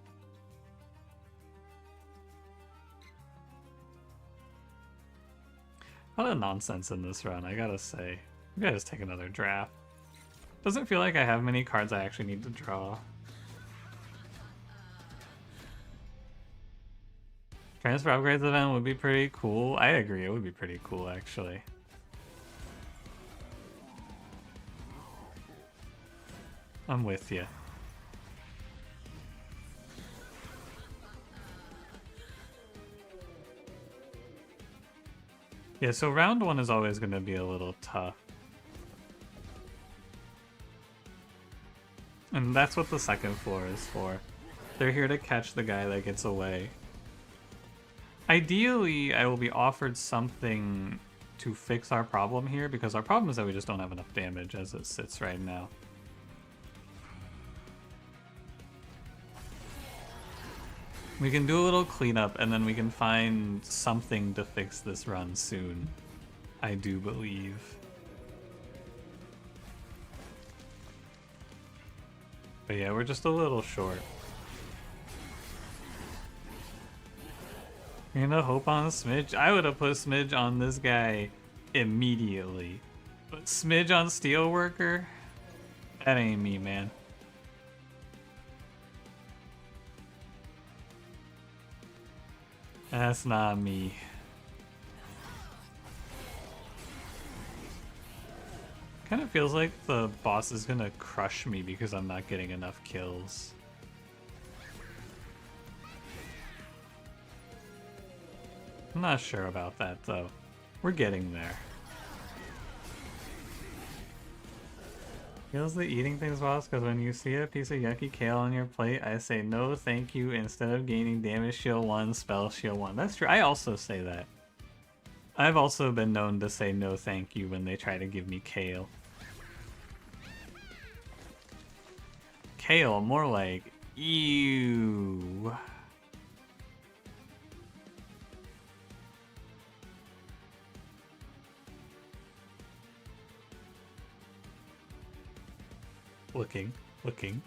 A lot of nonsense in this run, I gotta say. Maybe I just take another draft. Doesn't feel like I have many cards I actually need to draw. Transfer upgrades event would be pretty cool. I agree, it would be pretty cool, actually. I'm with you. Yeah, so round 1 is always going to be a little tough. And that's what the second floor is for. They're here to catch the guy that gets away. Ideally, I will be offered something to fix our problem here, because our problem is that we just don't have enough damage as it sits right now. We can do a little cleanup, and then we can find something to fix this run soon. I do believe. But yeah, we're just a little short. You're gonna hope on Smidge? I would have put Smidge on this guy immediately. But Smidge on Steelworker? That ain't me, man. That's not me. Kind of feels like the boss is gonna crush me because I'm not getting enough kills. I'm not sure about that though. We're getting there. Feels the eating things boss, because when you see a piece of yucky kale on your plate, I say no thank you instead of gaining damage shield 1, spell shield 1. That's true. I also say that. I've also been known to say no thank you when they try to give me kale. Kale, more like ew. Looking.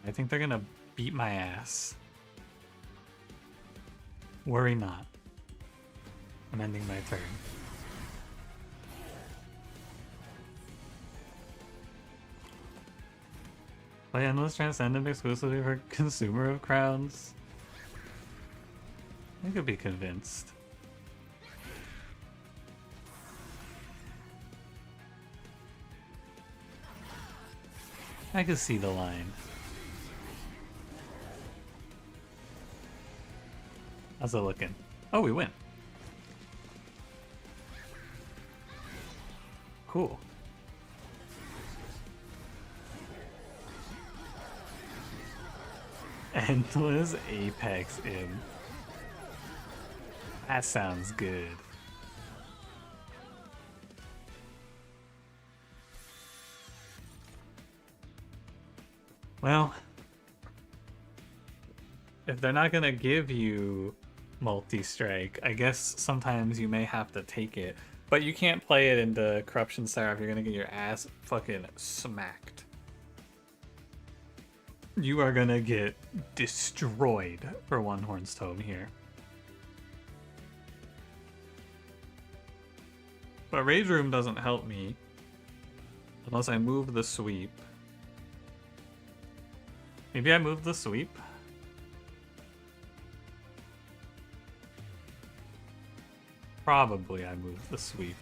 I think they're gonna beat my ass. Worry not. I'm ending my turn. Play Endless Transcendent exclusively for consumer of crowns? I could be convinced. I can see the line. How's it looking? Oh, we win. Cool. Endless Apex in. That sounds good. Well, if they're not gonna give you multi-strike, I guess sometimes you may have to take it. But you can't play it into Corruption Seraph, you're gonna get your ass fucking smacked. You are gonna get destroyed for One Horn's Tome here. But Rage Room doesn't help me unless I move the sweep. Maybe I move the sweep? Probably I move the sweep.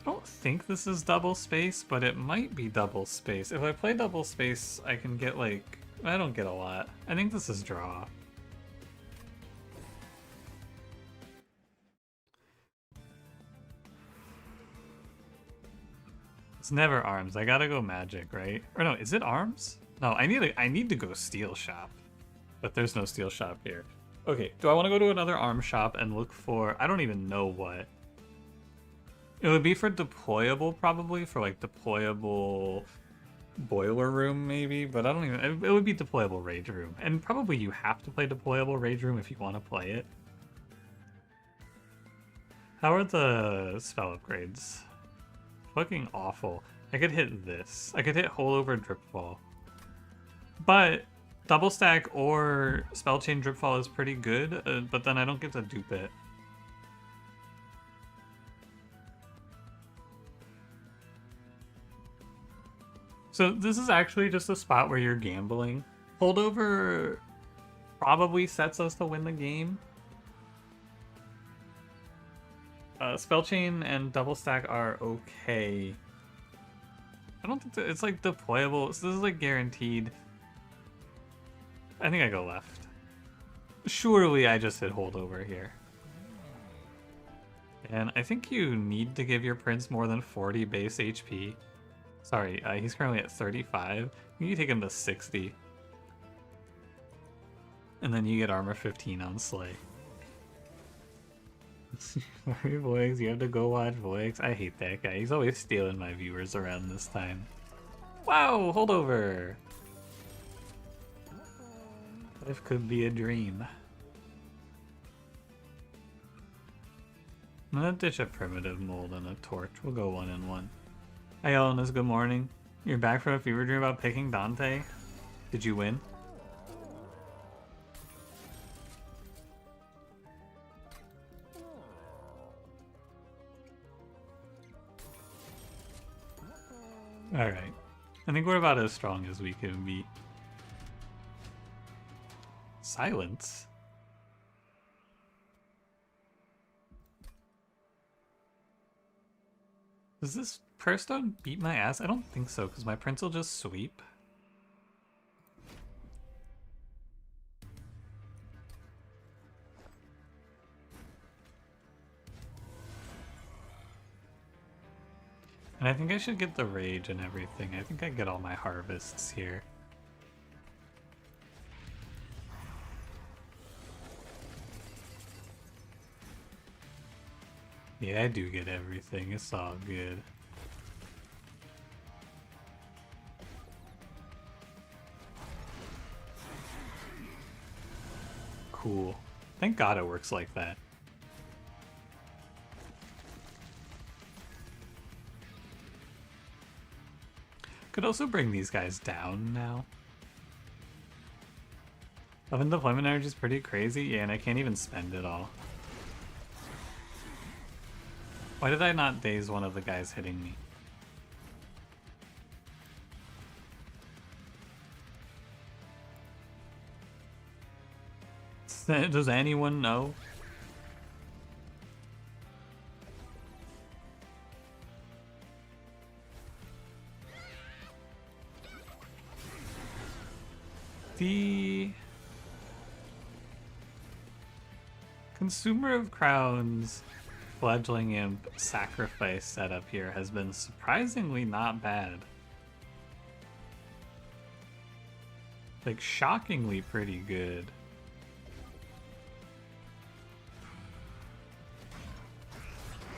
I don't think this is double space, but it might be double space. If I play double space, I can get like... I don't get a lot. I think this is draw. It's never arms. I gotta go magic, right? Or no, is it arms? No, I need to go steel shop. But there's no steel shop here. Okay, do I want to go to another arm shop and look for... I don't even know what. It would be for deployable, probably. For like deployable boiler room, maybe. But I don't even... It would be deployable rage room. And probably you have to play deployable rage room if you want to play it. How are the spell upgrades? Fucking awful. I could hit this. I could hit Holdover Dripfall. But double stack or spell chain Dripfall is pretty good, but then I don't get to dupe it. So this is actually just a spot where you're gambling. Holdover probably sets us to win the game. Spell chain and double stack are okay. I don't think it's like deployable. So this is like guaranteed. I think I go left. Surely I just hit hold over here. And I think you need to give your prince more than 40 base HP. Sorry, he's currently at 35. You need to take him to 60. And then you get armor 15 on Slay. Sorry, Voix, you have to go watch Voix. I hate that guy. He's always stealing my viewers around this time. Wow, holdover! Life could be a dream. I'm gonna ditch a primitive mold and a torch. We'll go 1 and 1. Hi, Elenis, good morning. You're back from a fever dream about picking Dante? Did you win? Alright. I think we're about as strong as we can be. Silence? Does this Purstone beat my ass? I don't think so, because my prince will just sweep. And I think I should get the rage and everything. I think I get all my harvests here. Yeah, I do get everything. It's all good. Cool. Thank God it works like that. Could also bring these guys down now. Oven deployment energy is pretty crazy. Yeah, and I can't even spend it all. Why did I not daze one of the guys hitting me? Does anyone know? The Consumer of Crowns Fledgling Imp sacrifice setup here has been surprisingly not bad. Like, shockingly pretty good.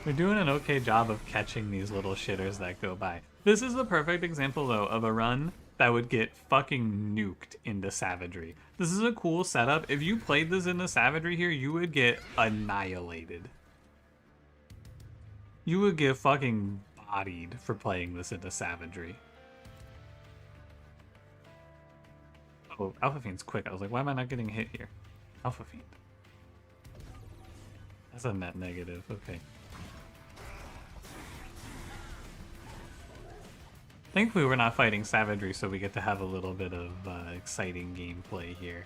They're doing an okay job of catching these little shitters that go by. This is the perfect example, though, of a run that would get fucking nuked into Savagery. This is a cool setup. If you played this into Savagery here, you would get annihilated. You would get fucking bodied for playing this into Savagery. Oh, Alpha Fiend's quick. I was like, why am I not getting hit here? Alpha Fiend. That's a net negative. Okay. Thankfully, we're not fighting Savagery, so we get to have a little bit of exciting gameplay here.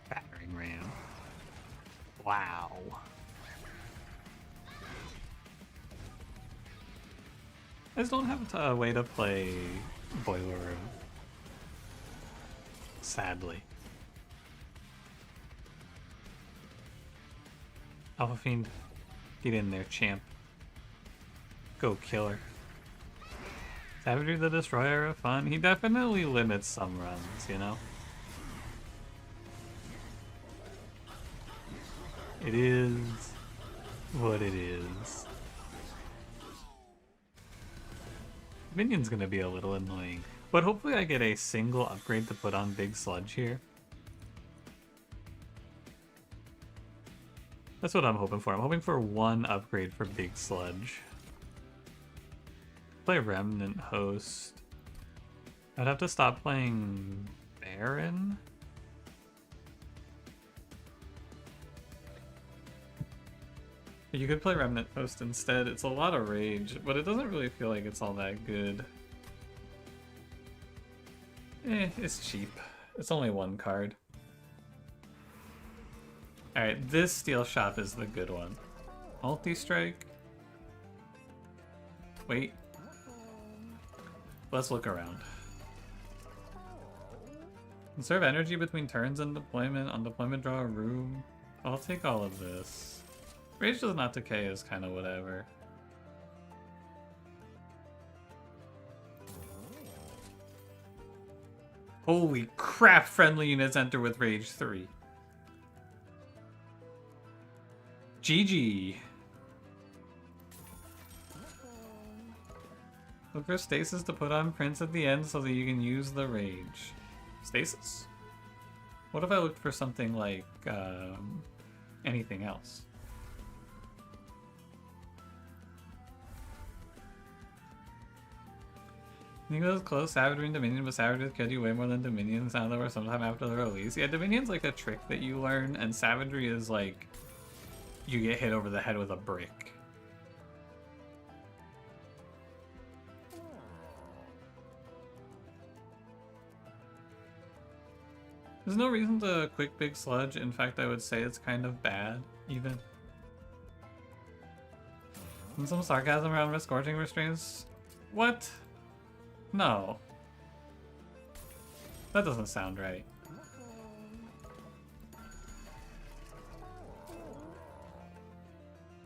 Battering Ram. Wow. I just don't have a way to play Boiler Room. Sadly. Alpha Fiend, get in there, champ. Go, killer. Savagery the Destroyer of fun. He definitely limits some runs, you know? It is what it is. Minion's gonna be a little annoying, but hopefully I get a single upgrade to put on Big Sludge here. That's what I'm hoping for. I'm hoping for one upgrade for Big Sludge. Play Remnant Host. I'd have to stop playing Baron. You could play Remnant Host instead. It's a lot of rage, but it doesn't really feel like it's all that good. It's cheap. It's only one card. Alright, this Steel Shop is the good one. Multi-strike. Wait. Let's look around. Conserve energy between turns and deployment. On deployment, draw a room. I'll take all of this. Rage does not decay is kind of whatever. Holy crap, friendly units enter with Rage 3. GG. Look for stasis to put on prints at the end so that you can use the Rage. Stasis? What if I looked for something like anything else? You go close Savagery and Dominion, but Savagery killed you way more than Dominion. Sound over sometime after the release. Yeah, Dominion's like a trick that you learn, and Savagery is like you get hit over the head with a brick. There's no reason to quick big sludge. In fact, I would say it's kind of bad, even. And some sarcasm around scorching restraints. What? No. That doesn't sound right.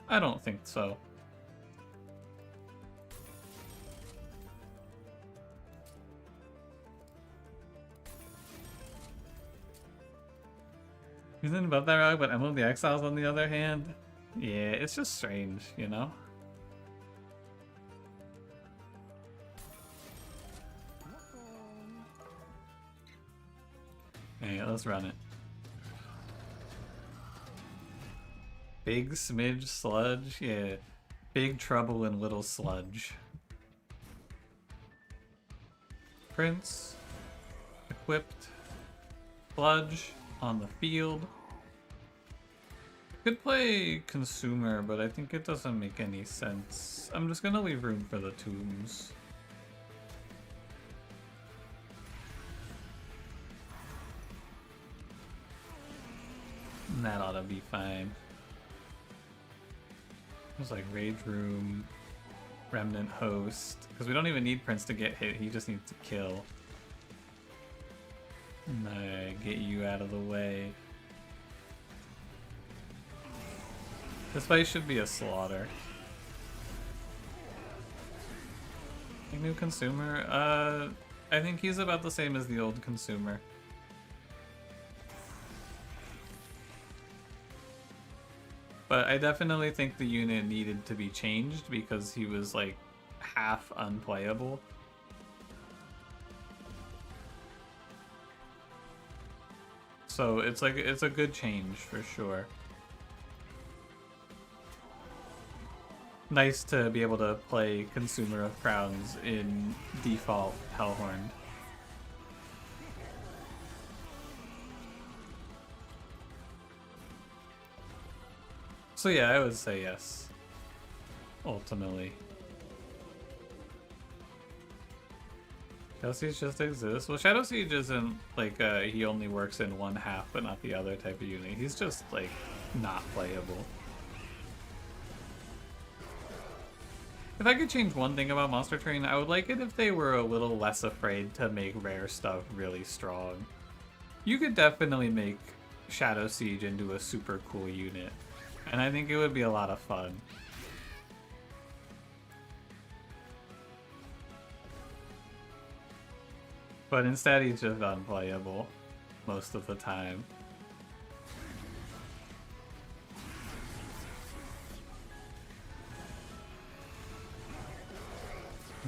I don't think so. Isn't above that rock, but Emblem of the Exiles on the other hand? Yeah, it's just strange, you know? Hey, let's run it. Big smidge sludge? Yeah. Big trouble in little sludge. Prince. Equipped. Sludge. On the field. Could play consumer, but I think it doesn't make any sense. I'm just gonna leave room for the tombs. And that ought to be fine. There's like Rage Room, Remnant Host, because we don't even need Prince to get hit, he just needs to kill. And get you out of the way. This fight should be a slaughter. New consumer? I think he's about the same as the old consumer. But I definitely think the unit needed to be changed because he was like half unplayable. So it's like, it's a good change for sure. Nice to be able to play Consumer of Crowns in default Hellhorn. So yeah, I would say yes. Ultimately. Shadow Siege just exists. Well, Shadow Siege isn't like he only works in one half but not the other type of unit. He's just like not playable. If I could change one thing about Monster Train, I would like it if they were a little less afraid to make rare stuff really strong. You could definitely make Shadow Siege into a super cool unit, and I think it would be a lot of fun. But instead he's just unplayable most of the time.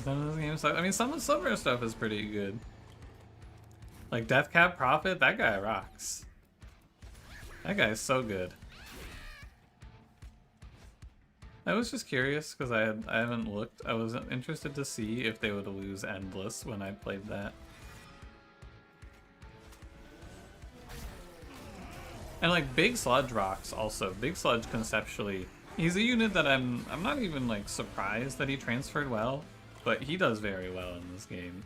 Some of this game sucks. I mean, some of our stuff is pretty good. Like Deathcap Prophet, that guy rocks. That guy is so good. I was just curious because I haven't looked. I was interested to see if they would lose Endless when I played that. And like Big Sludge rocks also. Big Sludge conceptually, he's a unit that I'm not even like surprised that he transferred well, but he does very well in this game.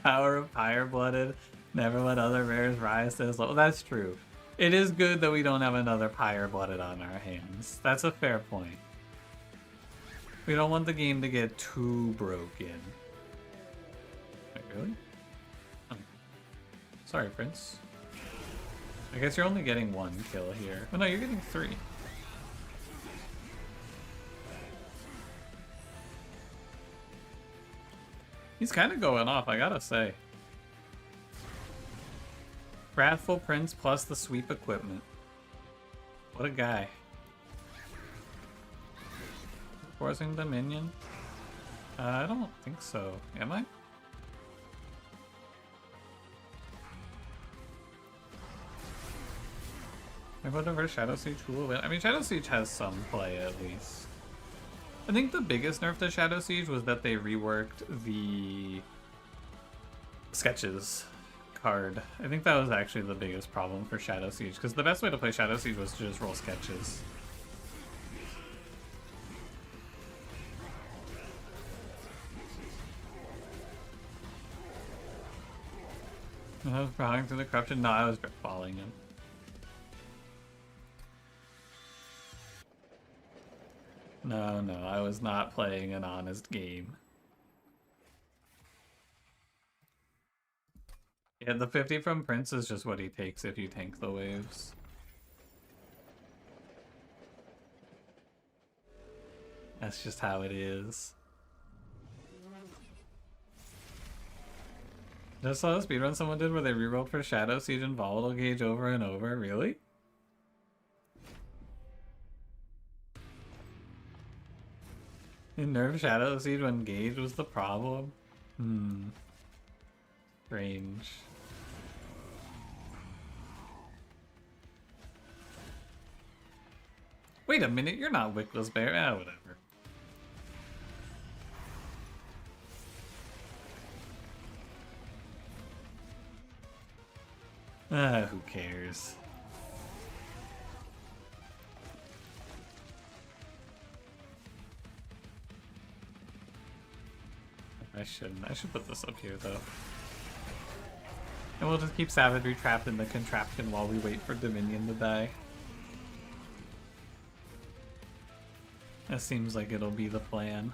Power of Pyre-Blooded, never let other rares rise to his level. That's true. It is good that we don't have another Pyre-Blooded on our hands. That's a fair point. We don't want the game to get too broken. Wait, really? Oh. Sorry, Prince. I guess you're only getting 1 kill here. Oh no, you're getting 3. He's kind of going off, I gotta say. Wrathful Prince plus the sweep equipment. What a guy. Forcing Dominion? I don't think so. Am I? I voted for Shadow Siege. Cool. I mean, Shadow Siege has some play at least. I think the biggest nerf to Shadow Siege was that they reworked the sketches card. I think that was actually the biggest problem for Shadow Siege, because the best way to play Shadow Siege was to just roll sketches. I was crawling through the corruption. No, I was following him. No, no, I was not playing an honest game. Yeah, the 50 from Prince is just what he takes if you tank the waves. That's just how it is. Just saw a speedrun someone did where they rerolled for Shadow Siege and Volatile Gauge over and over. Really? In nerf Shadow Siege when Gauge was the problem? Strange. Wait a minute, you're not Wickless Bear. Ah, whatever. Ah, who cares? I shouldn't. I should put this up here, though. And we'll just keep Savagery trapped in the contraption while we wait for Dominion to die. That seems like it'll be the plan.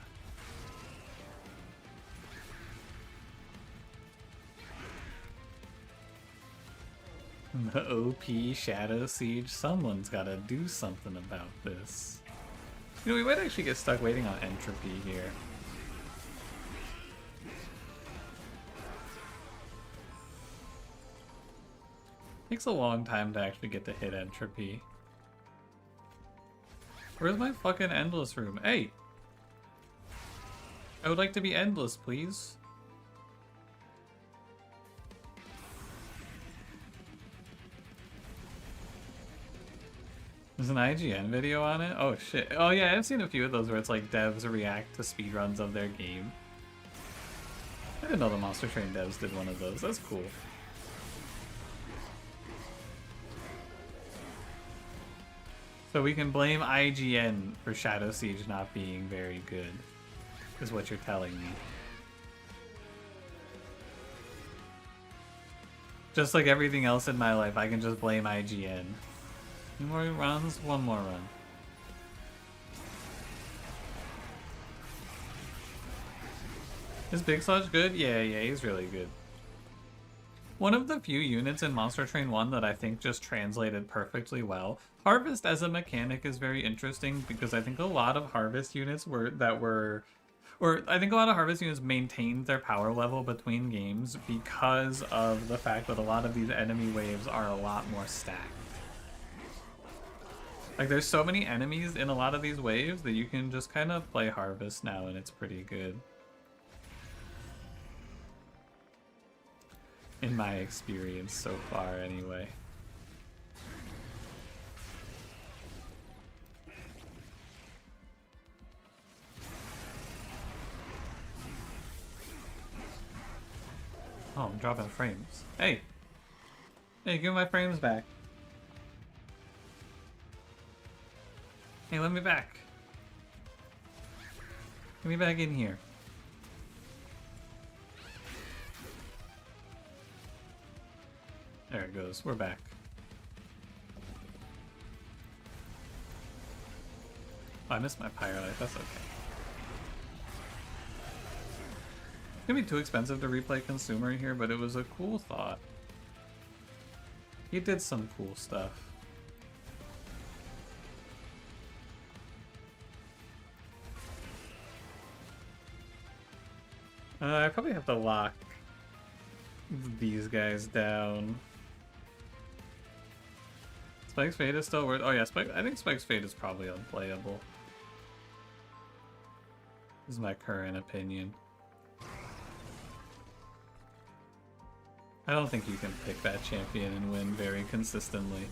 The OP Shadow Siege. Someone's gotta do something about this. You know, we might actually get stuck waiting on Entropy here. Takes a long time to actually get to hit Entropy. Where's my fucking Endless room? Hey! I would like to be Endless, please. There's an IGN video on it? Oh shit. Oh yeah, I've seen a few of those where it's like devs react to speedruns of their game. I didn't know the Monster Train devs did one of those. That's cool. So we can blame IGN for Shadow Siege not being very good, is what you're telling me. Just like everything else in my life, I can just blame IGN. 2 more runs, 1 more run. Is Big Sludge good? Yeah, he's really good. One of the few units in Monster Train 1 that I think just translated perfectly well. Harvest as a mechanic is very interesting because I think a lot of Harvest units maintained their power level between games because of the fact that a lot of these enemy waves are a lot more stacked. Like, there's so many enemies in a lot of these waves that you can just kind of play Harvest now and it's pretty good. In my experience so far, anyway. Oh, I'm dropping frames. Hey! Hey, give me my frames back. Hey, let me back. Get me back in here. There it goes. We're back. Oh, I missed my Pyrolite. That's okay. It's gonna be too expensive to replay Consumer here, but it was a cool thought. He did some cool stuff. I probably have to lock these guys down. Spike's Fate is still worth. Oh yeah, I think Spike's Fate is probably unplayable. This is my current opinion. I don't think you can pick that champion and win very consistently.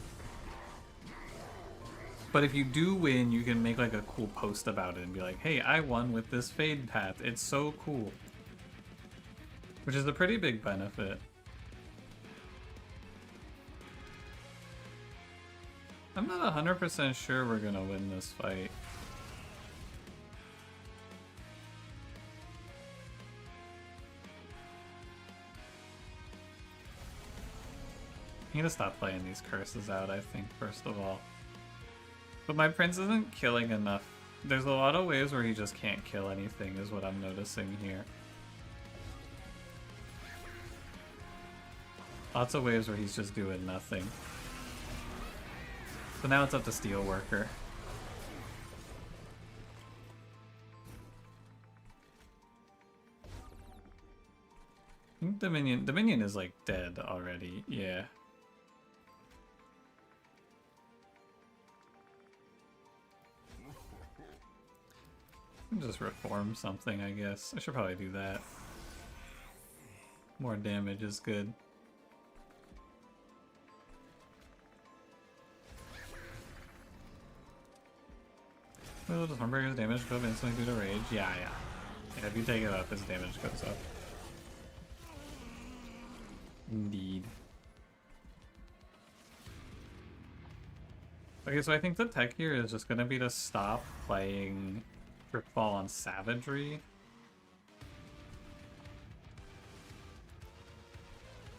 But if you do win, you can make like a cool post about it and be like, hey, I won with this Fade path. It's so cool. Which is a pretty big benefit. I'm not 100% sure we're gonna win this fight. I need to stop playing these curses out, I think, first of all. But my prince isn't killing enough. There's a lot of ways where he just can't kill anything, is what I'm noticing here. Lots of ways where he's just doing nothing. So now it's up to Steelworker. I think Dominion is like dead already, yeah. Just reform something, I guess. I should probably do that. More damage is good. Well, does Hornbreaker's damage go up instantly due to rage? Yeah. Yeah, if you take it up, his damage goes up. Indeed. Okay, so I think the tech here is just gonna be to stop playing Dripfall on Savagery.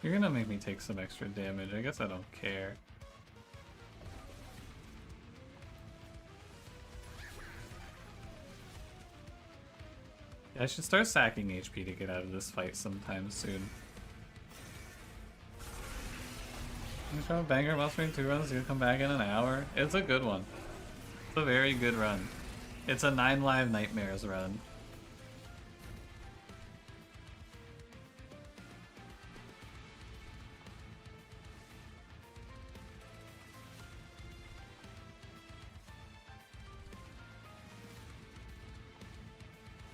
You're gonna make me take some extra damage. I guess I don't care. I should start sacking HP to get out of this fight sometime soon. I'm trying to banger must win 2 runs, you'll come back in an hour. It's a good one. It's a very good run. It's a 9 live nightmares run.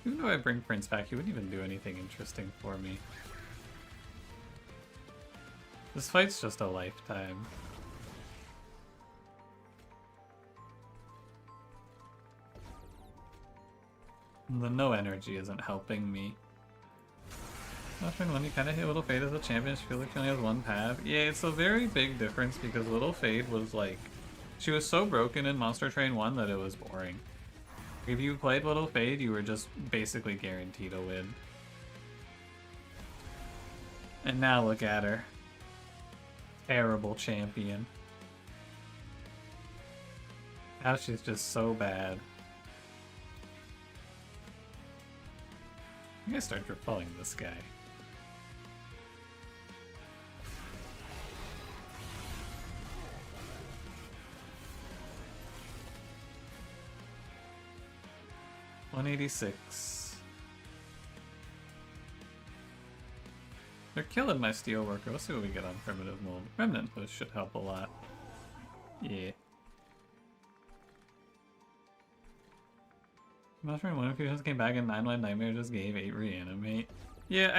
Even though I bring Prince back, he wouldn't even do anything interesting for me. This fight's just a lifetime. The no energy isn't helping me. Mushroom when you kind of hit Little Fade as a champion, she feels like she only has one path. Yeah, it's a very big difference because Little Fade was like... She was so broken in Monster Train 1 that it was boring. If you played Little Fade, you were just basically guaranteed to win. And now look at her. Terrible champion. Now she's just so bad. I'm gonna start repelling this guy. $186. They're killing my Steelworker. Let's see what we get on Primitive Mold. Remnant Push should help a lot. Yeah. Mushroom 1 infusions came back and 9 Live Nightmare just gave 8 Reanimate. Yeah,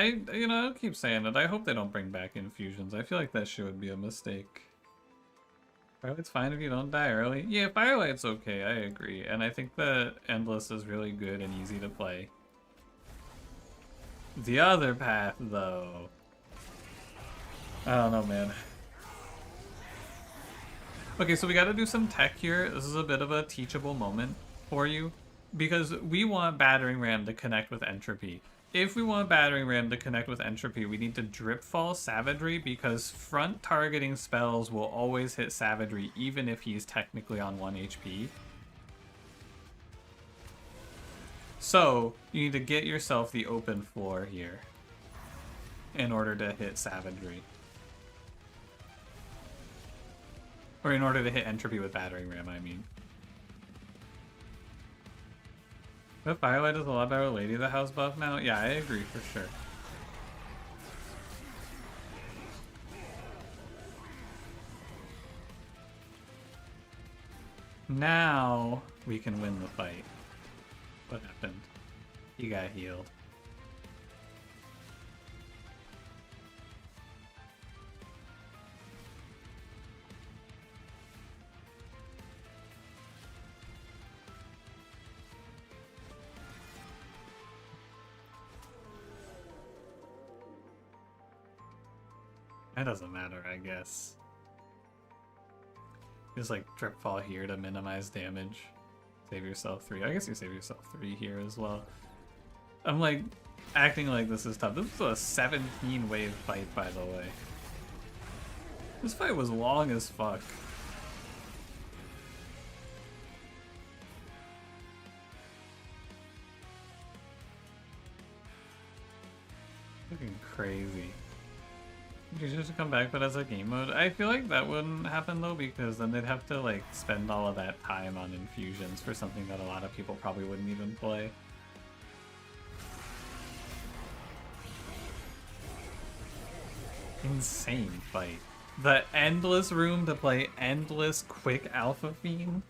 I'll keep saying it. I hope they don't bring back infusions. I feel like that shit would be a mistake. Firelight's fine if you don't die early. Yeah, Firelight's okay, I agree. And I think that Endless is really good and easy to play. The other path, though... I don't know, man. Okay, so we gotta do some tech here. This is a bit of a teachable moment for you. Because we want Battering Ram to connect with Entropy. If we want Battering Ram to connect with Entropy, we need to Dripfall Savagery because front targeting spells will always hit Savagery even if he's technically on 1 HP. So, you need to get yourself the open floor here in order to hit savagery. Or in order to hit entropy with battering ram, I mean. But Firelight is a lot better Lady of the House buff now? Yeah, I agree for sure. Now we can win the fight. What happened? You got healed. That doesn't matter, I guess. Just like drip fall here to minimize damage. Save yourself 3. I guess you save yourself 3 here as well. I'm like acting like this is tough. This was a 17 wave fight, by the way. This fight was long as fuck. Looking crazy. You just come back, but as a game mode. I feel like that wouldn't happen though, because then they'd have to like spend all of that time on infusions for something that a lot of people probably wouldn't even play. Insane fight. The endless room to play endless quick alpha fiend.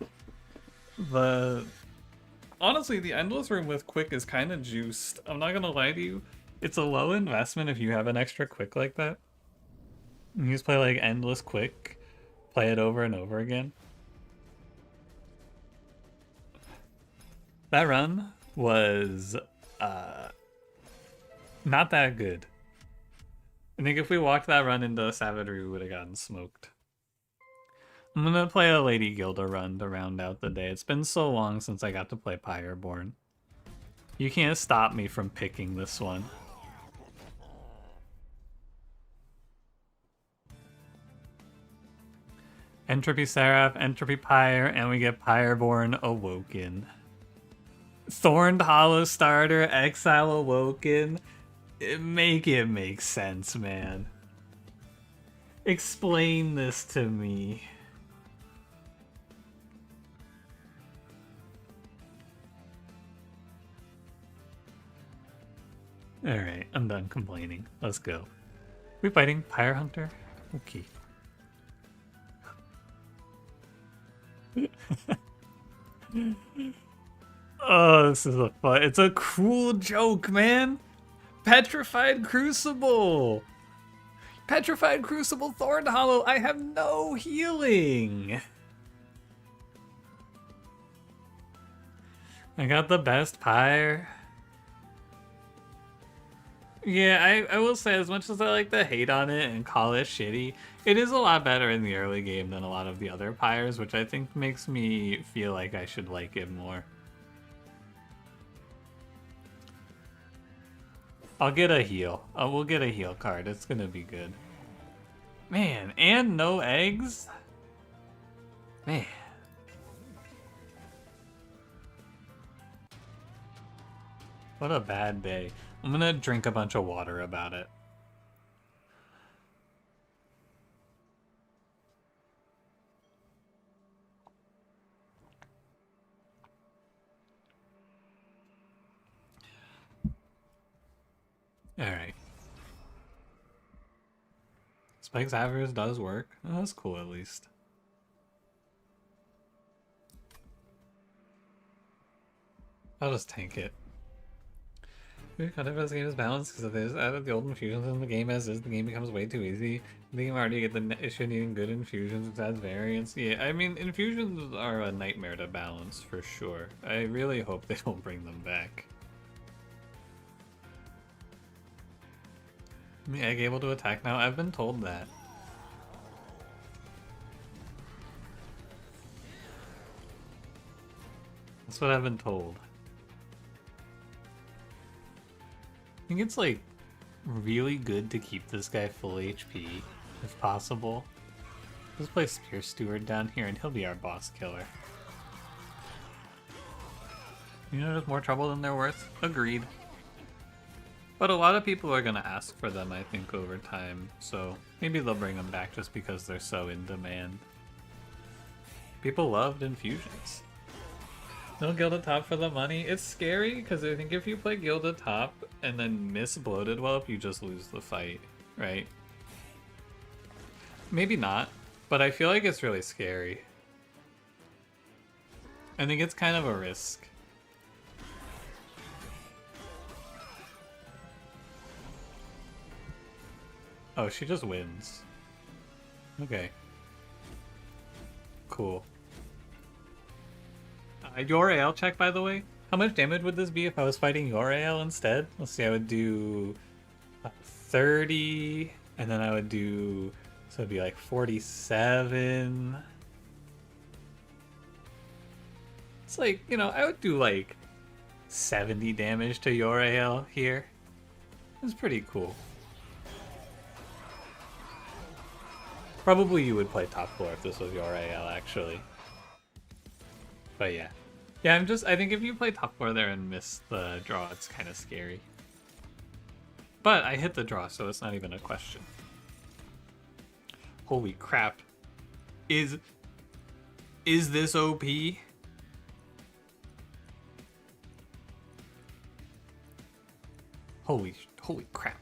Honestly, the endless room with quick is kind of juiced. I'm not gonna lie to you. It's a low investment if you have an extra quick like that. You just play like endless quick, play it over and over again. That run was not that good. I think if we walked that run into Savagery, we would have gotten smoked. I'm gonna play a Lady Gilda run to round out the day. It's been so long since I got to play Pyreborn. You can't stop me from picking this one. Entropy Seraph, Entropy Pyre, and we get Pyreborn Awoken. Thorned Hollow starter, Exile Awoken. Make it make sense, man. Explain this to me. Alright, I'm done complaining. Let's go. We fighting Pyre Hunter? Okay. Oh, this is a fun. It's a cruel joke, man. Petrified Crucible. Petrified Crucible Thorned Hollow. I have no healing. I got the best Pyre. Yeah, I will say, as much as I like to hate on it and call it shitty, it is a lot better in the early game than a lot of the other Pyres, which I think makes me feel like I should like it more. I'll get a heal. We'll get a heal card. It's gonna be good. Man, and no eggs? Man. What a bad day. I'm gonna drink a bunch of water about it. Alright. Spike's Avarice does work. Oh, that's cool at least. I'll just tank it. Kind of this game is balanced because if there's added the old infusions in the game as is, the game becomes way too easy. I think I'm already get the issue needing good infusions, which adds variance. Yeah, I mean, infusions are a nightmare to balance for sure. I really hope they don't bring them back. Is the egg able to attack now? I've been told that. That's what I've been told. I think it's like really good to keep this guy full HP if possible. Let's play Spear Steward down here and he'll be our boss killer. You know, there's more trouble than they're worth. Agreed. But a lot of people are gonna ask for them, I think, over time. So maybe they'll bring them back just because they're so in demand. People loved infusions. No Gilded Top for the money. It's scary because I think if you play Gilded Top and then miss Bloated Whelp, you just lose the fight, right? Maybe not, but I feel like it's really scary. I think it's kind of a risk. Oh, she just wins. Okay. Cool. Your AL check, by the way. How much damage would this be if I was fighting your AL instead? Let's see, I would do 30, and then I would do, so it'd be like 47. It's like, you know, I would do like 70 damage to your AL here. It's pretty cool. Probably you would play top floor if this was your AL, actually. But yeah. Yeah, I think if you play top floor there and miss the draw, it's kind of scary. But I hit the draw, so it's not even a question. Holy crap. Is this OP? Holy crap.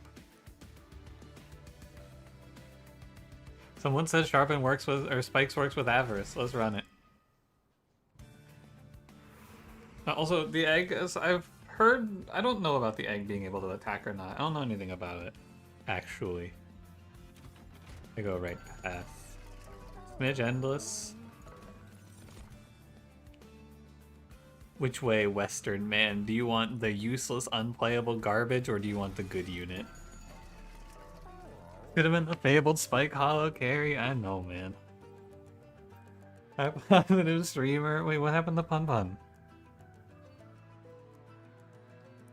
Someone says Sharpen works with, or Spikes works with Avarice. Let's run it. Also, the egg, as I've heard, I don't know about the egg being able to attack or not. I don't know anything about it, actually. I go right path. Smidge Endless. Which way, Western man? Do you want the useless, unplayable garbage, or do you want the good unit? Could have been the fabled Spike Hollow carry. I know, man. Positive streamer. Wait, what happened to Pun Pun?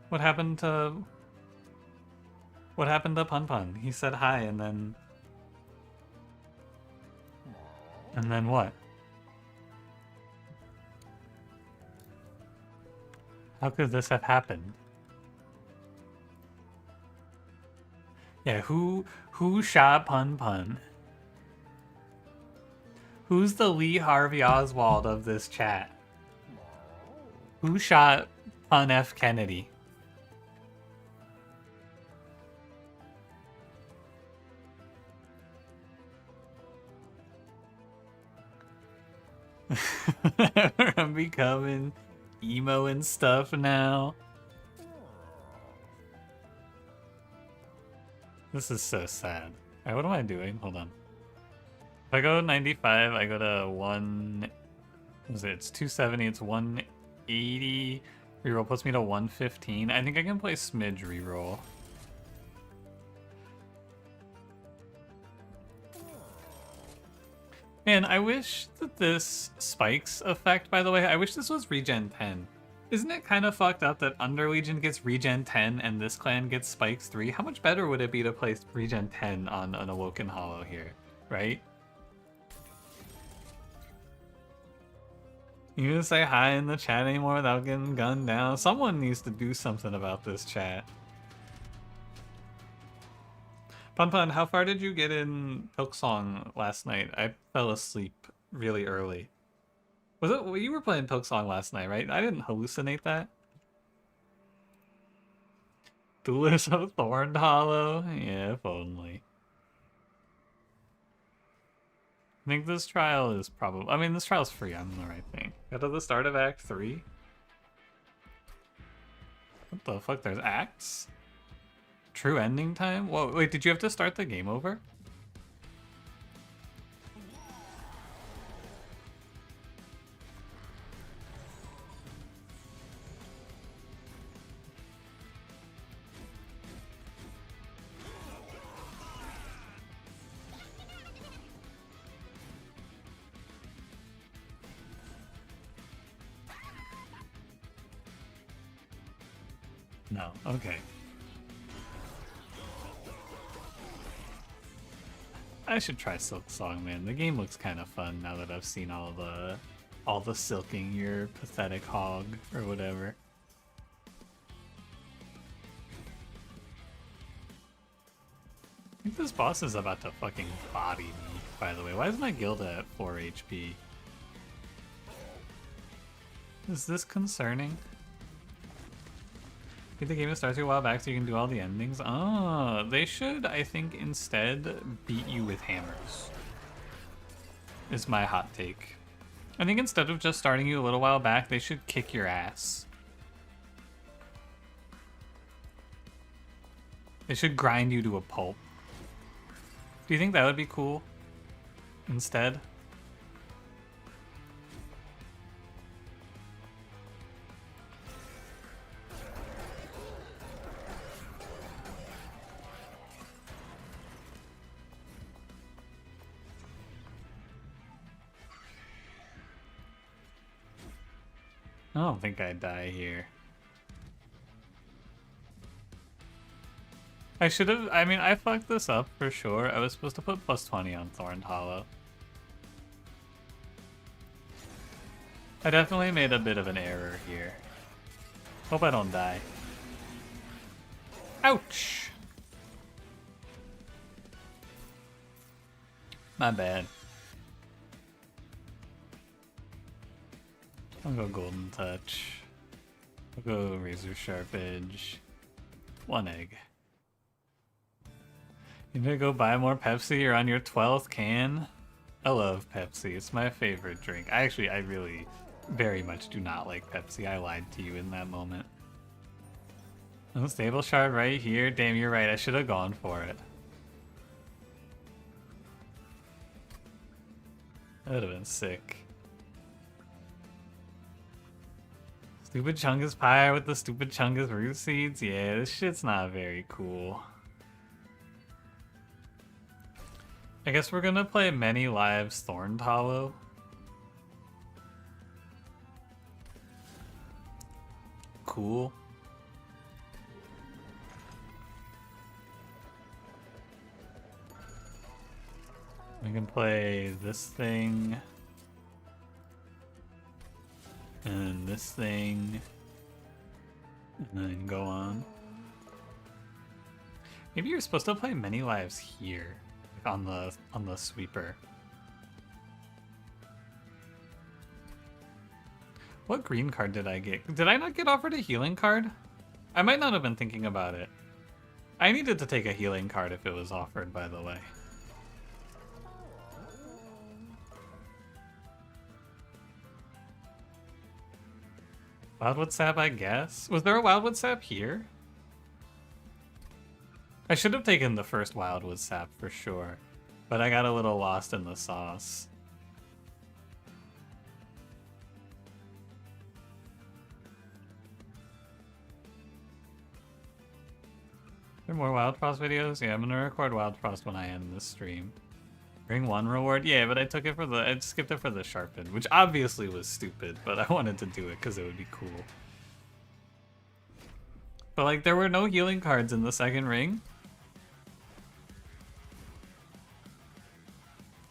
What happened to Pun Pun? He said hi and then what? How could this have happened? Yeah, who shot Pun Pun? Who's the Lee Harvey Oswald of this chat? Who shot Pun F. Kennedy? I'm becoming emo and stuff now. This is so sad. Alright, what am I doing? Hold on. If I go 95, I go to 1... What is it? It's 270, it's 180. Reroll puts me to 115. I think I can play Smidge reroll. Man, I wish that this Spikes effect, by the way, I wish this was regen 10. Isn't it kind of fucked up that Under Legion gets regen 10 and this clan gets Spikes 3? How much better would it be to play regen 10 on an Awoken Hollow here, right? You gonna say hi in the chat anymore without getting gunned down? Someone needs to do something about this chat. Pun Pun, how far did you get in Pilksong last night? I fell asleep really early. Was it? Well, you were playing Pilksong last night, right? I didn't hallucinate that. Duelist of Thorned Hollow? Yeah, if only. I think this trial is probably... I mean, this trial's free. I'm the right thing. Go to the start of Act 3? What the fuck? There's acts? True ending time? Whoa, wait, did you have to start the game over? No, okay. I should try Silksong, man. The game looks kind of fun now that I've seen all the silking your pathetic hog or whatever. think this boss is about to fucking body me, by the way. Why is my guild at 4 HP? Is this concerning? Beat the game that starts you a while back so you can do all the endings. Oh, they should, I think, instead beat you with hammers. Is my hot take. I think instead of just starting you a little while back, they should kick your ass. They should grind you to a pulp. Do you think that would be cool? Instead? I don't think I'd die here. I should have, I mean, I fucked this up for sure. I was supposed to put plus 20 on Thorned Hollow. I definitely made a bit of an error here. Hope I don't die. Ouch! My bad. I'll go Golden Touch. I'll go Razor Sharp Edge. 1 egg. You need to go buy more Pepsi. You're on your 12th can. I love Pepsi. It's my favorite drink. I really very much do not like Pepsi. I lied to you in that moment. Unstable shard right here. Damn, you're right. I should have gone for it. That would have been sick. Stupid Chungus Pie with the stupid Chungus root seeds? Yeah, this shit's not very cool. I guess we're gonna play Many Lives Thorned Hollow. Cool. We can play this thing. And this thing. And then go on. Maybe you're supposed to play Many Lives here. Like on the sweeper. What green card did I get? Did I not get offered a healing card? I might not have been thinking about it. I needed to take a healing card if it was offered, by the way. Wildwood Sap, I guess? Was there a Wildwood Sap here? I should have taken the first Wildwood Sap for sure, but I got a little lost in the sauce. Are there more Wild Frost videos? Yeah, I'm gonna record Wild Frost when I end this stream. Bring 1 reward? Yeah, but I skipped it for the sharpened, which obviously was stupid, but I wanted to do it because it would be cool. But like, there were no healing cards in the second ring.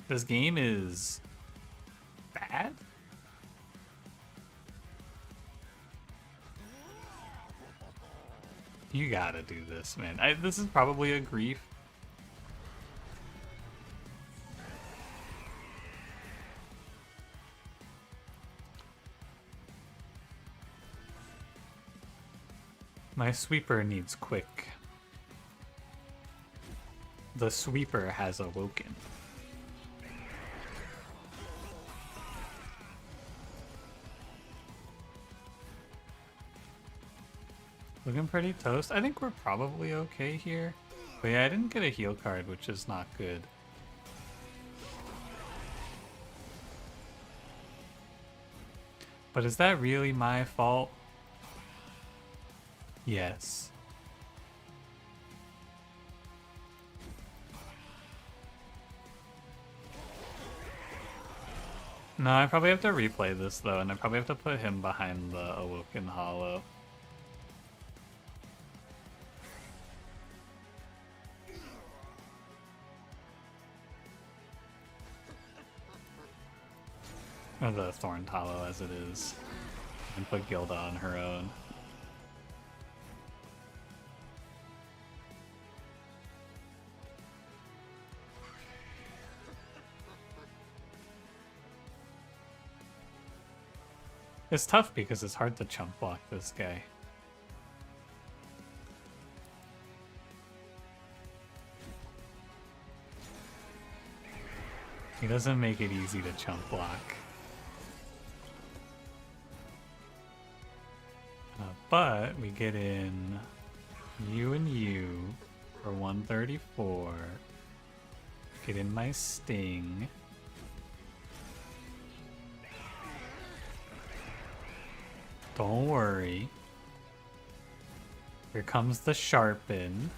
This game is bad? You gotta do this, man. This is probably a grief. My sweeper needs quick. The sweeper has awoken. Looking pretty toast. I think we're probably okay here. But yeah, I didn't get a heal card, which is not good. But is that really my fault? Yes. No, I probably have to replay this though, and I probably have to put him behind the Awoken Hollow. Or the Thorned Hollow as it is. And put Gilda on her own. It's tough because it's hard to chump block this guy. He doesn't make it easy to chump block. But we get in you and you for 134. Get in my sting. Don't worry. Here comes the sharpen.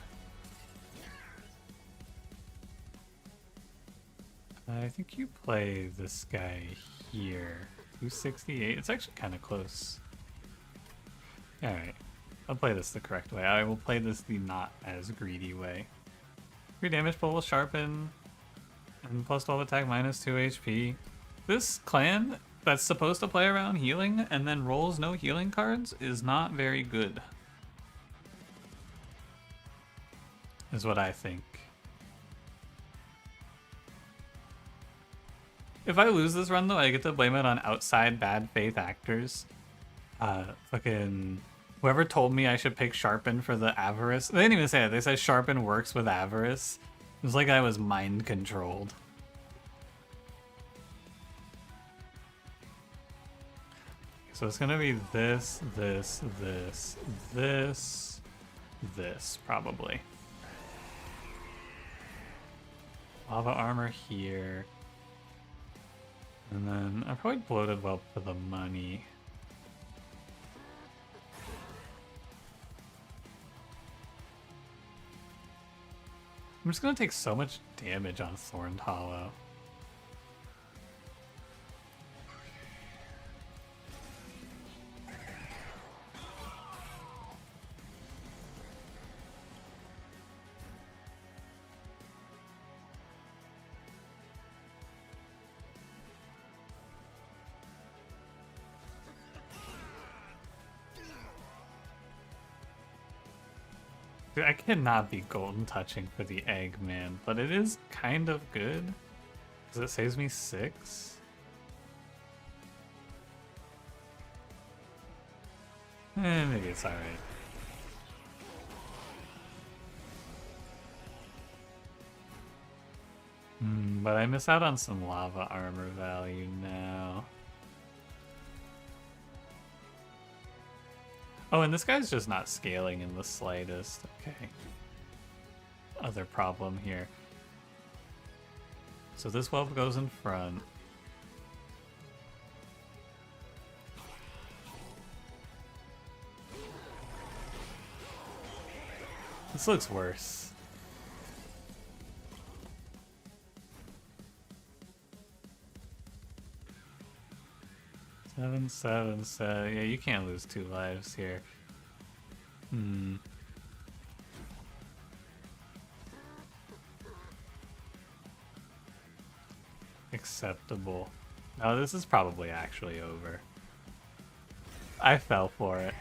I think you play this guy here. 268. It's actually kind of close. Alright. I'll play this the correct way. I will play this the not as greedy way. 3 damage, but will sharpen. And plus 12 attack, minus 2 HP. This clan that's supposed to play around healing and then rolls no healing cards is not very good. Is what I think. If I lose this run though, I get to blame it on outside bad faith actors. Fucking whoever told me I should pick Sharpen for the Avarice. They didn't even say it. They said Sharpen works with Avarice. It was like I was mind controlled. So it's gonna be this, this, this, this, this, probably. Lava armor here. And then I probably bloated well for the money. I'm just gonna take so much damage on Thorned Hollow. Dude, I cannot be golden touching for the egg, man, but it is kind of good because it saves me 6. Maybe it's alright. But I miss out on some lava armor value now. Oh, and this guy's just not scaling in the slightest. Okay. Other problem here. So this web goes in front. This looks worse. Seven. Yeah, you can't lose 2 lives here. Acceptable. No, this is probably actually over. I fell for it.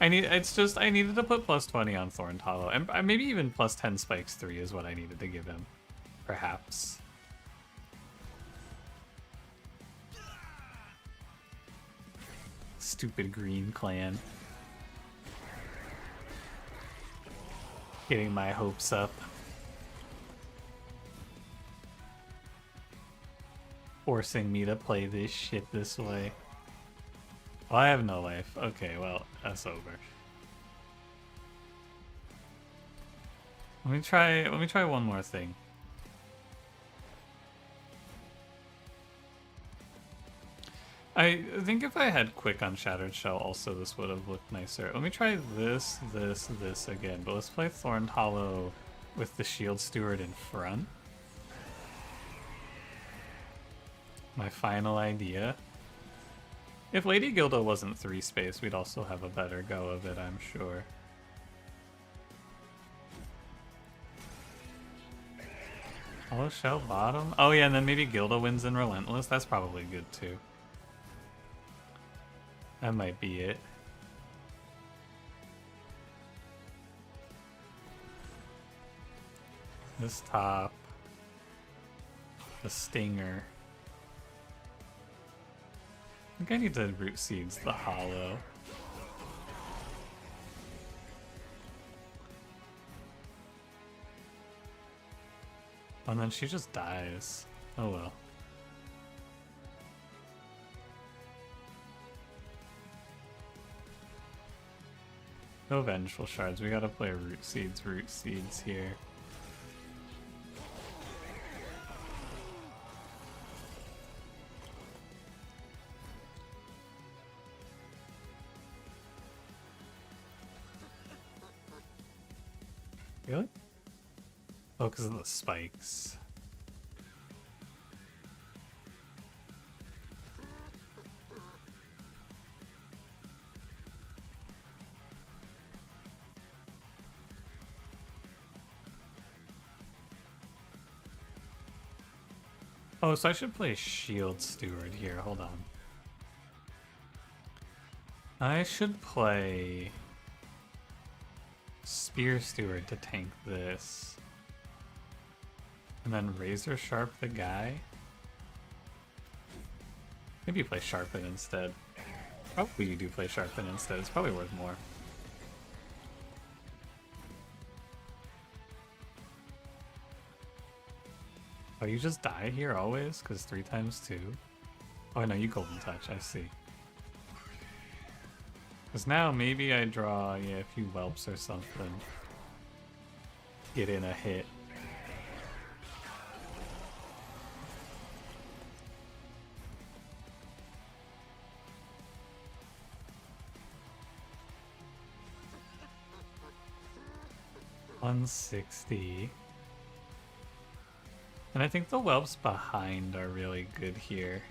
I needed to put plus 20 on Thorned Hollow, and maybe even plus 10 Spikes 3 is what I needed to give him. Perhaps. Stupid green clan. Getting my hopes up. Forcing me to play this shit this way. Oh, I have no life. Okay, well, that's over. Let me try one more thing. I think if I had quick on Shattered Shell also this would have looked nicer. Let me try this again, but let's play Thorned Hollow with the Shield Steward in front. My final idea. If Lady Gilda wasn't 3 space, we'd also have a better go of it, I'm sure. Hollow Shell bottom? Oh yeah, and then maybe Gilda wins in Relentless. That's probably good too. That might be it. This top. The Stinger. think I need to root seeds the hollow. And then she just dies. Oh well. No vengeful shards. We gotta play root seeds here. Really? Oh, because of the spikes. Oh, so I should play Shield Steward here. Hold on. I should play Spear Steward to tank this. And then Razor Sharp the guy. Maybe you play Sharpen instead. Probably you do play Sharpen instead. It's probably worth more. Oh, you just die here always? Because 3 times 2? Oh, no, you Golden Touch. I see. Because now maybe I draw, yeah, a few whelps or something. Get in a hit. $160. And I think the whelps behind are really good here.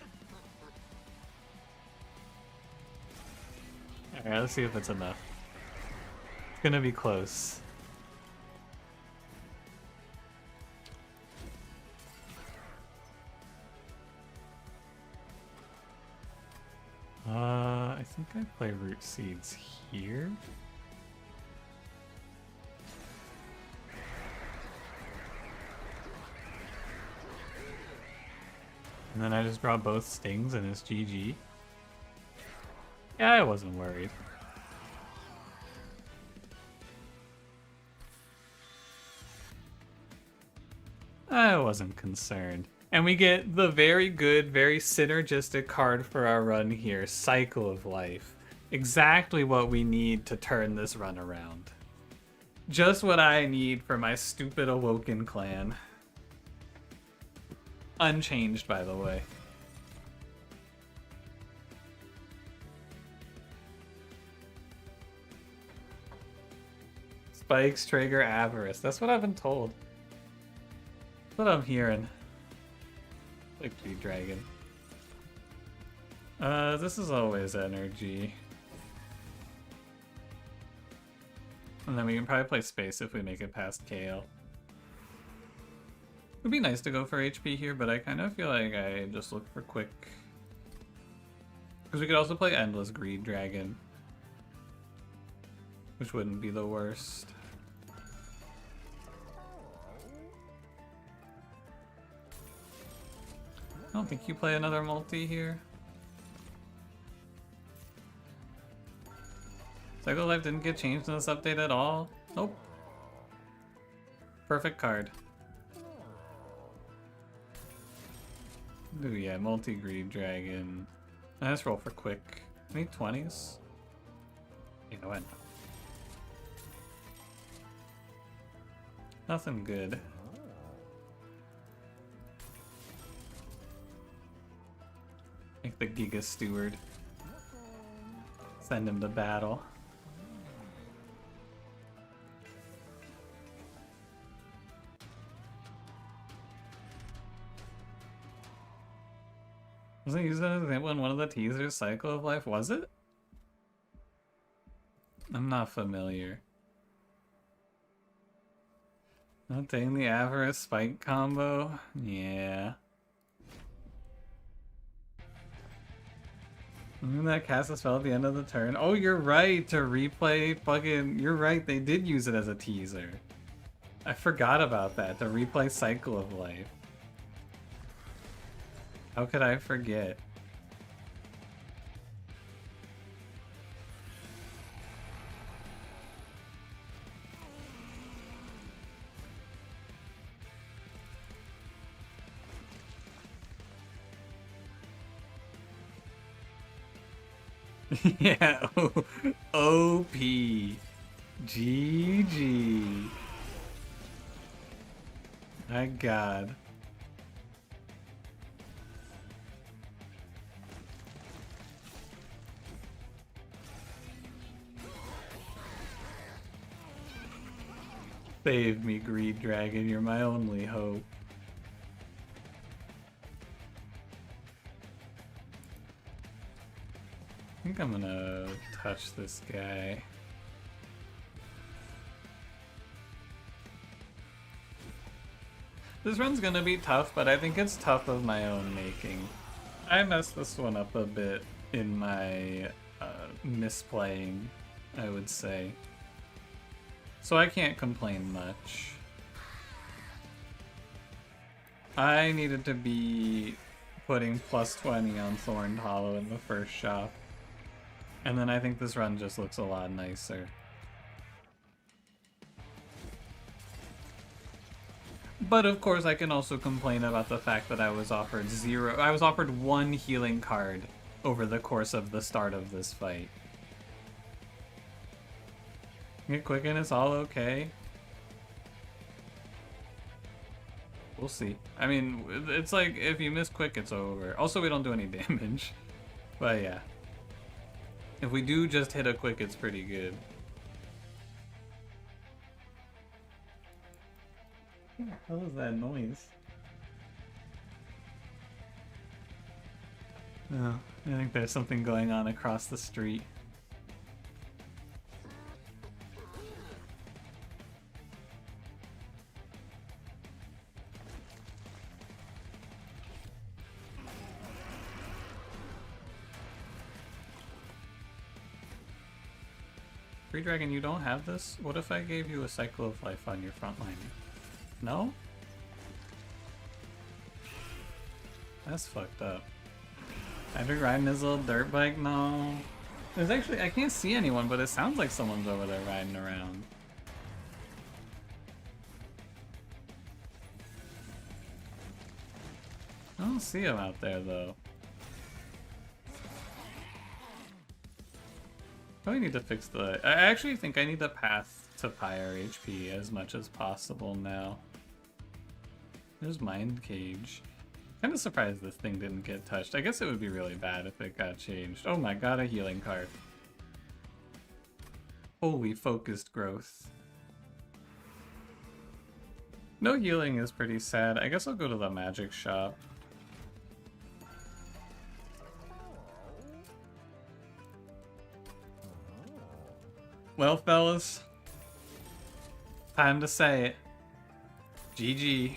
Alright, let's see if it's enough. It's gonna be close. I think I play root seeds here. And then I just draw both stings and it's GG. Yeah, I wasn't worried. I wasn't concerned. And we get the very good, very synergistic card for our run here, Cycle of Life. Exactly what we need to turn this run around. Just what I need for my stupid Awoken clan. Unchanged, by the way. Spikes trigger Avarice. That's what I've been told. That's what I'm hearing. Like G-Dragon. This is always energy. And then we can probably play Space if we make it past KL. It would be nice to go for HP here, but I kind of feel like I just look for quick. Because we could also play Endless Greed Dragon. Which wouldn't be the worst. I don't think you play another multi here. Cycle of Life didn't get changed in this update at all. Nope. Perfect card. Ooh, yeah, multi-greed dragon. Let's roll for quick. Any 20s? Yeah, why not? Nothing good. Make the Giga Steward. Send him to battle. Wasn't used as an example in one of the teasers, Cycle of Life, was it? I'm not familiar. Not taking the Avarice Spike combo? Yeah. Isn't that cast a spell at the end of the turn? Oh, you're right, to replay fucking... You're right, they did use it as a teaser. I forgot about that, to replay Cycle of Life. How could I forget? Yeah, OP. GG. My god. Save me, Greed Dragon, you're my only hope. I think I'm gonna touch this guy. This run's gonna be tough, but I think it's tough of my own making. I messed this one up a bit in my misplaying, I would say. So I can't complain much. I needed to be putting plus 20 on Thorned Hollow in the first shop. And then I think this run just looks a lot nicer. But of course I can also complain about the fact that I was offered one healing card over the course of the start of this fight. Get quicken, it's all okay. We'll see. I mean, it's like, if you miss quick, it's over. Also, we don't do any damage. But yeah. If we do just hit a quick, it's pretty good. What the hell is that noise? Oh, I think there's something going on across the street. Free Dragon, you don't have this? What if I gave you a Cycle of Life on your front line? No? That's fucked up. After riding his little dirt bike? No. There's actually, I can't see anyone, but it sounds like someone's over there riding around. I don't see him out there though. Probably need to fix the... I actually think I need the path to Pyre HP as much as possible now. There's Mind Cage. Kind of surprised this thing didn't get touched. I guess it would be really bad if it got changed. Oh my god, a healing card. Holy focused growth. No healing is pretty sad. I guess I'll go to the magic shop. Well, fellas, time to say it. GG.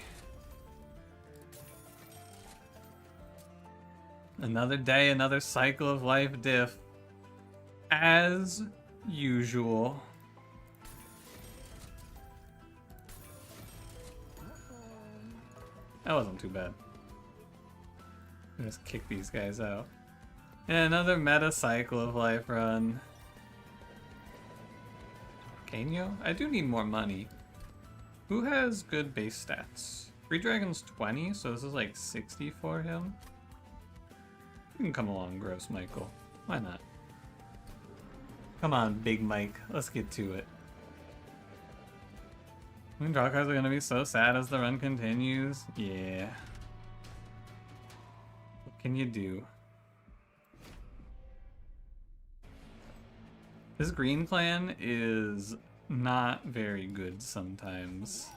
Another day, another Cycle of Life diff. As usual. That wasn't too bad. Just kick these guys out. And another meta Cycle of Life run. Kanyo? I do need more money. Who has good base stats? Free Dragon's 20, so this is like 60 for him. You can come along, Gross Michael. Why not? Come on, Big Mike. Let's get to it. Draw cards are gonna be so sad as the run continues. Yeah. What can you do? This green clan is not very good sometimes.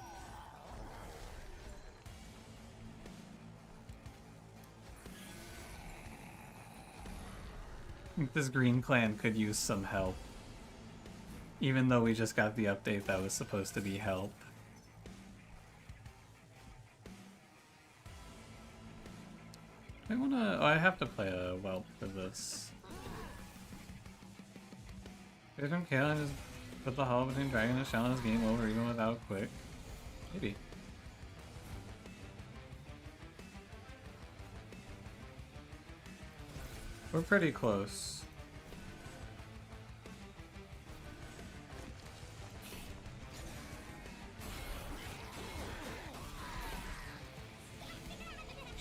I think this green clan could use some help. Even though we just got the update that was supposed to be help. Oh, I have to play a whelp for this. If I'm killing, just put the hollow between Dragon and Shell, and this game over even without quick. Maybe. We're pretty close.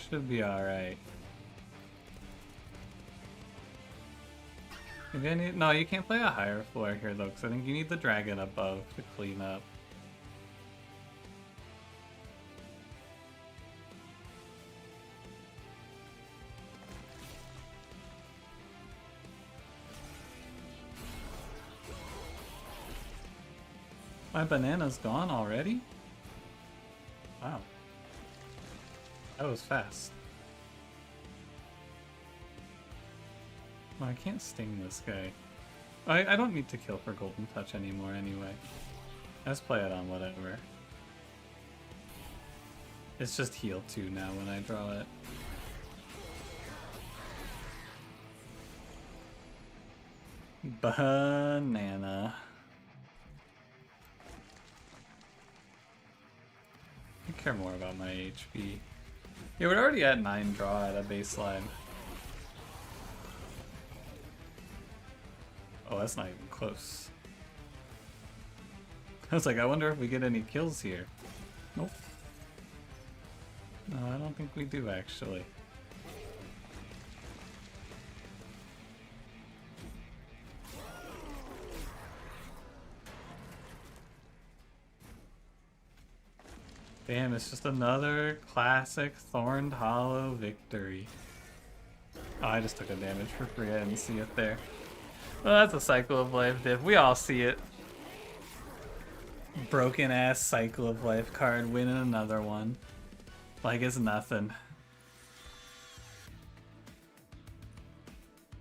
Should be alright. Maybe I need... No, you can't play a higher floor here, though, because I think you need the dragon above to clean up. My banana's gone already? Wow. That was fast. Well, I can't sting this guy. I don't need to kill for Golden Touch anymore anyway. Let's play it on whatever. It's just heal 2 now when I draw it. Banana. I care more about my HP. Yeah, we're already at 9 draw at a baseline. Oh, that's not even close. I was like, I wonder if we get any kills here. Nope. No, I don't think we do, actually. Damn, it's just another classic Thorned Hollow victory. Oh, I just took a damage for free. I didn't see it there. Well, that's a Cycle of Life diff. We all see it. Broken ass Cycle of Life card, winning another one. Like it's nothing.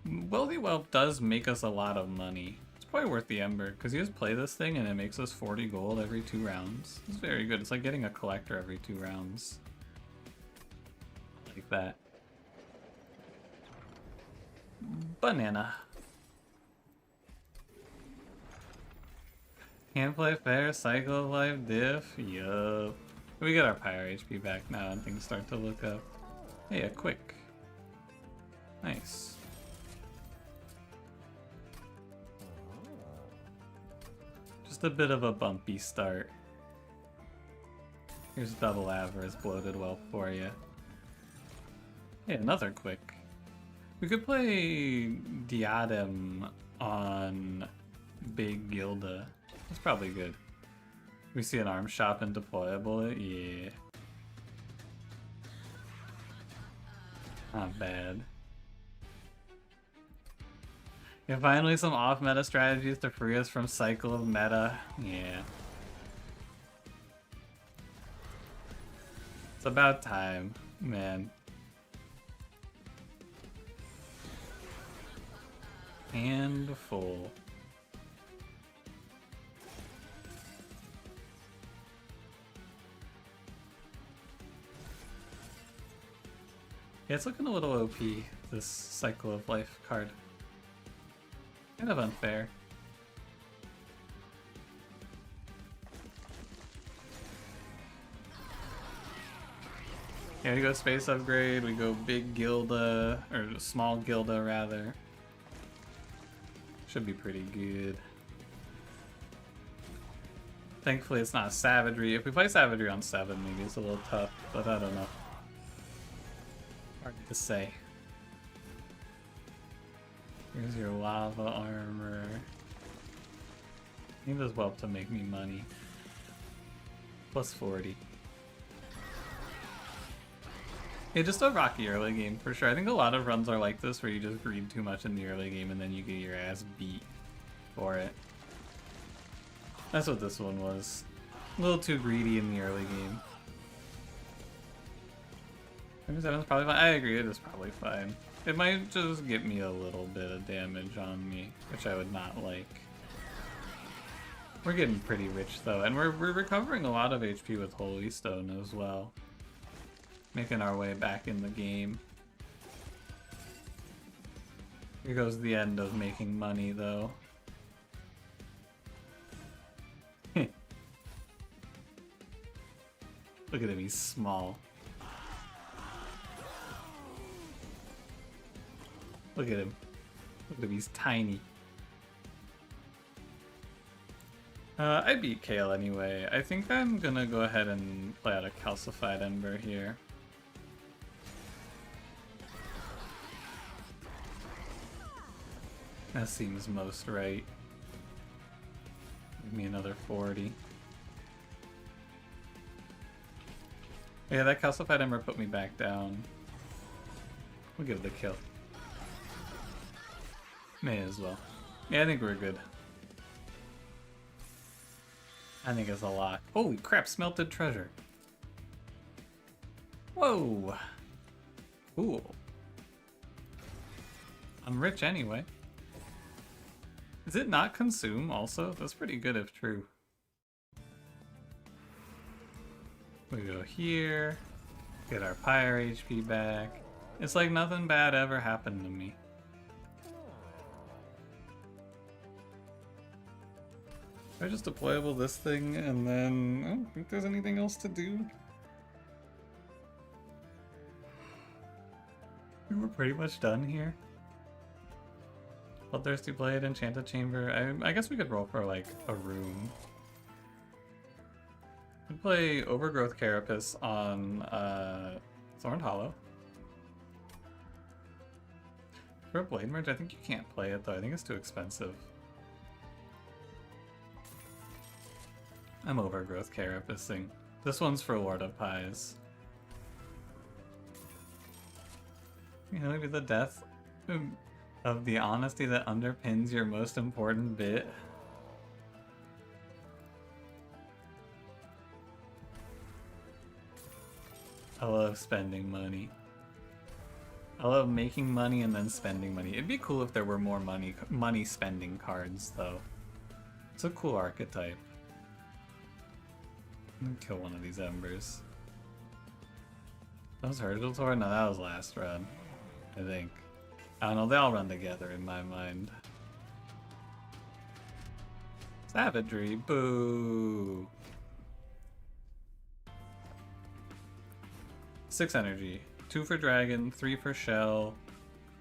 Wealthy Whelp does make us a lot of money. It's probably worth the Ember, because you just play this thing and it makes us 40 gold every 2 rounds. It's very good. It's like getting a collector every 2 rounds. Like that. Banana. Can't play fair, Cycle of Life diff? Yup. We get our Pyre HP back now and things start to look up. Hey, a quick. Nice. Just a bit of a bumpy start. Here's double Avarice Bloated Whelp for you. Hey, another quick. We could play Diadem on Big Gilda. That's probably good. We see an arm shop and deployable. Yeah. Not bad. Yeah, finally some off-meta strategies to free us from cycle of meta. Yeah. It's about time, man. Hand full. Yeah, it's looking a little OP, this Cycle of Life card. Kind of unfair. Yeah, we go Space Upgrade, we go Big Gilda, or Small Gilda rather. Should be pretty good. Thankfully it's not Savagery. If we play Savagery on 7, maybe it's a little tough, but I don't know. Hard to say. Here's your lava armor. Need this whelp to make me money. Plus 40. Yeah, just a rocky early game for sure. I think a lot of runs are like this where you just greed too much in the early game and then you get your ass beat for it. That's what this one was. A little too greedy in the early game. 7's probably fine. I agree, it is probably fine. It might just get me a little bit of damage on me, which I would not like. We're getting pretty rich though, and we're recovering a lot of HP with Holy Stone as well. Making our way back in the game. Here goes the end of making money though. Look at him, he's small. Look at him. Look at him, he's tiny. I beat Kale anyway. I think I'm gonna go ahead and play out a Calcified Ember here. That seems most right. Give me another 40. Yeah, that calcified ember put me back down. We'll give it a kill. May as well. Yeah, I think we're good. I think it's a lot. Holy crap, smelted treasure. Whoa! Cool. I'm rich anyway. Does it not consume also? That's pretty good if true. We go here, get our pyre HP back. It's like nothing bad ever happened to me. I just deployable this thing and then I don't think there's anything else to do. We're pretty much done here. Bloodthirsty Blade, Enchanted Chamber. I guess we could roll for like a room. I'd play Overgrowth Carapace on Thorned Hollow. For a Blade Merge, I think you can't play it though. I think it's too expensive. I'm Overgrowth Carapacing. This one's for Lord of Pies. You know, maybe the death of the honesty that underpins your most important bit. I love spending money. I love making money and then spending money. It'd be cool if there were more money spending cards, though. It's a cool archetype. I'm gonna kill one of these embers. That was Hurdle Tour? No, that was last run, I think. I don't know, they all run together in my mind. Savagery, boo! 6 energy. 2 for Dragon, 3 for Shell,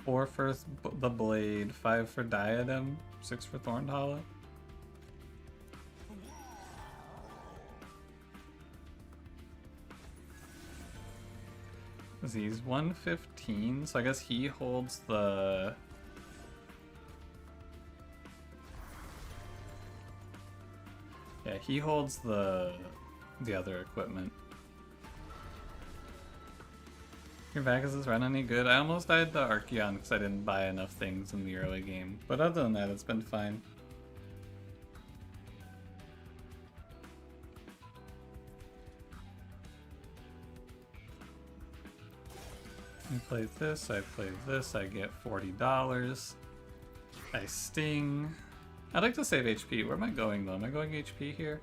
4 for the Blade, 5 for Diadem, 6 for Thorned Hollow. He's 115, so I guess he holds the... Yeah, he holds the other equipment. Your Vagus is run any good? I almost died to Archeon because I didn't buy enough things in the early game. But other than that, it's been fine. I play this, I play this, I get $40. I sting. I'd like to save HP. Where am I going though? Am I going HP here?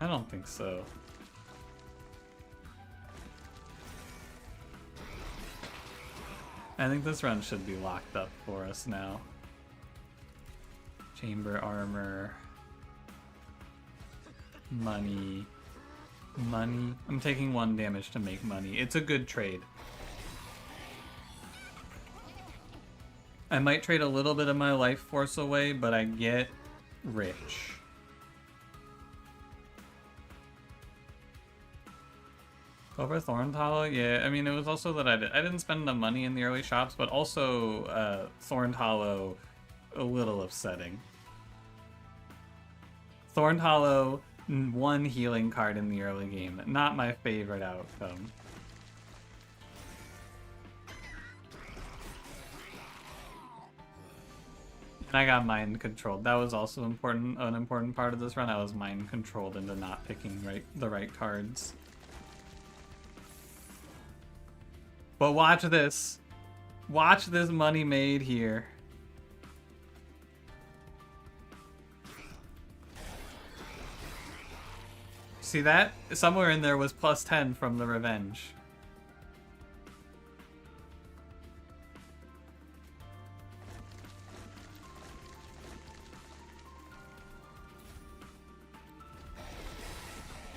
I don't think so. I think this run should be locked up for us now. Chamber armor. Money. Money. I'm taking 1 damage to make money. It's a good trade. I might trade a little bit of my life force away, but I get rich. Over Thorned Hollow? Yeah, I mean, it was also that I didn't spend the money in the early shops, but also Thorned Hollow, a little upsetting. Thorned Hollow, 1 healing card in the early game. Not my favorite outcome. And I got mind controlled. That was also an important part of this run. I was mind controlled into not picking the right cards. But watch this. Watch this money made here. See that? Somewhere in there was +10 from the revenge.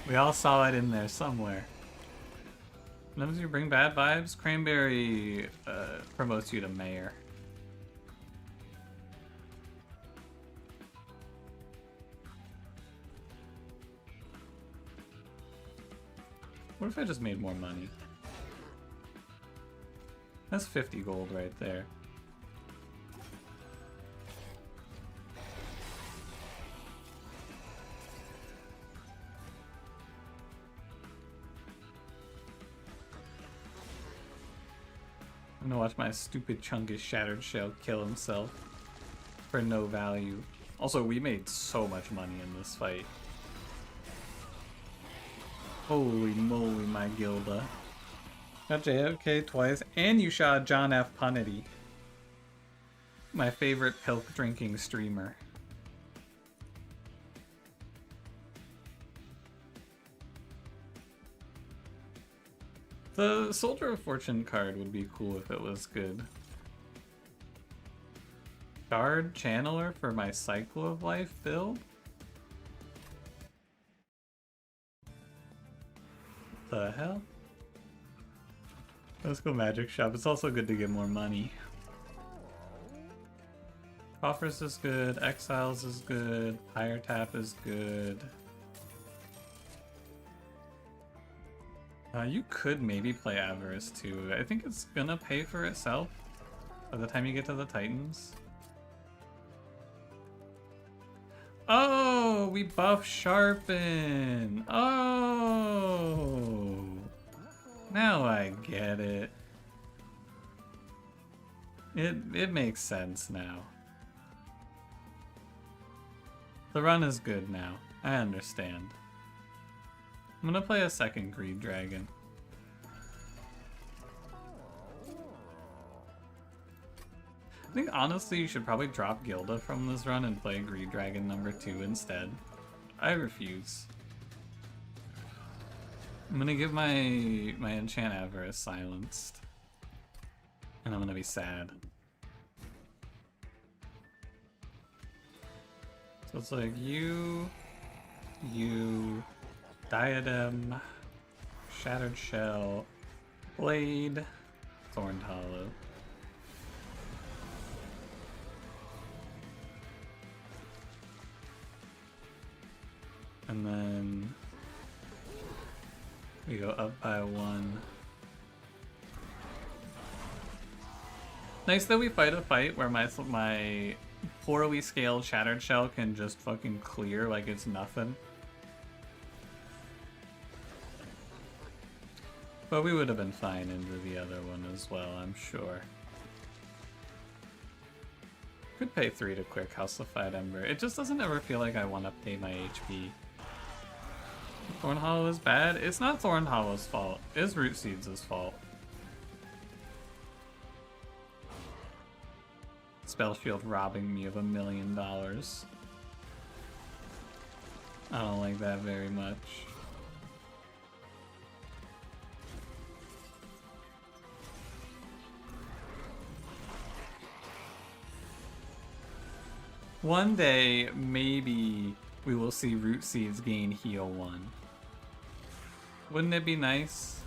We all saw it in there somewhere. Sometimes you bring bad vibes. Cranberry promotes you to mayor. What if I just made more money? That's 50 gold right there. I'm gonna watch my stupid chunkish shattered shell kill himself for no value. Also, we made so much money in this fight. Holy moly, my Gilda. Got JFK twice, and you shot John F. Punnety. My favorite pilk drinking streamer. The Soldier of Fortune card would be cool if it was good. Guard Channeler for my Cycle of Life build? The hell? Let's go Magic Shop. It's also good to get more money. Coffers is good, Exiles is good, Higher Tap is good. You could maybe play Avarice too. I think it's gonna pay for itself by the time you get to the Titans. Oh, we buff Sharpen. Oh, now I get it. It makes sense now. The run is good now. I understand. I'm gonna play a second Greed Dragon. I think honestly you should probably drop Gilda from this run and play Greed Dragon number 2 instead. I refuse. I'm gonna give my enchant Avarice silenced. And I'm gonna be sad. So it's like you, Diadem, Shattered Shell, Blade, Thorned Hollow. And then we go up by 1. Nice that we fight a fight where my poorly scaled Shattered Shell can just fucking clear like it's nothing. But we would have been fine into the other one as well, I'm sure. Could pay 3 to quick Calcified Ember. It just doesn't ever feel like I want to pay my HP. Thorn Hollow is bad? It's not Thorn Hollow's fault. It's Root Seeds' fault. Spell Shield robbing me of $1 million. I don't like that very much. One day, maybe we will see Root Seeds gain Heal 1. Wouldn't it be nice?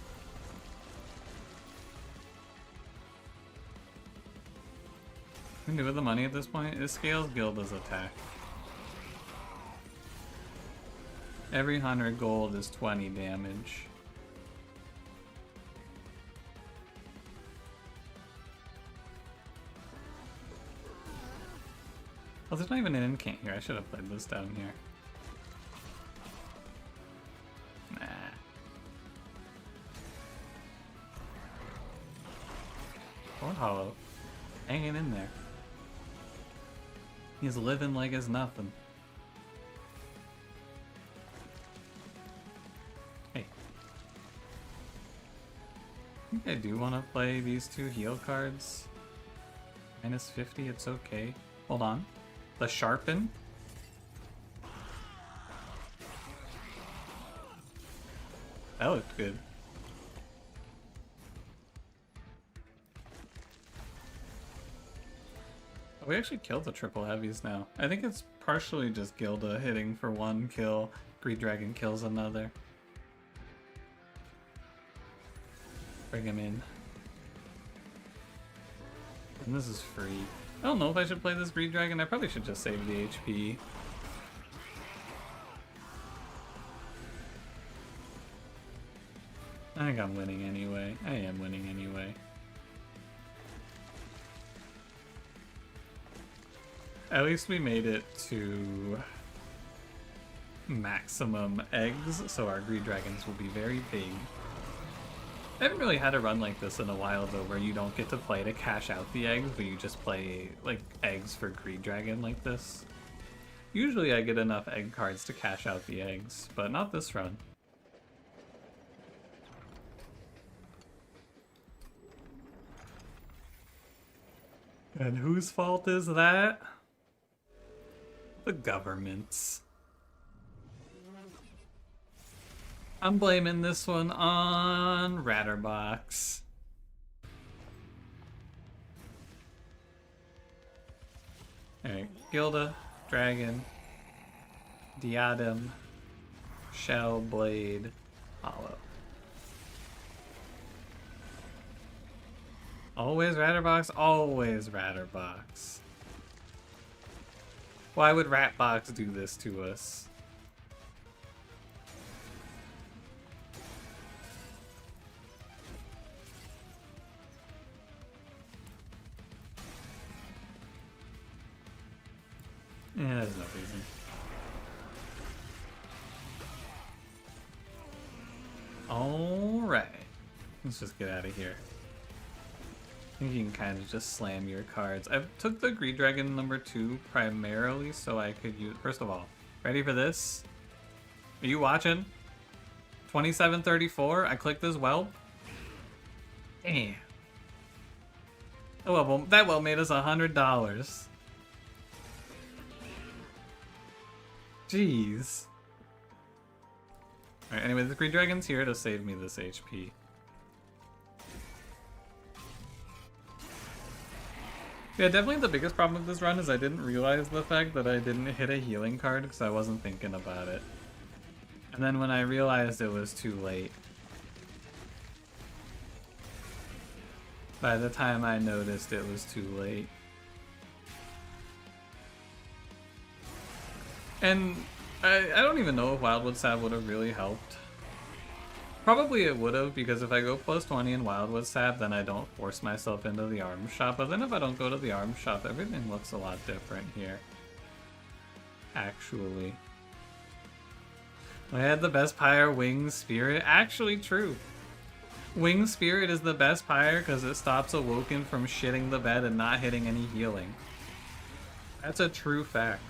What can we do with the money at this point? It scales Gilda's attack. Every 100 gold is 20 damage. Oh, there's not even an incant here. I should have played this down here. Nah. Thorn Hollow. Hanging in there. He's living like it's nothing. Hey. I think I do want to play these 2 heal cards. Minus 50, it's okay. Hold on. The Sharpen. That looked good. We actually killed the triple heavies now. I think it's partially just Gilda hitting for 1 kill. Greed Dragon kills another. Bring him in. And this is free. I don't know if I should play this Greed Dragon. I probably should just save the HP. I think I'm winning anyway. I am winning anyway. At least we made it to maximum eggs, so our Greed Dragons will be very big. I haven't really had a run like this in a while though, where you don't get to play to cash out the eggs, but you just play like eggs for Greed Dragon like this. Usually I get enough egg cards to cash out the eggs, but not this run. And whose fault is that? The government's. I'm blaming this one on Ratterbox. Alright, Gilda, Dragon, Diadem, Shell, Blade, Hollow. Always Ratterbox, always Ratterbox. Why would Ratbox do this to us? Yeah, there's no reason. Alright. Let's just get out of here. I think you can kind of just slam your cards. I took the Greed Dragon #2 primarily so I could use... First of all, ready for this? Are you watching? 2734, I clicked this whelp. Damn. Oh, well, that whelp made us $100. Jeez. Alright, anyway, the Greed Dragon's here to save me this HP. Yeah, definitely the biggest problem with this run is I didn't realize the fact that I didn't hit a healing card because I wasn't thinking about it. And then when I realized it was too late. By the time I noticed it was too late. And I don't even know if Wildwood Sab would have really helped. Probably it would have, because if I go plus 20 in Wildwood Sab, then I don't force myself into the arm shop. But then if I don't go to the arm shop, everything looks a lot different here. Actually. I had the best pyre, Wing Spirit. Actually true. Wing Spirit is the best pyre because it stops Awoken from shitting the bed and not hitting any healing. That's a true fact.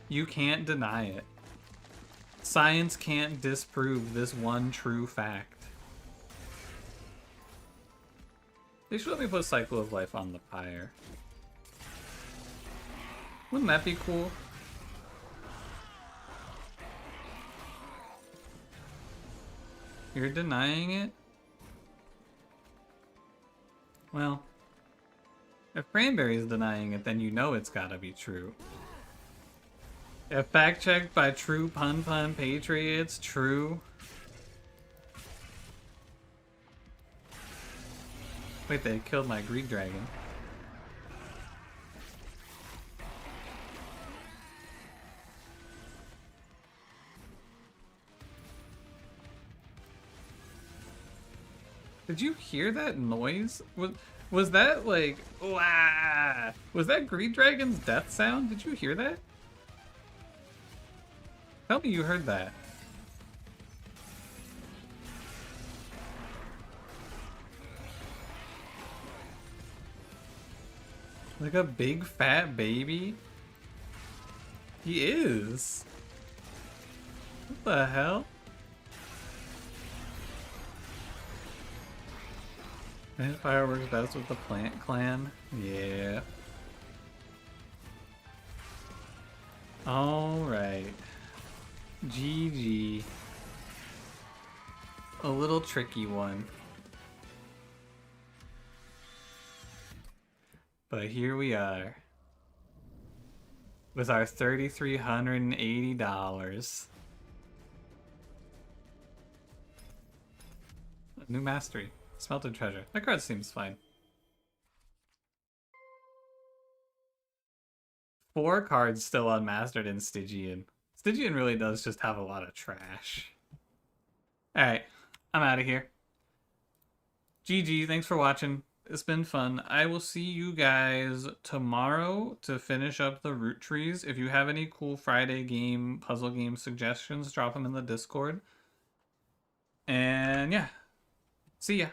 You can't deny it. Science can't disprove this one true fact. They should let me put Cycle of Life on the pyre. Wouldn't that be cool? You're denying it? Well, if Cranberry's denying it, then you know it's gotta be true. If fact checked by true Pun Patriots, true. Wait, they killed my Greed Dragon. Did you hear that noise? Was that like, wah? Was that Greed Dragon's death sound? Did you hear that? Tell me you heard that. Like a big fat baby? He is. What the hell? And fireworks best with the Plant Clan? Yeah. Alright. GG. A little tricky one. But here we are. With our $3,380. A new mastery. Smelted treasure. That card seems fine. 4 cards still unmastered in Stygian. Stygian really does just have a lot of trash. Alright, I'm out of here. GG, thanks for watching. It's been fun. I will see you guys tomorrow to finish up the root trees. If you have any cool Friday game, puzzle game suggestions, drop them in the Discord. And yeah, See ya.